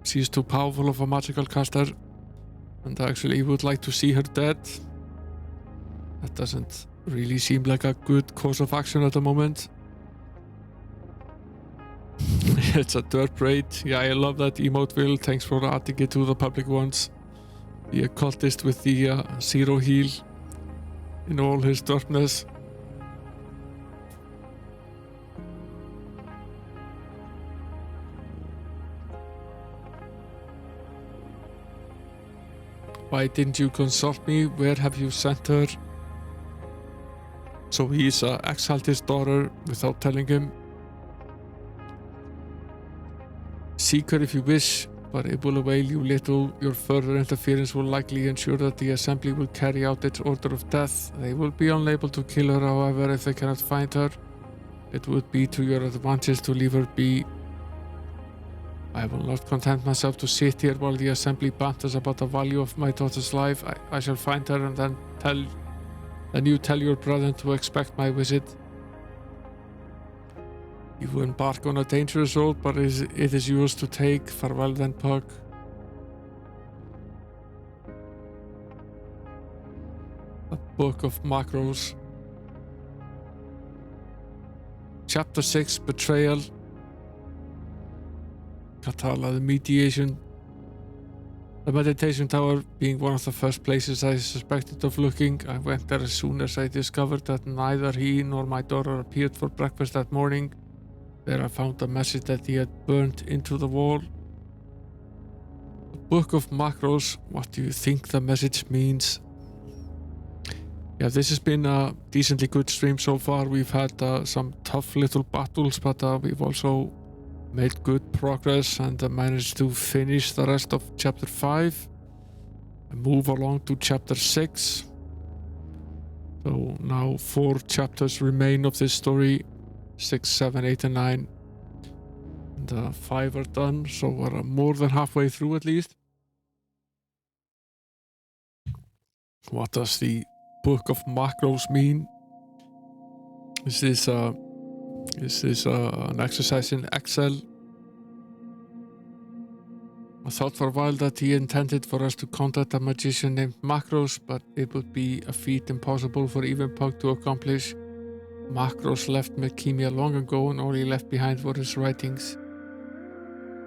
A: she's too powerful of a magical caster, and actually he would like to see her dead. That doesn't really seem like a good course of action at the moment. It's a dirt raid. Yeah, I love that emote, Will. Thanks for adding it to the public ones. The occultist with the zero heal in all his darkness. Why didn't you consult me? Where have you sent her? So he's exiled his daughter without telling him. Seek her if you wish, but it will avail you little. Your further interference will likely ensure that the Assembly will carry out its order of death. They will be unable to kill her, however, if they cannot find her. It would be to your advantage to leave her be. I will not content myself to sit here while the Assembly banters about the value of my daughter's life. I shall find her and then you tell your brethren to expect my visit. You embark on a dangerous road, but it is yours to take. Farewell then, Puck. A Book of Macros. Chapter 6, Betrayal. Katala, the meditation. The meditation tower being one of the first places I suspected of looking. I went there as soon as I discovered that neither he nor my daughter appeared for breakfast that morning. There I found a message that he had burnt into the wall. The Book of Macros. What do you think the message means? Yeah, this has been a decently good stream so far. We've had some tough little battles, but we've also made good progress and managed to finish the rest of chapter 5 and move along to chapter 6. So now 4 chapters remain of this story. 6, 7, 8 and 9. And 5 are done, so we're more than halfway through at least. What does the Book of Macros mean? Is this This is an exercise in Excel. I thought for a while that he intended for us to contact a magician named Macros, but it would be a feat impossible for even Pug to accomplish. Macros left Melchemia long ago, and all he left behind were his writings.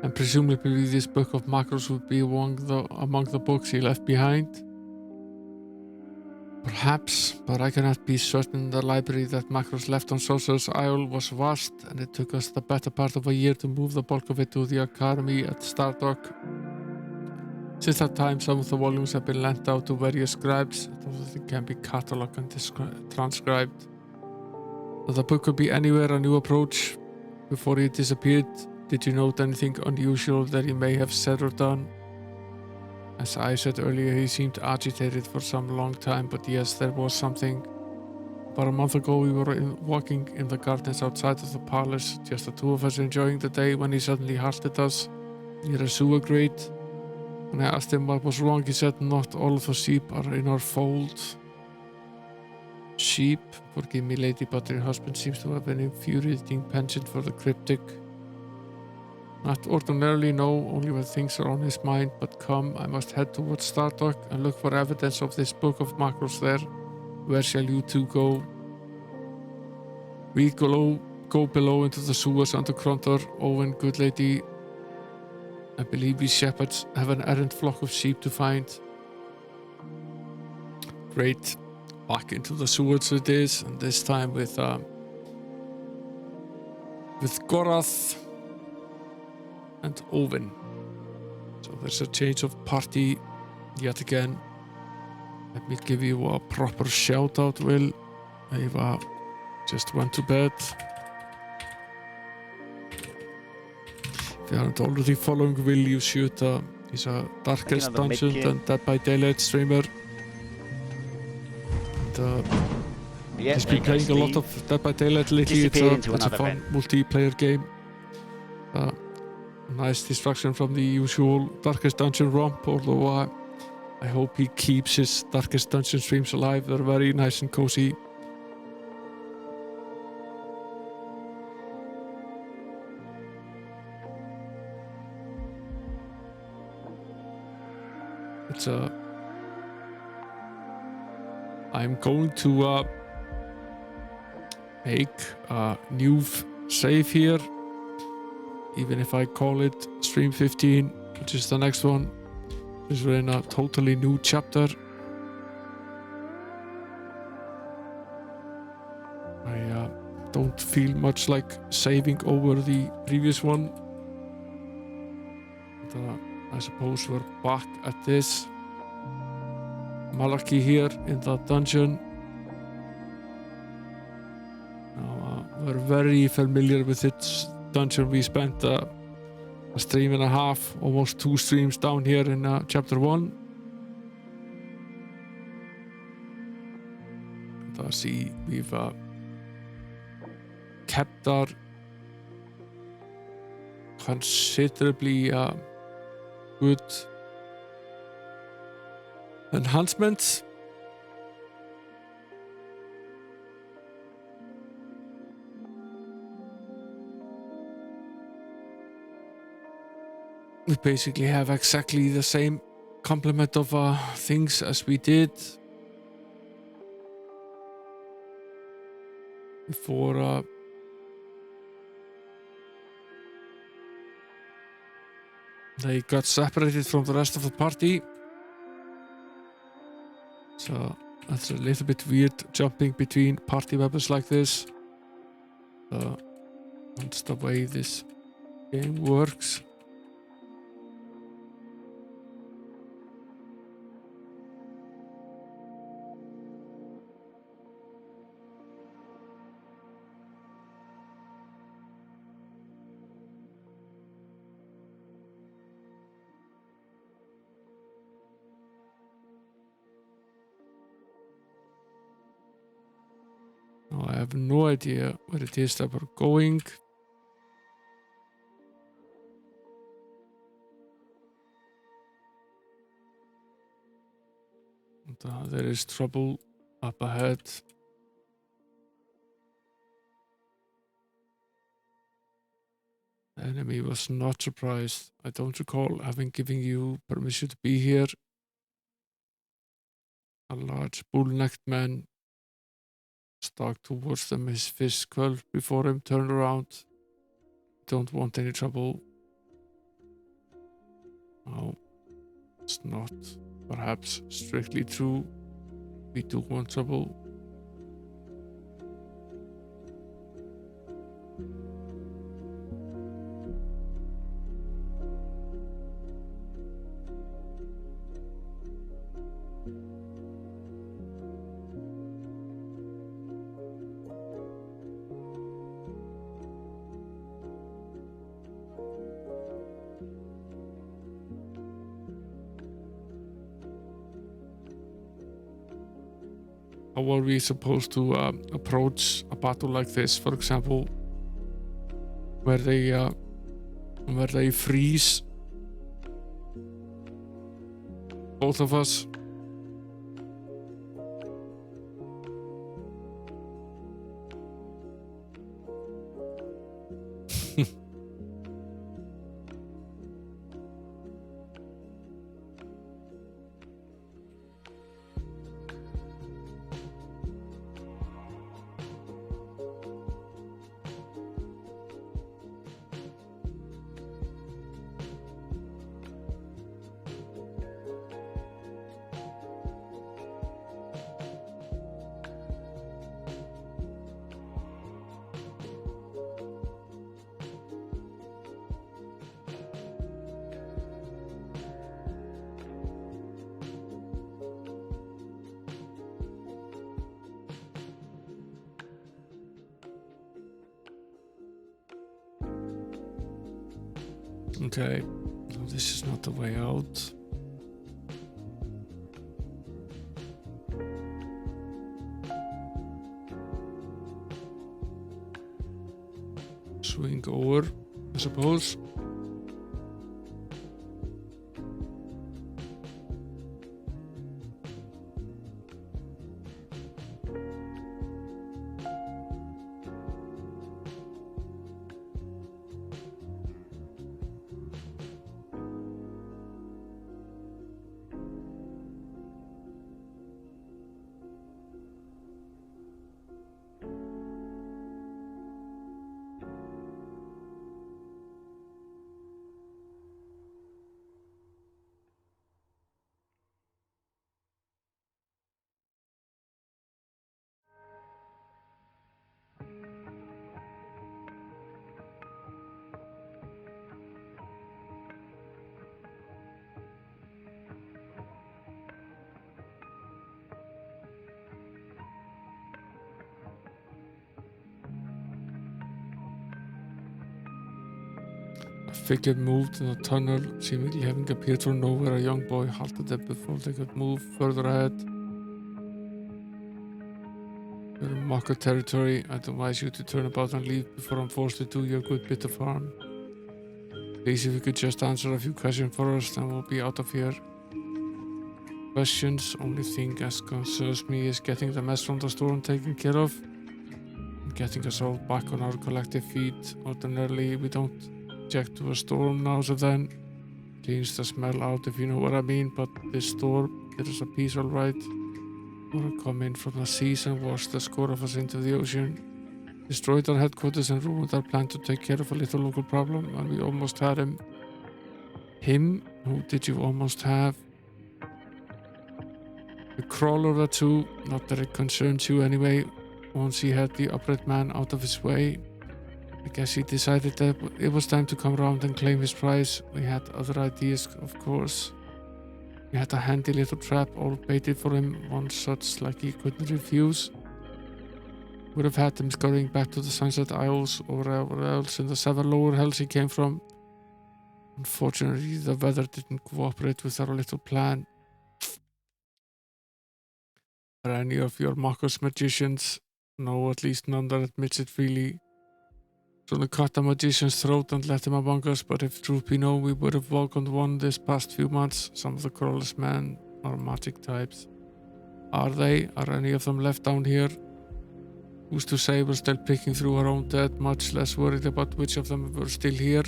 A: And presumably this book of Macros would be among the books he left behind. Perhaps, but I cannot be certain. The library that Macros left on Sorcerer's Isle was vast, and it took us the better part of a year to move the bulk of it to the Academy at Stardock. Since that time, some of the volumes have been lent out to various scribes, so that they can be catalogued and transcribed. That the book could be anywhere a new approach. Before he disappeared, did you note anything unusual that he may have said or done? As I said earlier, he seemed agitated for some long time, but yes, there was something. About a month ago, we were walking in the gardens outside of the palace, just the two of us enjoying the day, when he suddenly halted us near a sewer grate. When I asked him what was wrong, he said, "Not all of the sheep are in our fold." Sheep? Forgive me, lady, but your husband seems to have an infuriating penchant for the cryptic. Not ordinarily, no, only when things are on his mind, but come, I must head towards Stardock and look for evidence of this book of Macros there. Where shall you two go? We go below into the sewers under Krondor. Owen, good lady, I believe we shepherds have an errant flock of sheep to find. Great. Back into the sewers it is, and this time with Gorath and Owen. So there's a change of party yet again. Let me give you a proper shout out, Will. Ava just went to bed. If you aren't already following Will, you should. He's a Darkest Dungeon and Dead by Daylight streamer. And, he's been playing a lot of Dead by Daylight lately. It's a fun multiplayer game. Nice distraction from the usual Darkest Dungeon romp, although I hope he keeps his Darkest Dungeon streams alive. They're very nice and cozy. It's I'm going to make a new save here, even if I call it stream 15, which is the next one, because we're in a totally new chapter. I don't feel much like saving over the previous one. And, I suppose we're back at this. Malachi here in the dungeon. Now, we're very familiar with its dungeon. We spent a stream and a half, almost 2 streams down here in chapter 1. And I see we've kept our considerably good enhancements. We basically have exactly the same complement of things as we did before they got separated from the rest of the party. So that's a little bit weird jumping between party members like this. That's the way this game works. I have no idea where it is that we're going. And, there is trouble up ahead. enemy was not surprised. I don't recall having given you permission to be here. A large bull-necked man stalked towards them, his fist curled before him, turned around. Don't want any trouble. No, it's not perhaps strictly true. We do want trouble. How are we supposed to approach a battle like this? For example, where they freeze both of us. Okay, no, this is not the way out. Swing over, I suppose. Figure moved in the tunnel, seemingly having appeared from nowhere. A young boy halted them before they could move further ahead. You're in Mako territory. I advise you to turn about and leave before I'm forced to do you a good bit of harm. Please, if you could just answer a few questions for us, then we'll be out of here. Questions? Only thing that concerns me is getting the mess from the storm taken care of. And getting us all back on our collective feet. Ordinarily, we don't object to a storm now and then. Cleans the smell out, if you know what I mean, but this storm, there is a piece alright. Or come in from the seas and wash the score of us into the ocean. Destroyed our headquarters and ruined our plan to take care of a little local problem, and we almost had him. Him? Who did you almost have? The crawler or two, not that it concerns you anyway. Once he had the upright man out of his way, I guess he decided that it was time to come around and claim his prize. We had other ideas, of course. We had a handy little trap all baited for him, one such like he couldn't refuse. Would have had him scurrying back to the Sunset Isles or wherever else in the 7 lower hells he came from. Unfortunately, the weather didn't cooperate with our little plan. Are any of your Makos magicians? No, at least none that admits it freely. So they cut the magician's throat and let him among us, but if truth be known, we would have welcomed one this past few months. Some of the crawler's men are magic types. Are they? Are any of them left down here? Who's to say we're still picking through our own dead, much less worried about which of them were still here.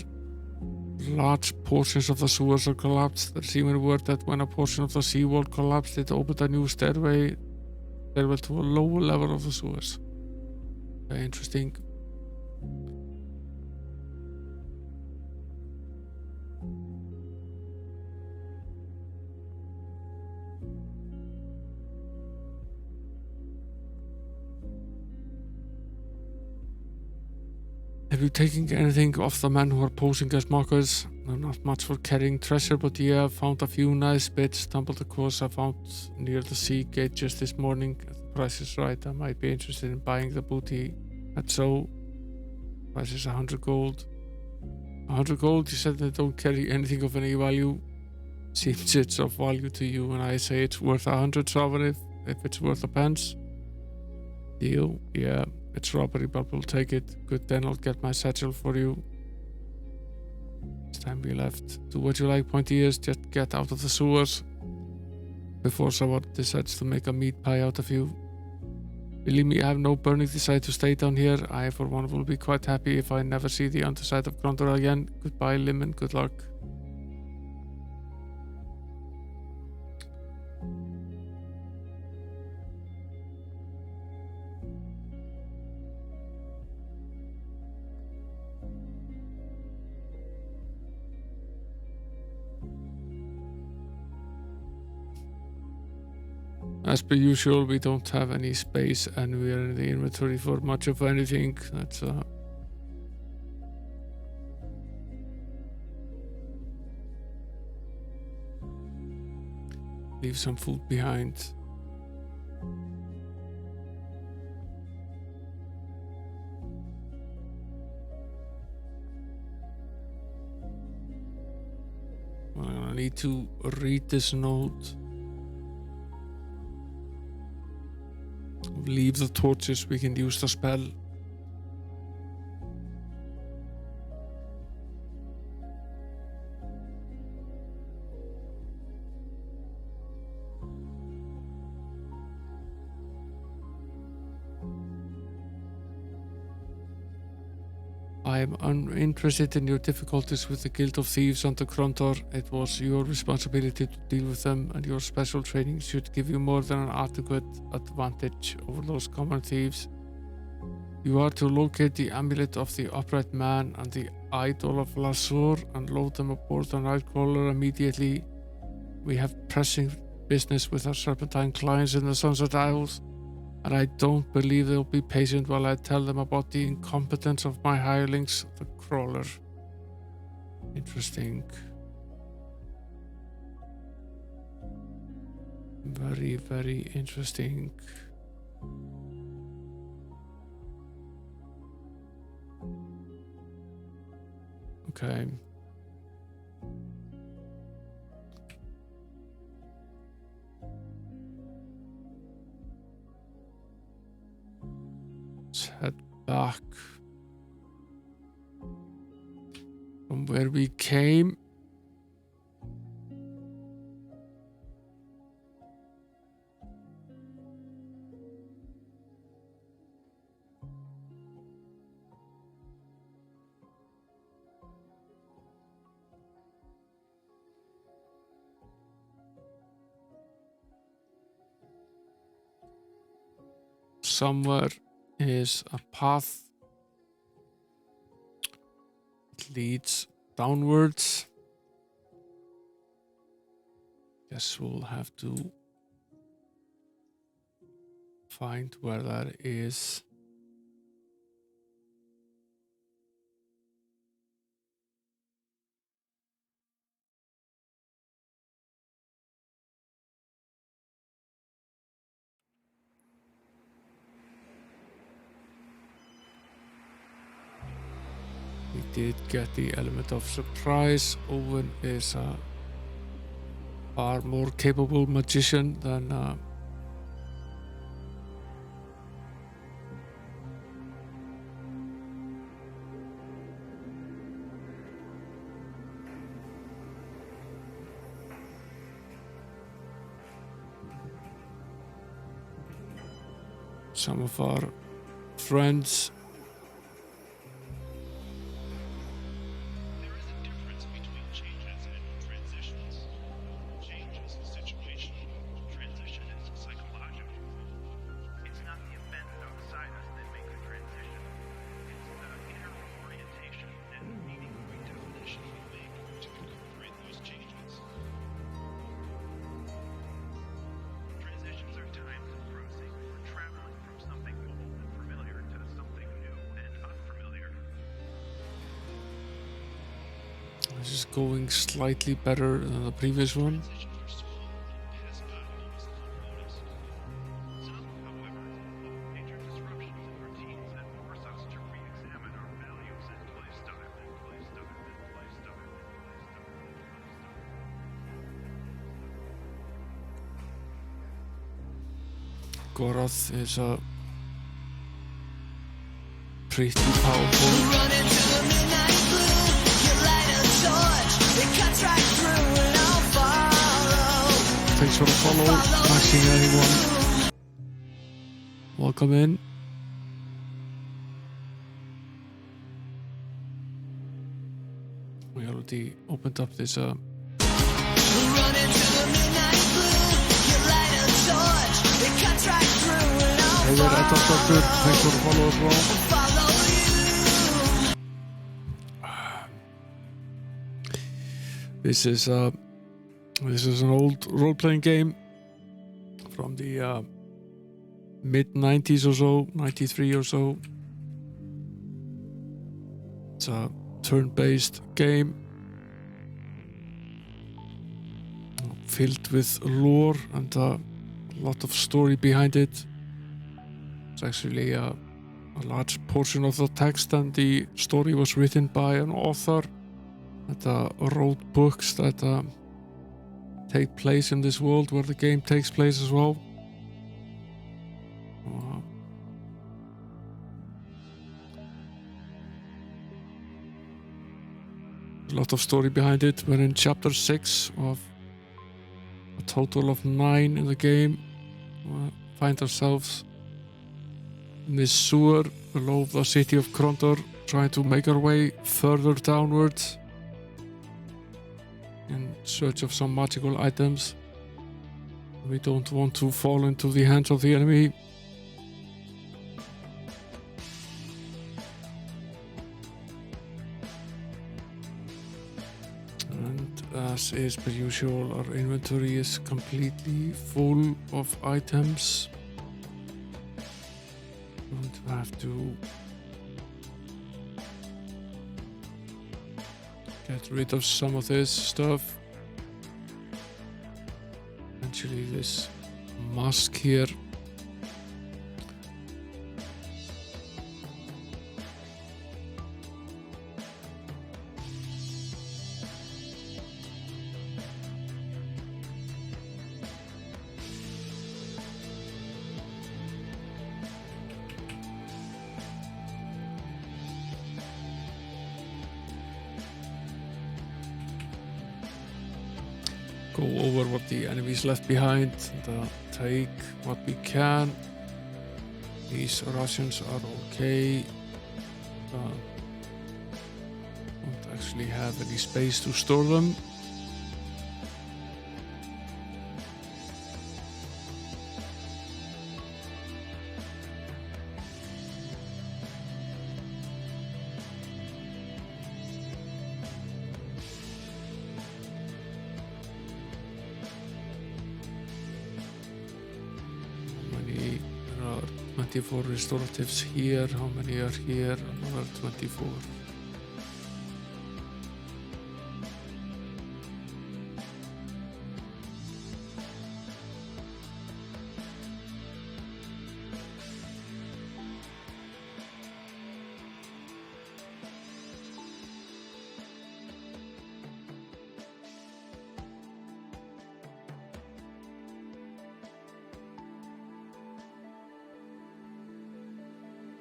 A: Large portions of the sewers are collapsed. There's even word that when a portion of the seawall collapsed, it opened a new stairway to a lower level of the sewers. Very interesting. Have you taken anything off the men who are posing as mockers? I'm not much for carrying treasure, but yeah, I found a few nice bits. Stumbled across I found near the sea gate just this morning. If the price is right, I might be interested in buying the booty. That's so. Price is 100 gold. 100 gold? You said they don't carry anything of any value. Seems it's of value to you, and I say it's worth 100 sovereign if it's worth a pence. Deal? Yeah. It's robbery, but we'll take it. Good, then I'll get my satchel for you. It's time we left. Do what you like, pointy ears. Just get out of the sewers before someone decides to make a meat pie out of you. Believe me, I have no burning desire to stay down here. I, for one, will be quite happy if I never see the underside of Krondor again. Goodbye, Limon. Good luck. As per usual, we don't have any space anywhere in the inventory for much of anything. That's leave some food behind. I'm gonna need to read this note. Leave the torches, we can use the spell. I am uninterested in your difficulties with the Guild of Thieves under Krondor. It was your responsibility to deal with them, and your special training should give you more than an adequate advantage over those common thieves. You are to locate the Amulet of the Upright Man and the Idol of Lassour and load them aboard the Nightcrawler immediately. We have pressing business with our Serpentine clients in the Sunset Isles, and I don't believe they'll be patient while I tell them about the incompetence of my hirelings, the Crawler. Interesting. Very, very interesting. Okay. Let's head back from where we came. Somewhere is a path that leads downwards. Guess we'll have to find where that is. We did get the element of surprise. Owen is a far more capable magician than some of our friends.
F: There is a difference between changes and transitions. Change is situational. Transition is psychological. It's not the event outside us that make the transition. It's the inner orientation and meaning redefinition we make to incorporate those changes. Transitions are times of crossing or traveling from something old and familiar to something new and unfamiliar.
A: This is going slightly better than the previous one.
F: Transitions are small and pass by almost unnoticed. Some, however, involve major disruptions in routines that force us to re-examine our values and lifestyle.
A: Gorath is a pretty powerful. Thanks for the follow. Not seeing anyone. Welcome in. We already opened up this Hey there, Idol Chapter. Thanks for the follow as well. This is an old role-playing game from the mid-90s or so, 93 or so. It's a turn-based game filled with lore and a lot of story behind it. It's actually a large portion of the text and the story was written by an author that wrote books that take place in this world where the game takes place as well. A lot of story behind it. We're in chapter 6 of a total of 9 in the game. Find ourselves in this sewer below the city of Krondor, trying to make our way further downwards in search of some magical items. We don't want to fall into the hands of the enemy. And as is per usual, our inventory is completely full of items. Don't have to get rid of some of this stuff. Actually, this mask here. Go over what the enemies left behind and take what we can. These rations are okay. Don't actually have any space to store them. There are 24 restoratives here. How many are here? Another 24.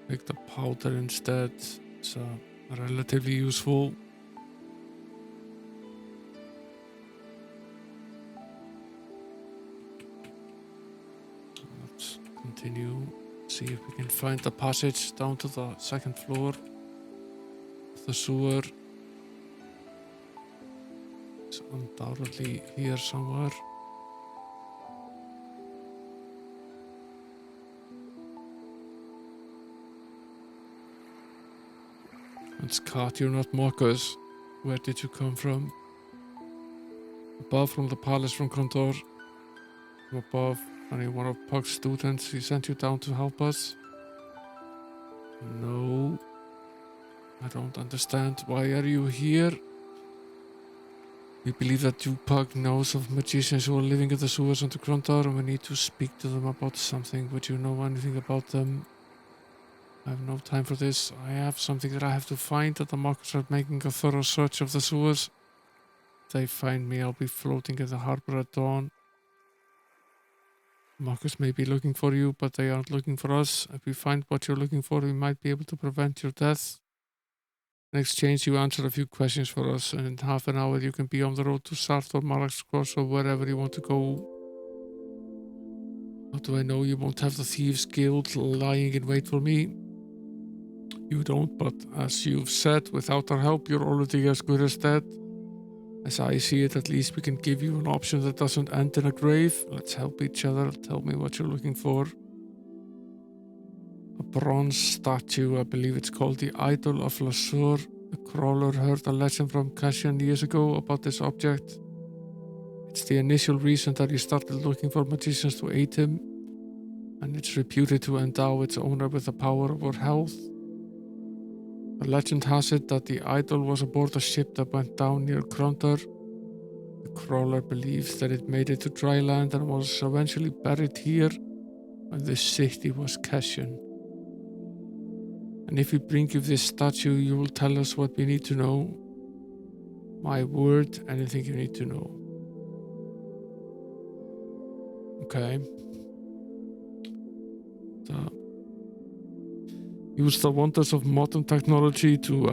A: Pick the powder instead. It's relatively useful. Let's continue See if we can find the passage down to the second floor of the sewer. It's undoubtedly here somewhere. And Scott, you're not Marcus. Where did you come from? Above from the palace from Krondor. From above, only one of Puck's students. He sent you down to help us. No. I don't understand. Why are you here? We believe that you, Puck, knows of magicians who are living in the sewers under Krondor, and we need to speak to them about something. Would you know anything about them? I have no time for this. I have something that I have to find, that the markers are making a thorough search of the sewers. If they find me, I'll be floating in the harbor at dawn. Marcus may be looking for you, but they aren't looking for us. If we find what you're looking for, we might be able to prevent your death. In exchange, you answer a few questions for us, and in half an hour you can be on the road to Sarth or Malak's Cross or wherever you want to go. How do I know you won't have the Thieves' Guild lying in wait for me? You don't, but as you've said, without our help, you're already as good as dead. As I see it, at least we can give you an option that doesn't end in a grave. Let's help each other. Tell me what you're looking for. A bronze statue, I believe it's called the Idol of Lassour. The crawler heard a legend from Cassian years ago about this object. It's the initial reason that he started looking for magicians to aid him, and it's reputed to endow its owner with the power over health. The legend has it that the idol was aboard a ship that went down near Krondor. The crawler believes that it made it to dry land and was eventually buried here when the city was Cassian. And if we bring you this statue, you will tell us what we need to know. My word, anything you need to know. Okay. Use the wonders of modern technology to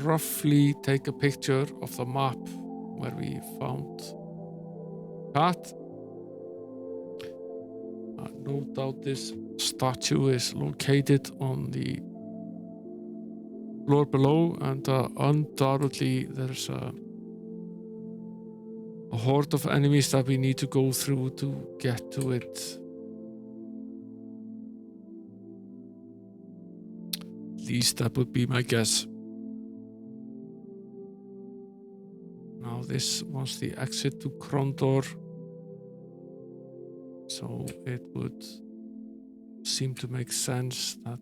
A: roughly take a picture of the map where we found Cat. No doubt this statue is located on the floor below, and undoubtedly there's a horde of enemies that we need to go through to get to it. At least that would be my guess. Now this was the exit to Krondor, so it would seem to make sense that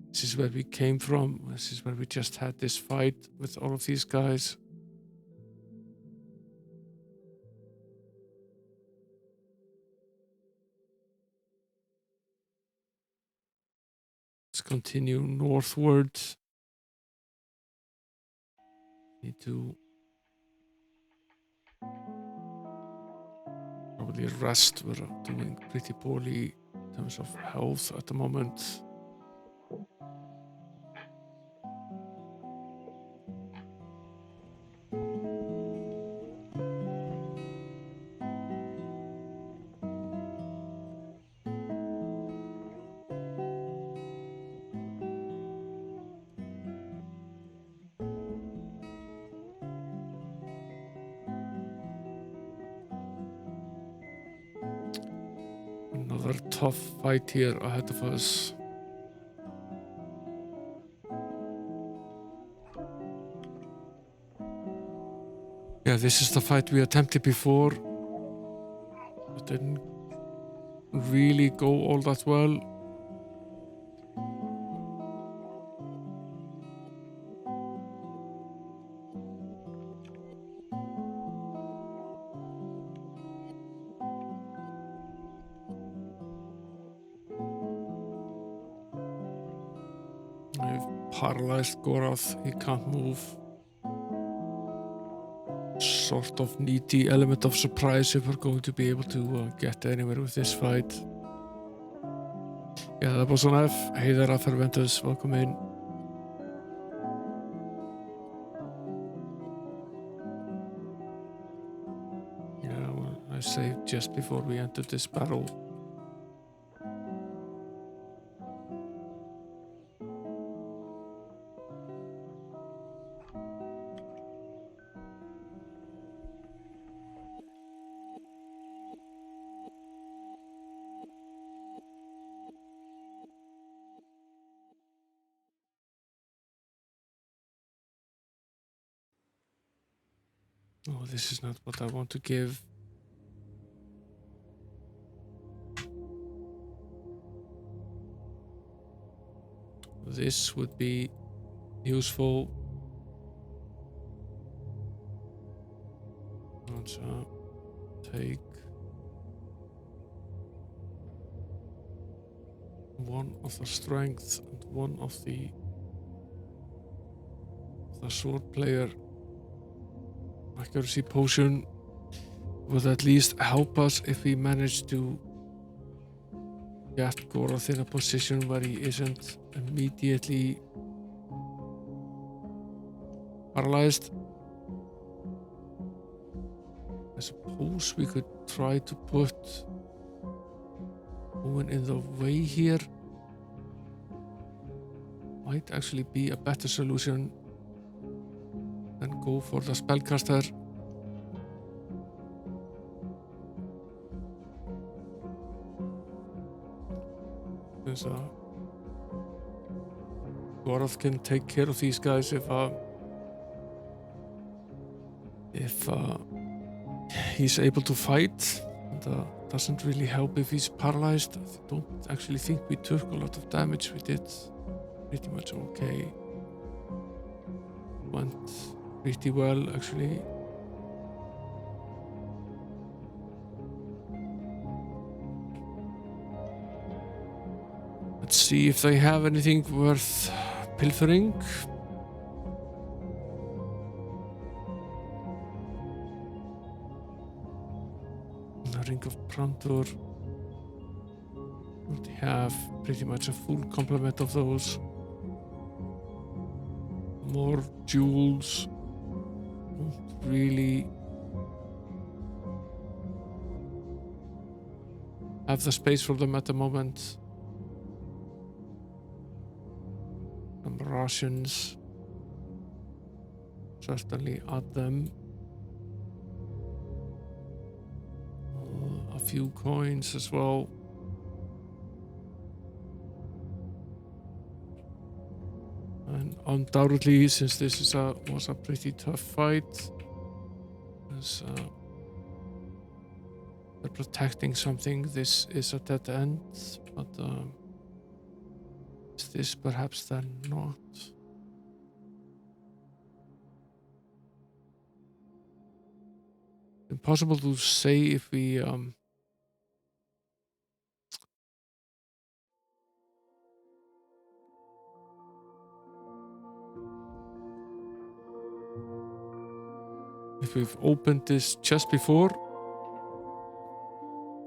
A: this is where we came from. This is where we just had this fight with all of these guys. Let's continue northwards. Need to probably rest. We're doing pretty poorly in terms of health at the moment. Another tough fight here ahead of us. Yeah, this is the fight we attempted before. It didn't really go all that well. I've paralyzed Gorath. He can't move. Sort of need the element of surprise if we're going to be able to get anywhere with this fight. Yeah, that was an F. Hey there, Aferventus. Welcome in. Yeah, well, I saved just before we entered this battle. Oh, this is not what I want to give. This would be useful. Let's take one of the strength and one of the sword player accuracy potion would at least help us if we manage to get Goroth in a position where he isn't immediately paralyzed. I suppose we could try to put Owen in the way here. Might actually be a better solution than go for the spellcaster. Since Goroth can take care of these guys if he's able to fight, and doesn't really help if he's paralyzed. I don't actually think we took a lot of damage. We did pretty much okay. Went pretty well, actually. Let's see if they have anything worth pilfering. The Ring of Krondor. We have pretty much a full complement of those. More jewels. Don't really have the space for them at the moment. Some rations. Certainly add them. A few coins as well. And undoubtedly, since this is was a pretty tough fight, as they're protecting something, this is a dead end. But is this perhaps then not? Impossible to say if we if we've opened this chest before.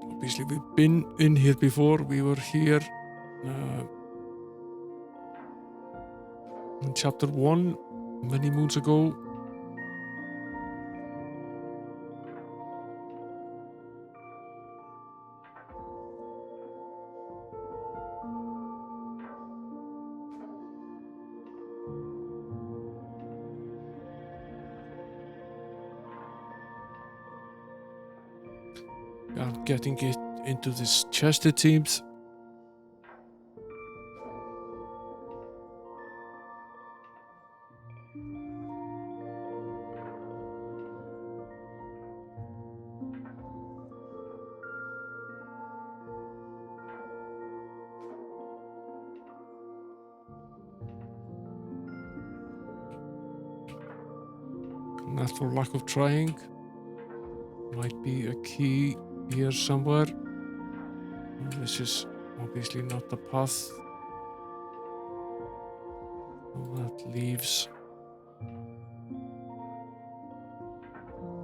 A: Obviously we've been in here before. We were here in chapter 1 many moons ago. Getting it into this chest, it seems. Not for lack of trying. Might be a key here somewhere. This is obviously not the path. So that leaves.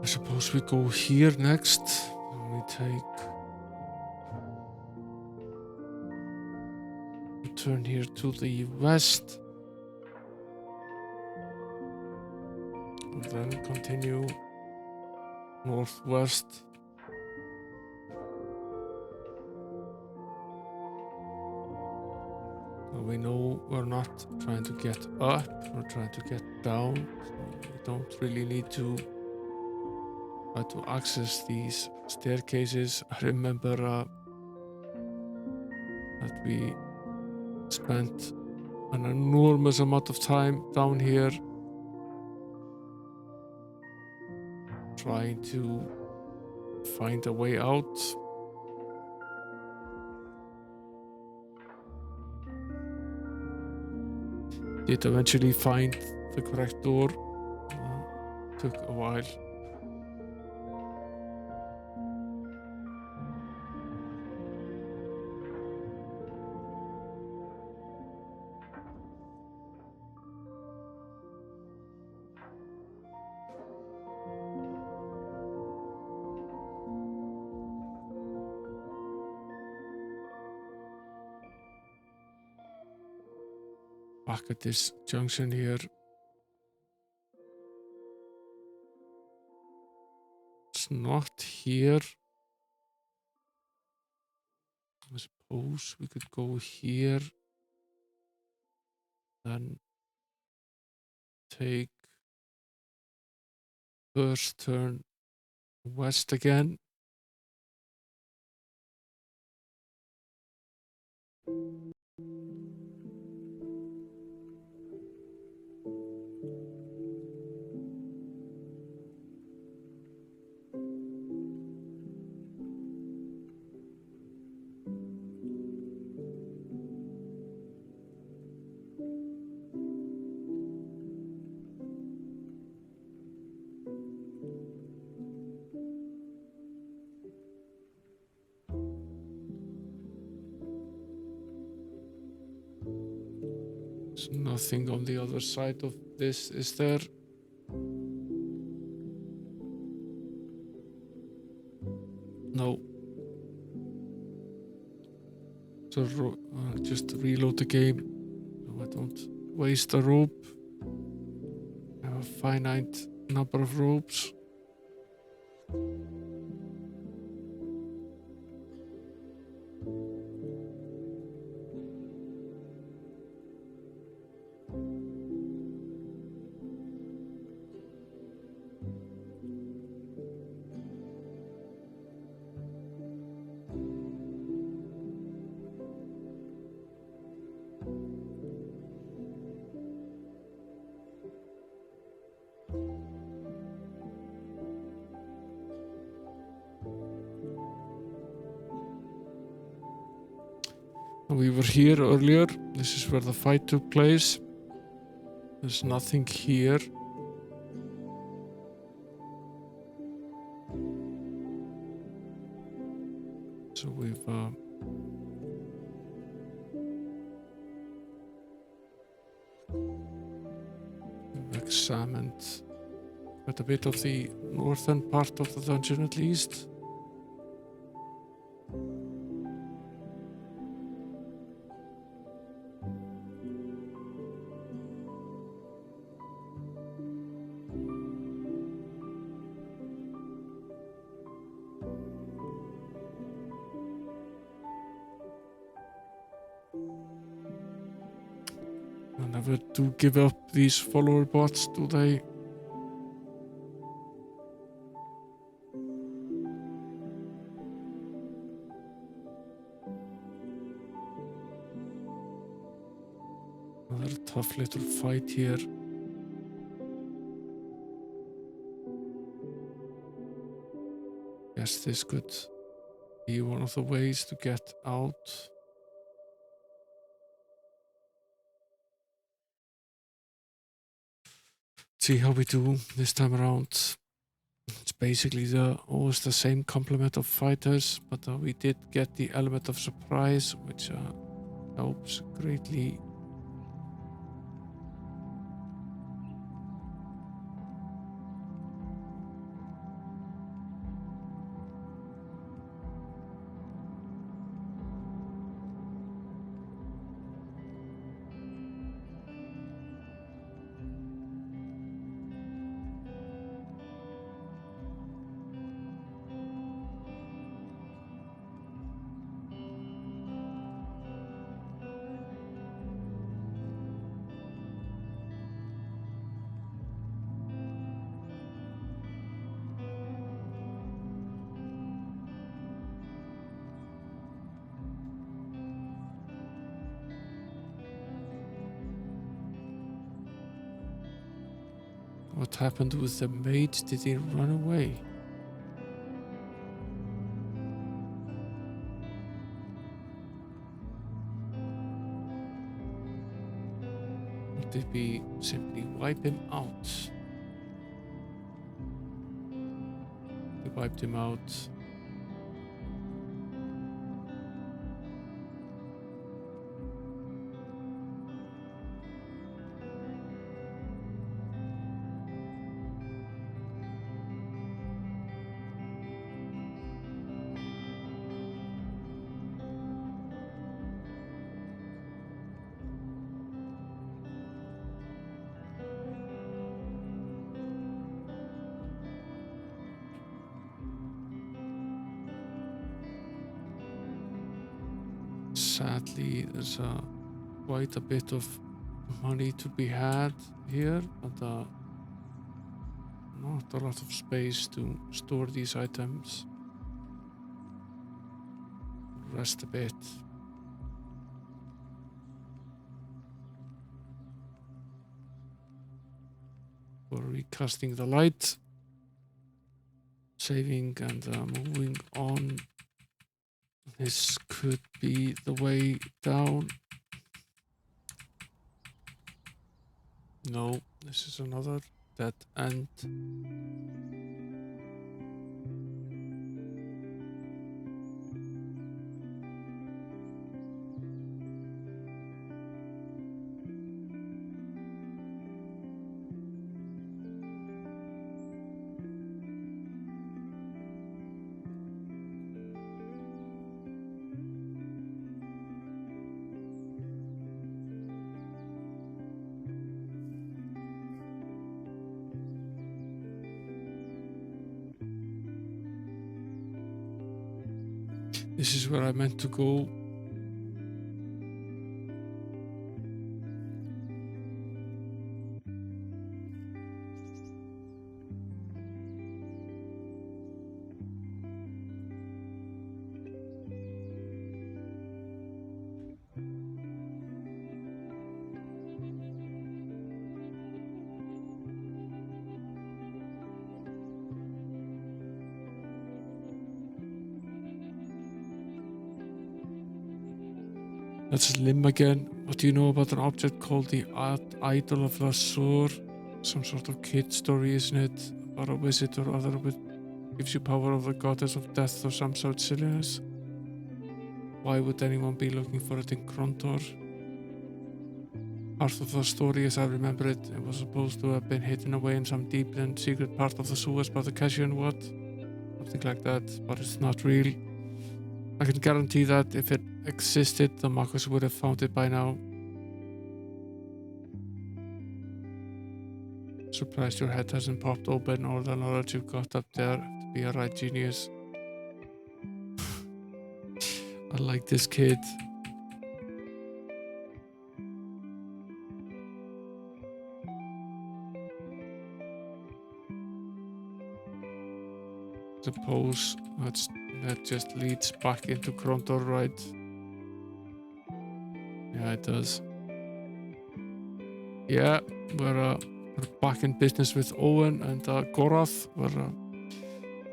A: I suppose we go here next. And we turn here to the west. And then continue northwest. We know we're not trying to get up, we're trying to get down. So we don't really need to try to access these staircases. I remember that we spent an enormous amount of time down here trying to find a way out. Did eventually find the correct door. Took a while. Back at this junction here. It's not here. I suppose we could go here. Then take first turn west again. There's nothing on the other side of this, is there? No. So just reload the game so I don't waste a rope. I have a finite number of ropes. We were here earlier. This is where the fight took place. There's nothing here. So we've examined quite a bit of the northern part of the dungeon at least. I never do give up these follower bots, do they? Another tough little fight here. Guess this could be one of the ways to get out. See how we do this time around. It's basically always the same complement of fighters, but we did get the element of surprise, which helps greatly. What happened with the mage? Did he run away? Or did we simply wipe him out? We wiped him out. Sadly, there's quite a bit of money to be had here, but not a lot of space to store these items. Rest a bit. For recasting the light, saving and moving on. This could be the way down. No, this is another dead end. This is where I meant to go. That's Lim again. What do you know about an object called the Idol of Lassour? Some sort of kid story, isn't it? Or a wizard or other which gives you power over the goddess of death or some such silliness. Why would anyone be looking for it in Krondor? Part of the story, as I remember it, it was supposed to have been hidden away in some deep and secret part of the sewers by the Cashian Wood. Something like that, but it's not real. I can guarantee that if it existed, the Marcus would have found it by now. Surprised your head hasn't popped open. All the knowledge you've got up there to be a right genius. I like this kid. Suppose that just leads back into Krondor, right? Yeah, it does. Yeah, we're back in business with Owen and Gorath. We're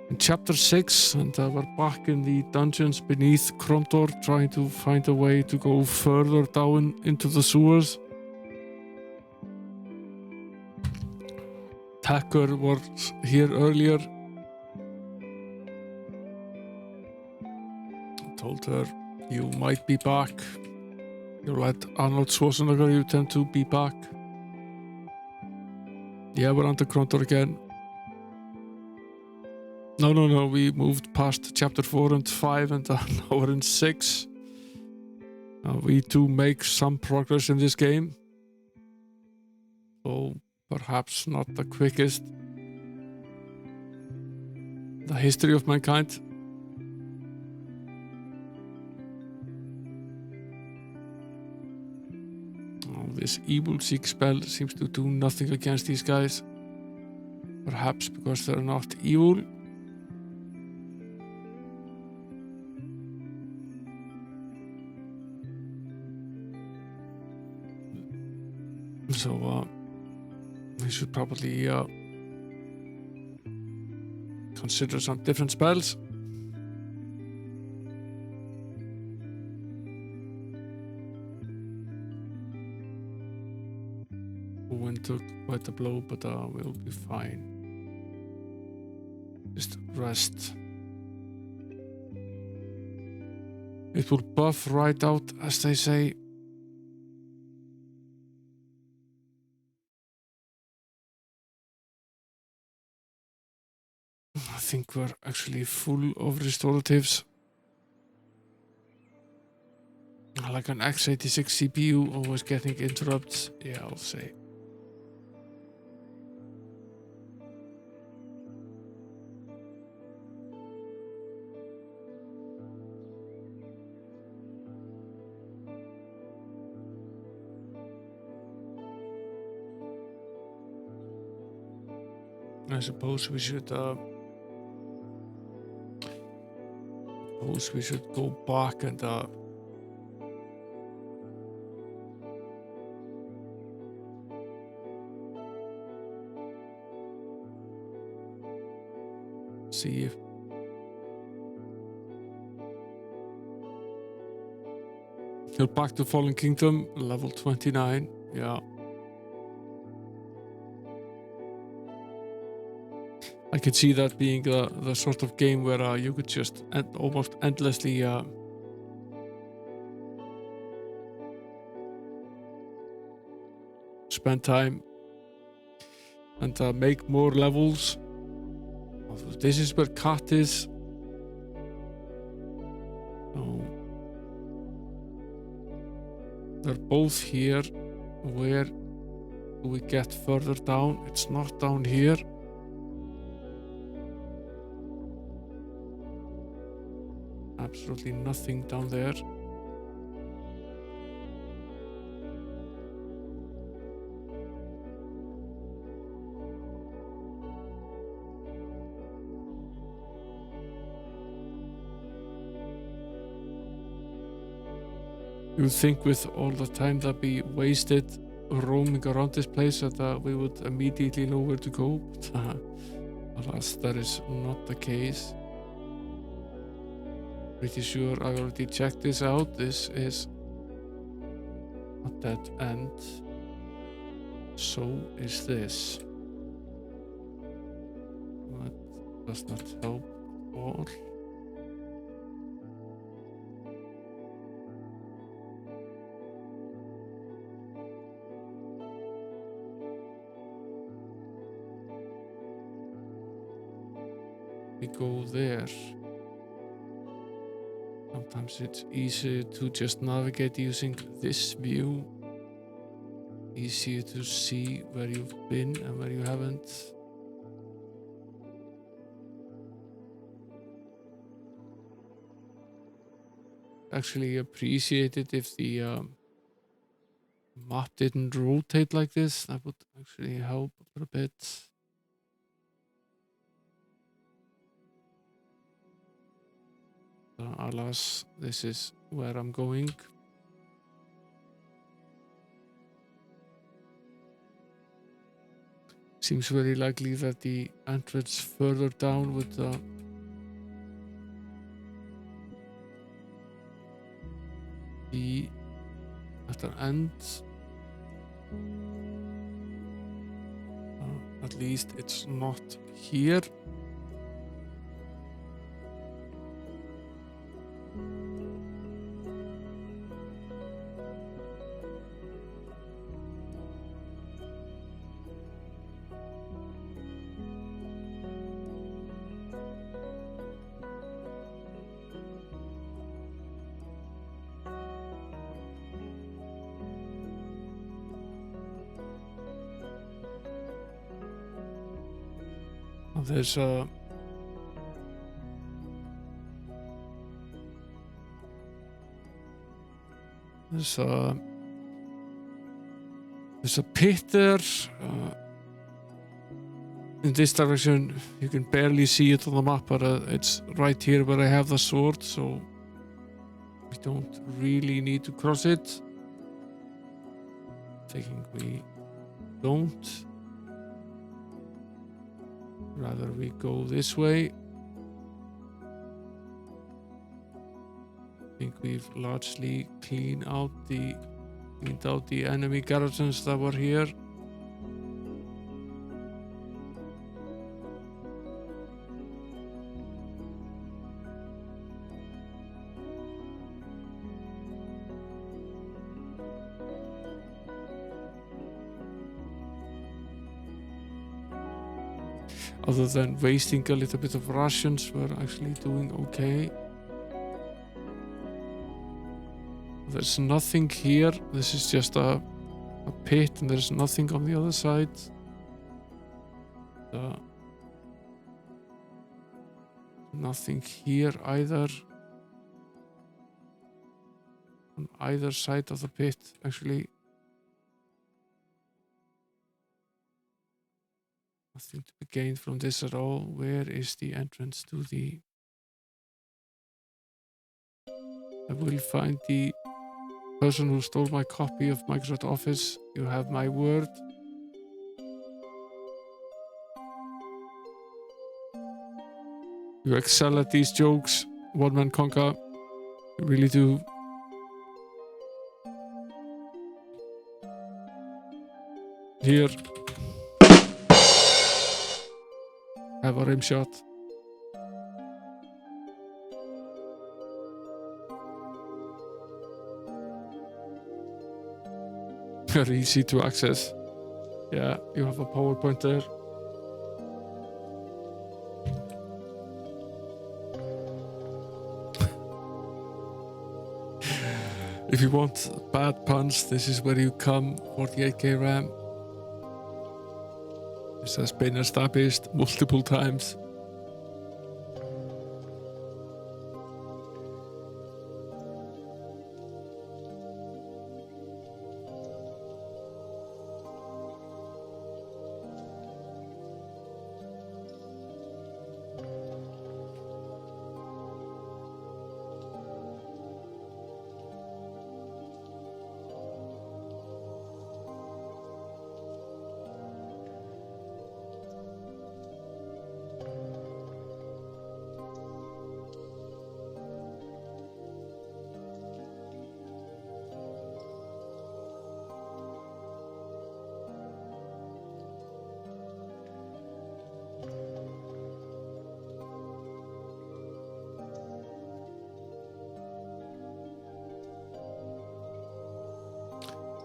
A: in chapter 6 and we're back in the dungeons beneath Krondor, trying to find a way to go further down into the sewers. Tacker was here earlier. Told her, you might be back. You let Arnold Schwarzenegger, you tend to be back. Yeah, we're on to Krondor again. No, we moved past chapter 4 and 5 and now we're in 6. We do make some progress in this game. So perhaps not the quickest. The history of mankind. This evil seek spell seems to do nothing against these guys. Perhaps because they're not evil. So we should probably consider some different spells. Owen took quite a blow, but we'll be fine. Just rest. It will buff right out, as they say. I think we're actually full of restoratives. Like an x86 CPU always getting interrupts. Yeah, I'll say. I suppose we should go back and see if go back to Fallen Kingdom, level 29. Yeah. I could see that being the sort of game where you could just almost endlessly spend time and make more levels. This is where Cat is. So they're both here. Where do we get further down? It's not down here. Absolutely nothing down there. You think with all the time that we wasted roaming around this place that we would immediately know where to go, but alas, that is not the case. Pretty sure I already checked this out. This is a dead end. So is this. That does not help at all. We go there. Sometimes it's easier to just navigate using this view. Easier to see where you've been and where you haven't. Actually appreciate it if the map didn't rotate like this. That would actually help a little bit. Alas, this is where I'm going. Seems very likely that the entrance further down would be at an end. At least it's not here. There's a pit there. In this direction, you can barely see it on the map, but it's right here where I have the sword, so we don't really need to cross it. Thinking we don't. Rather we go this way. I think we've largely cleaned out the enemy garrisons that were here. Other than wasting a little bit of rations, we're actually doing okay. There's nothing here. This is just a pit, and there's nothing on the other side. Nothing here either. On either side of the pit, actually. Nothing to be gained from this at all. Where is the entrance to the... I will find the person who stole my copy of Microsoft Office. You have my word. You excel at these jokes, One Man Conquer. You really do. Here. Have a rim shot. Very easy to access. Yeah, you have a PowerPoint there. If you want bad puns, this is where you come. 48K RAM. This has been established multiple times.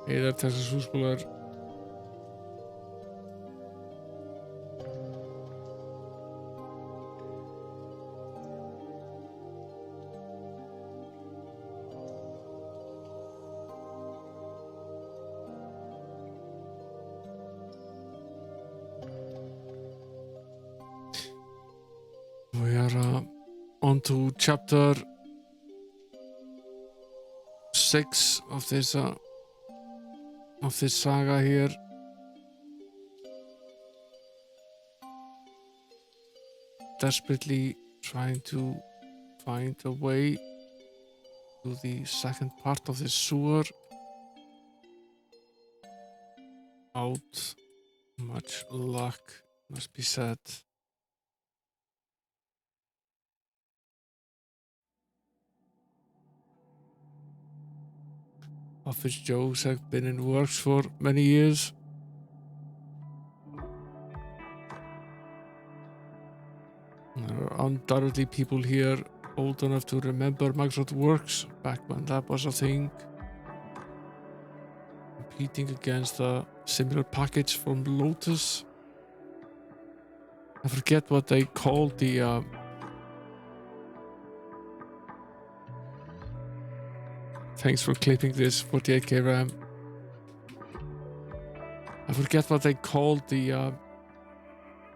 A: Hey there, Texas húsbúlar. We are on to chapter 6 of this saga here. Desperately trying to find a way to the second part of this sewer. Out much luck, must be said. Office Joes have been in works for many years. There are undoubtedly people here old enough to remember Microsoft Works back when that was a thing. Competing against a similar package from Lotus. I forget what they called the thanks for clipping this 48K RAM. I forget what they called the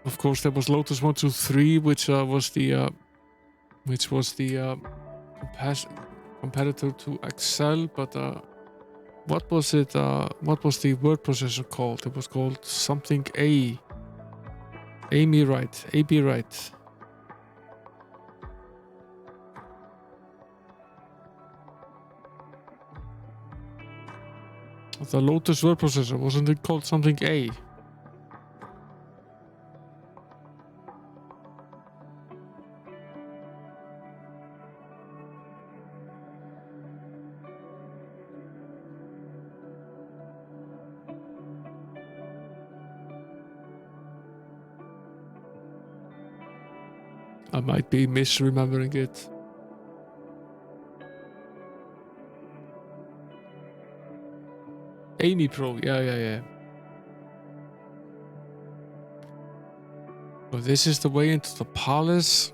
A: of course there was Lotus 1, 2, 3, which was the competitor to Excel, but what was it? What was the word processor called? It was called something A. Amy Wright. AB Wright. The Lotus word processor, wasn't it called something A? I might be misremembering it. Amy Pro, yeah. So this is the way into the palace.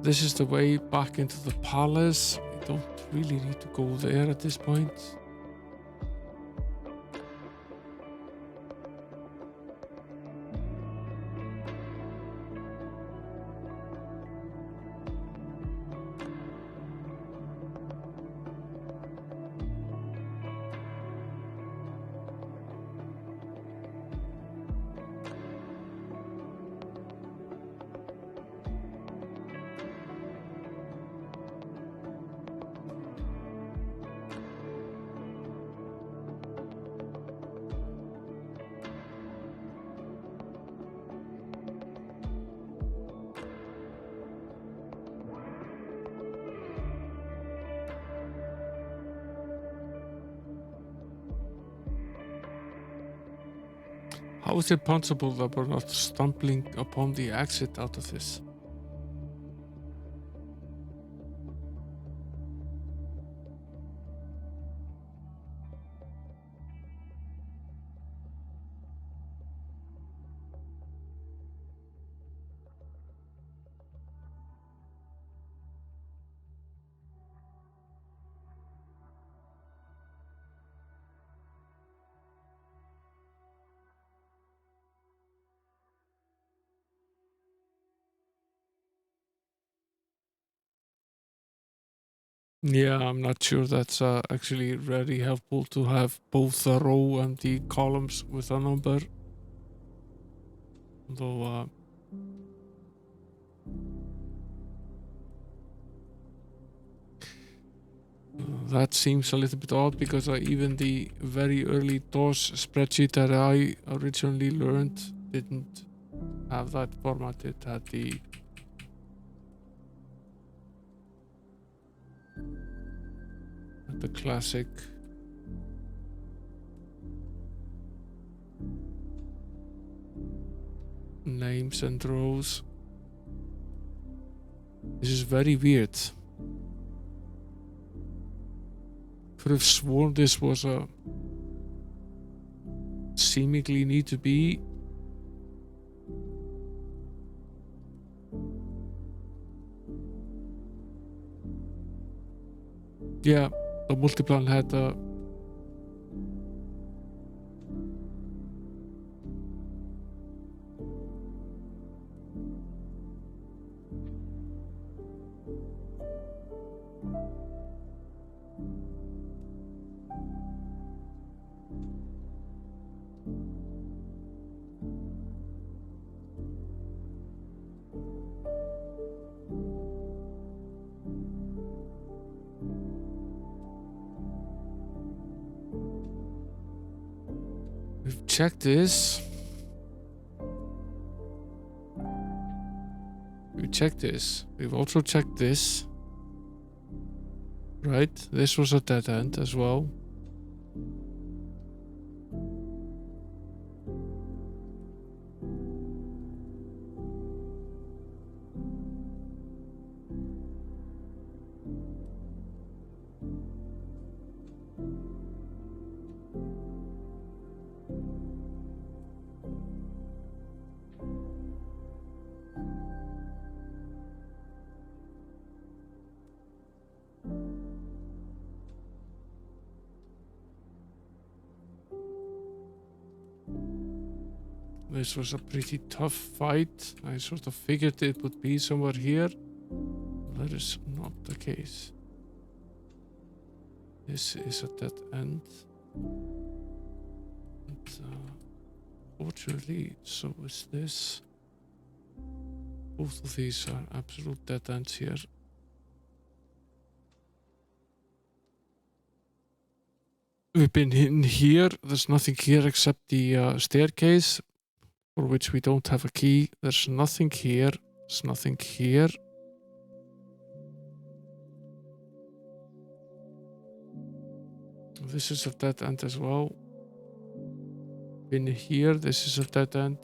A: This is the way back into the palace. I don't really need to go there at this point. How is it possible that we're not stumbling upon the exit out of this? Yeah, I'm not sure that's actually really helpful to have both the row and the columns with a number. Though that seems a little bit odd because even the very early DOS spreadsheet that I originally learned didn't have that format. It had the classic names and rows. This is very weird. Could have sworn this was a seemingly need to be. Yeah, the multiplan had a we've checked this. We checked this. We've also checked this. Right, this was a dead end as well. This was a pretty tough fight. I sort of figured it would be somewhere here. That is not the case. This is a dead end. And, fortunately, so is this. Both of these are absolute dead ends here. We've been in here. There's nothing here except the staircase. for which we don't have a key. There's nothing here. There's nothing here. This is a dead end as well. In here, this is a dead end.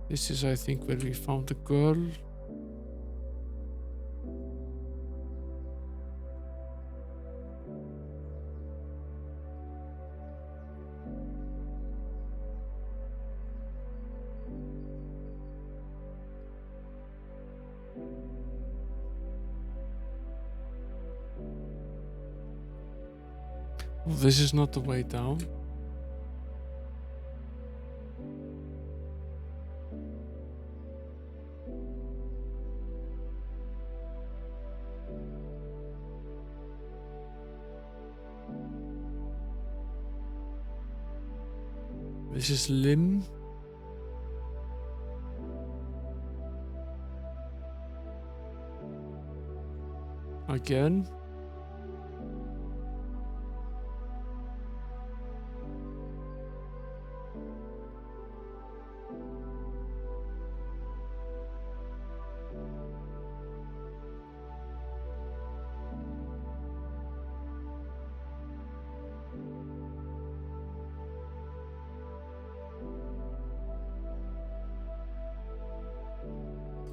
A: This is, I think, where we found the girl. Well, this is not the way down. This is Lim. Again.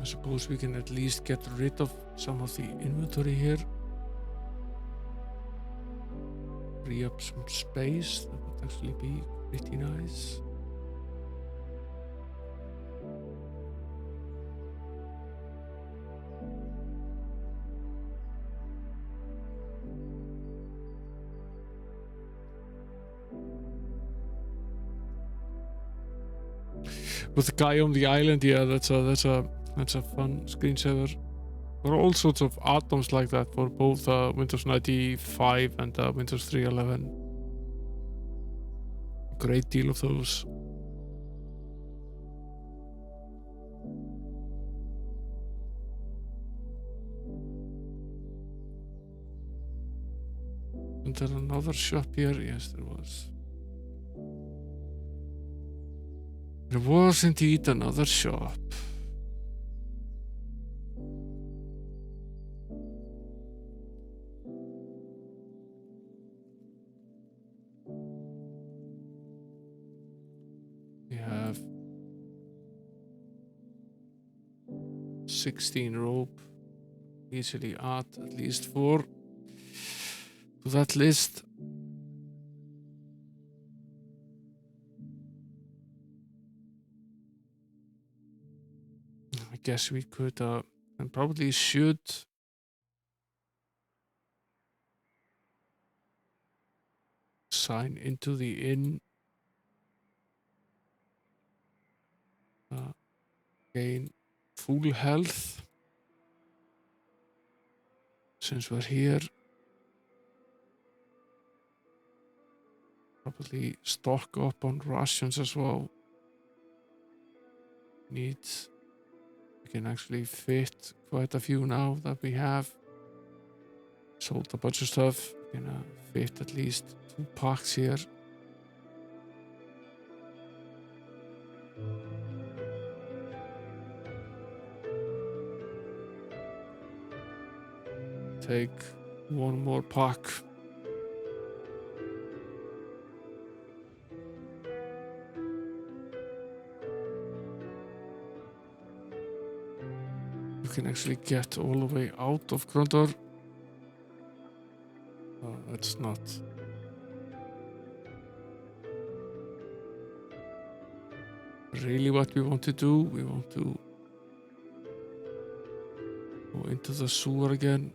A: I suppose we can at least get rid of some of the inventory here. Free up some space. That would actually be pretty nice. With the guy on the island, yeah, that's a fun screensaver. There are all sorts of add-ons like that for both Windows 95 and Windows 3.11. A great deal of those. And there another shop here? Yes, there was. There was indeed another shop. We have 16 rope. Easily add at least 4 to that list. I guess we could and probably should sign into the inn. Gain full health since we're here. Probably stock up on rations as well. We can actually fit quite a few now that we have. Sold a bunch of stuff. We can fit at least 2 packs here. Take 1 more pack. You can actually get all the way out of Krondor. Oh, that's not. Really what we want to do. We want to go into the sewer again.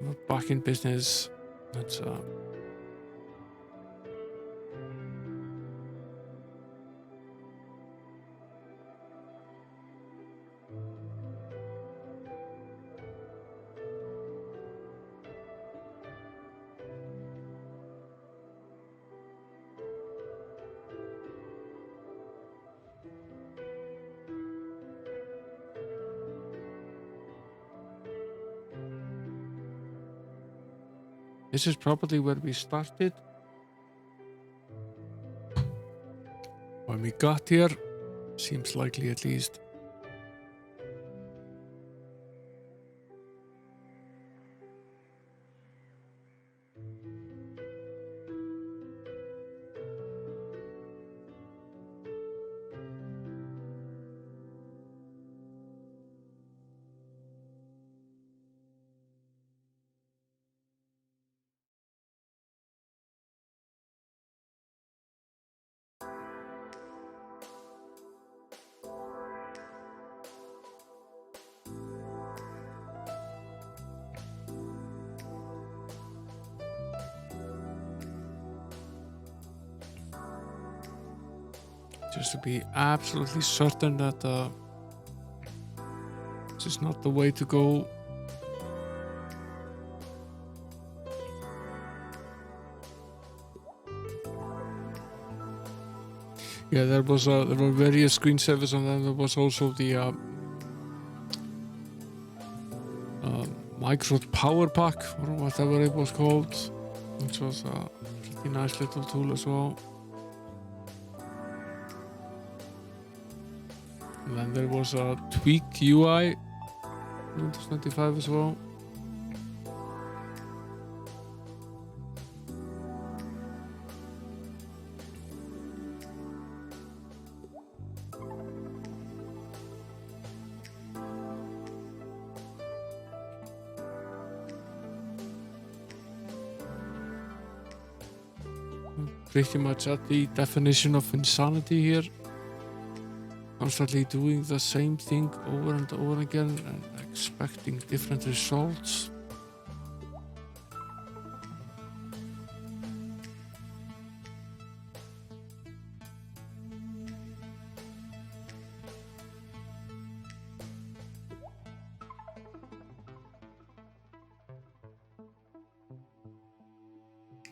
A: We're back in business. Let's This is probably where we started. When we got here, seems likely at least. Just to be absolutely certain that this is not the way to go. Yeah, there were various screensavers, and then there was also the micro power pack, or whatever it was called, which was a pretty nice little tool as well. And then there was a tweak UI Windows 95 as well. Pretty much at the definition of insanity here. Constantly doing the same thing over and over again and expecting different results.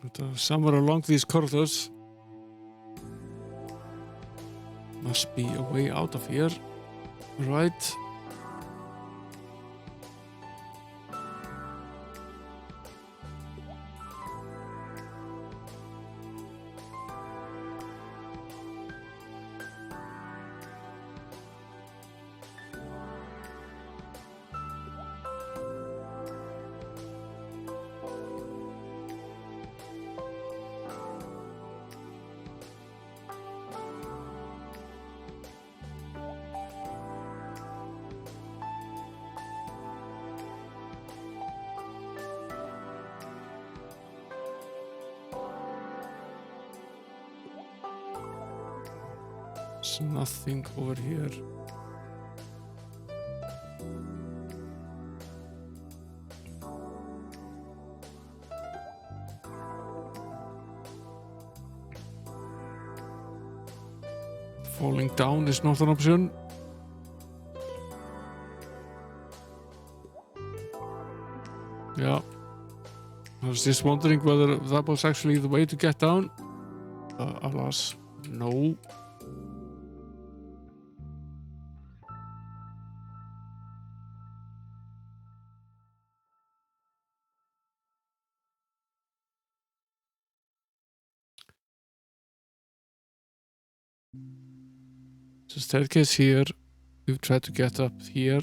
A: But somewhere along these corridors must be a way out of here, right? There's nothing over here. Falling down is not an option. Yeah. I was just wondering whether that was actually the way to get down. Alas, no. There's a staircase here. We've tried to get up here.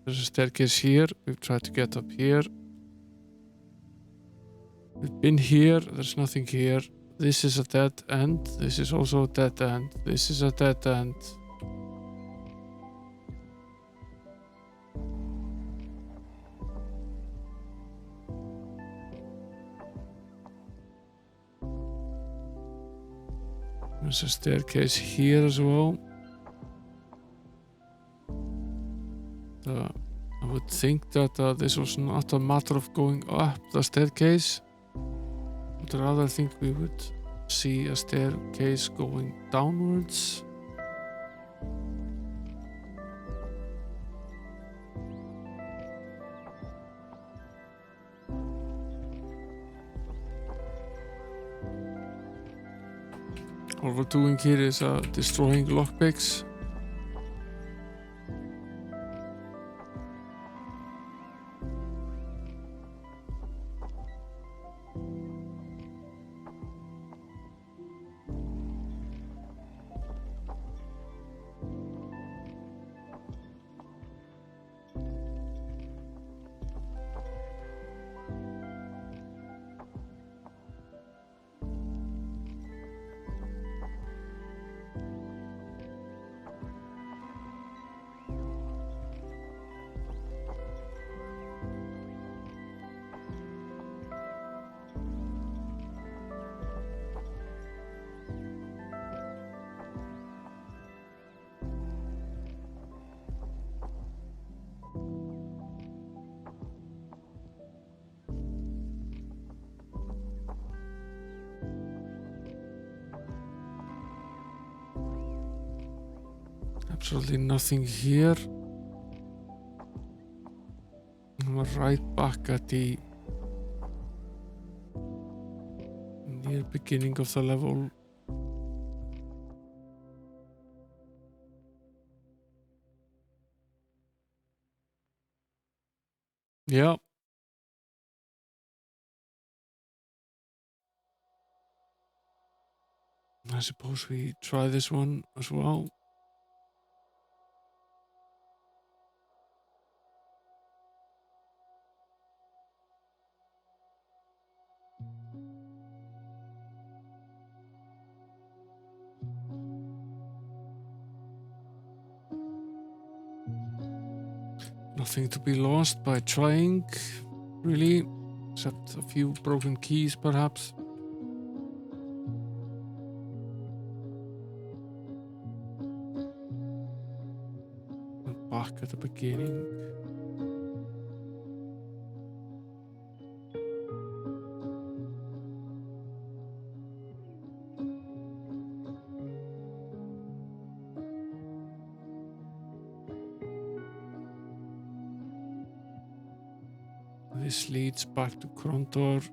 A: There's a staircase here. We've tried to get up here. We've been here. There's nothing here. This is a dead end. This is also a dead end. This is a dead end. There's a staircase here as well. I would think that this was not a matter of going up the staircase. I'd rather think we would see a staircase going downwards. All we're doing here is destroying lockpicks. Absolutely nothing here. And we're right back at the near beginning of the level. Yeah. I suppose we try this one as well. Nothing to be lost by trying, really, except a few broken keys, perhaps. And back at the beginning. This leads back to Krondor.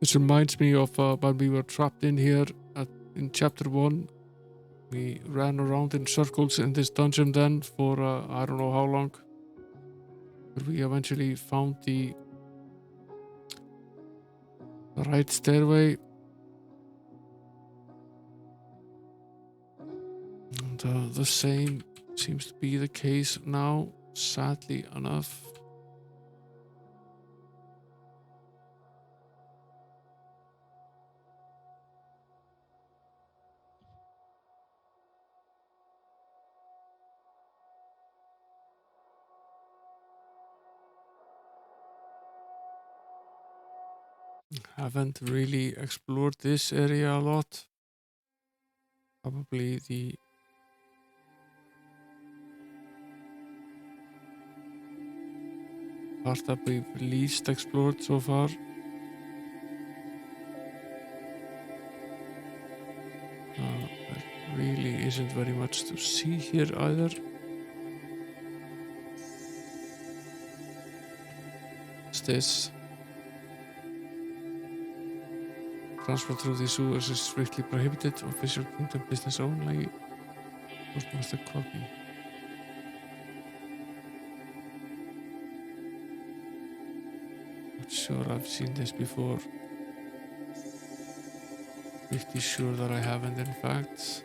A: This reminds me of when we were trapped in here in chapter 1. We ran around in circles in this dungeon then for I don't know how long. But we eventually found the right stairway. And the same seems to be the case now, sadly enough. Haven't really explored this area a lot. Probably the part that we've least explored so far. There really isn't very much to see here either. What's this? Transport through the sewers is strictly prohibited. Official kingdom business only. Postmaster copy. Not sure I've seen this before. Pretty sure that I haven't, in fact.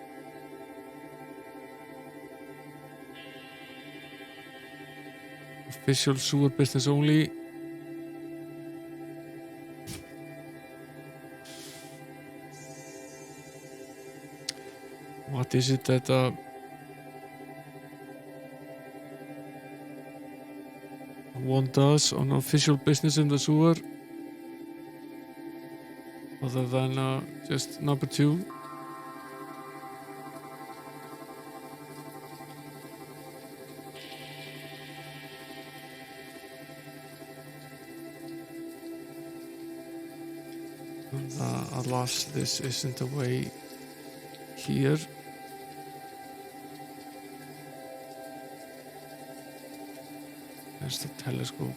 A: Official sewer business only. What is it that one does on official business in the sewer? Other than just number 2. And alas, this isn't the way here. There's the telescope.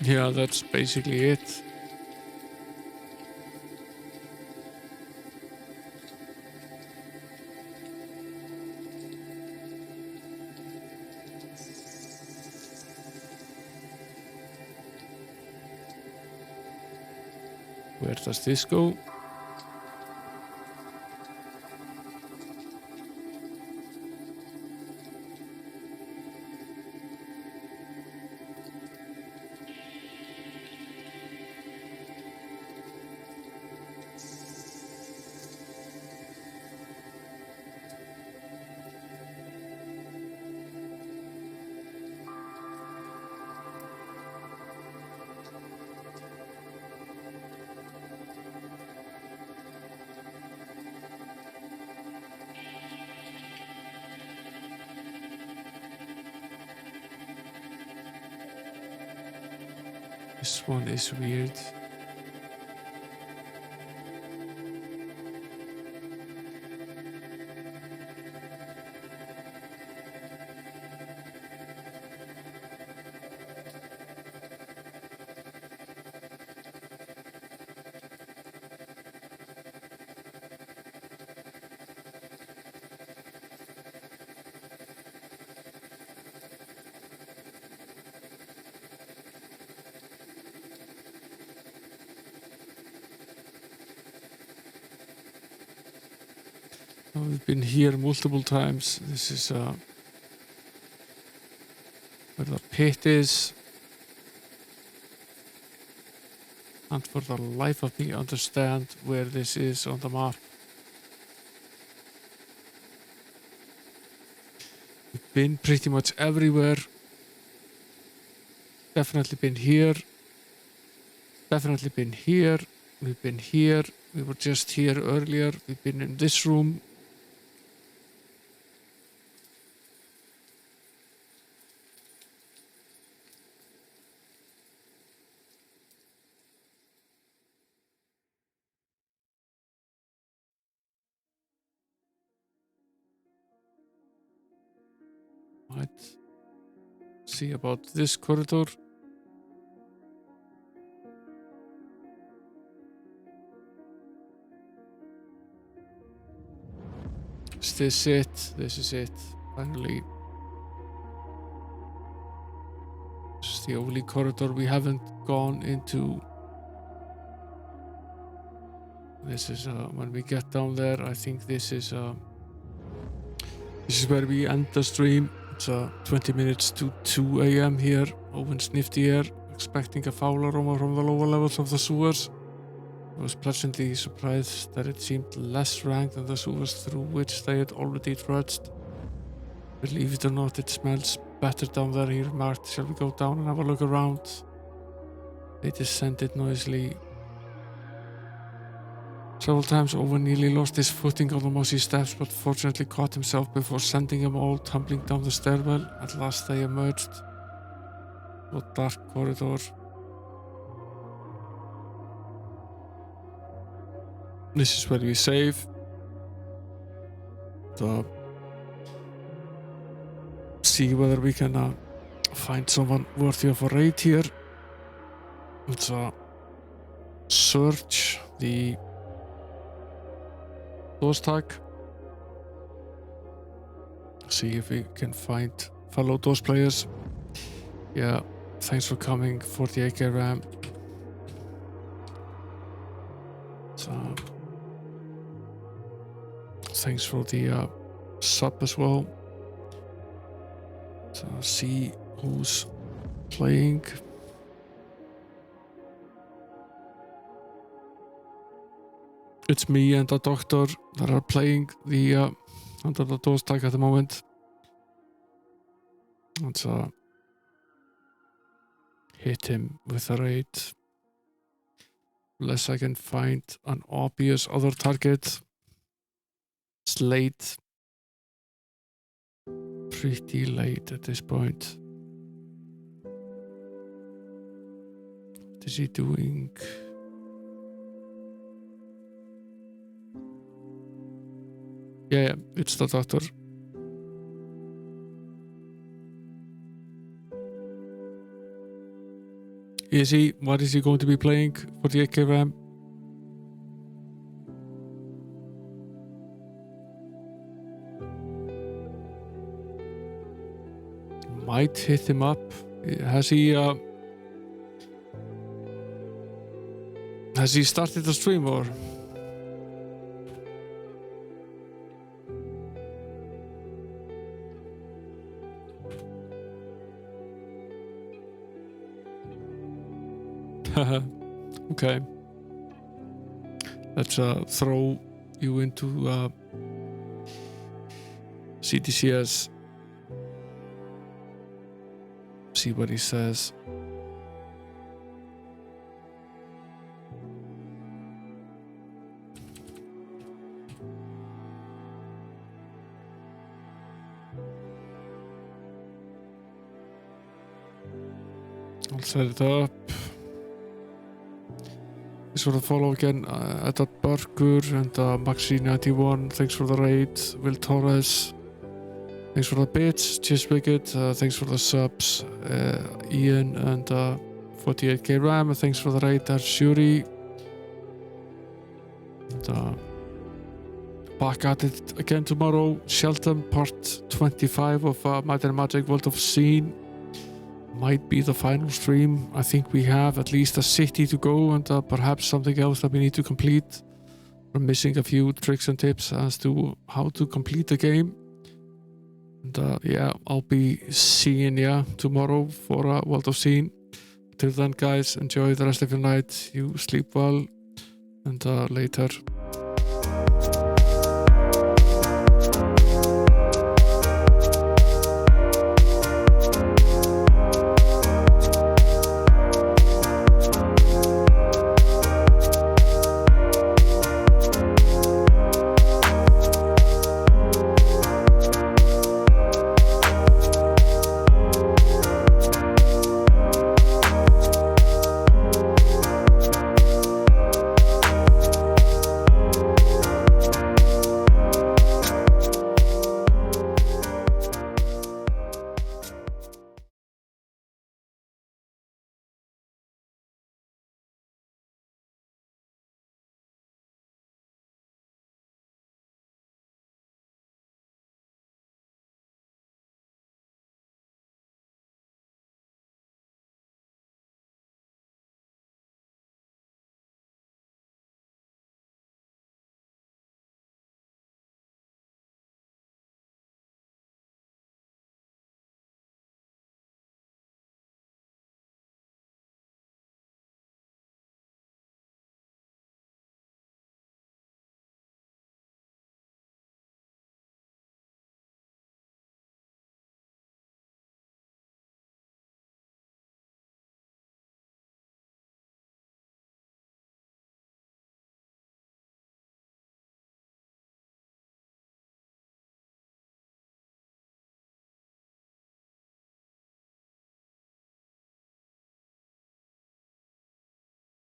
A: Yeah, that's basically it. Where does this go? This one is weird. We've been here multiple times. This is where the pit is. And for the life of me, understand where this is on the map. We've been pretty much everywhere. Definitely been here. Definitely been here. We've been here. We were just here earlier. We've been in this room. Might see about this corridor. Is this it? This is it. Finally. This is the only corridor we haven't gone into. This is when we get down there, I think this is where we end the stream. It's 20 minutes to 2 a.m. here. Owen sniffed the air, expecting a foul aroma from the lower levels of the sewers. I was pleasantly surprised that it seemed less rank than the sewers through which they had already trudged. Believe it or not, it smells better down there, he remarked. Shall we go down and have a look around? They descended noisily. Several times Owen nearly lost his footing on the mossy steps, but fortunately caught himself before sending them all tumbling down the stairwell. At last they emerged to a dark corridor. This is where we save. See whether we can find someone worthy of a raid here. Let's search the DOS tag. See if we can find fellow DOS players. Yeah, thanks for coming, 48k RAM. Thanks for the sub as well. So see who's playing. It's me and the doctor that are playing the under the DOS tag at the moment. Let's hit him with a raid. Unless I can find an obvious other target. It's late. Pretty late at this point. What is he doing? Yeah, it's the doctor. Is he? What is he going to be playing for the 8k RAM? Might hit him up. Has he started the stream or? Okay. Let's throw you into CTCS. See what he says. I'll set it up. Thanks for the follow again, Edward Burger and Maxi91. Thanks for the raid, Will Torres. Thanks for the bits, Cheers Wicked. Thanks for the subs, Ian and 48k Ram. Thanks for the raid, Shuri. And, back at it again tomorrow. Shelton part 25 of Might and Magic World of Scene. Might be the final stream. I think we have at least a city to go and perhaps something else that we need to complete. We're missing a few tricks and tips as to how to complete the game. And yeah, I'll be seeing you tomorrow for World of Scene. Till then, guys, enjoy the rest of your night. You sleep well, and later.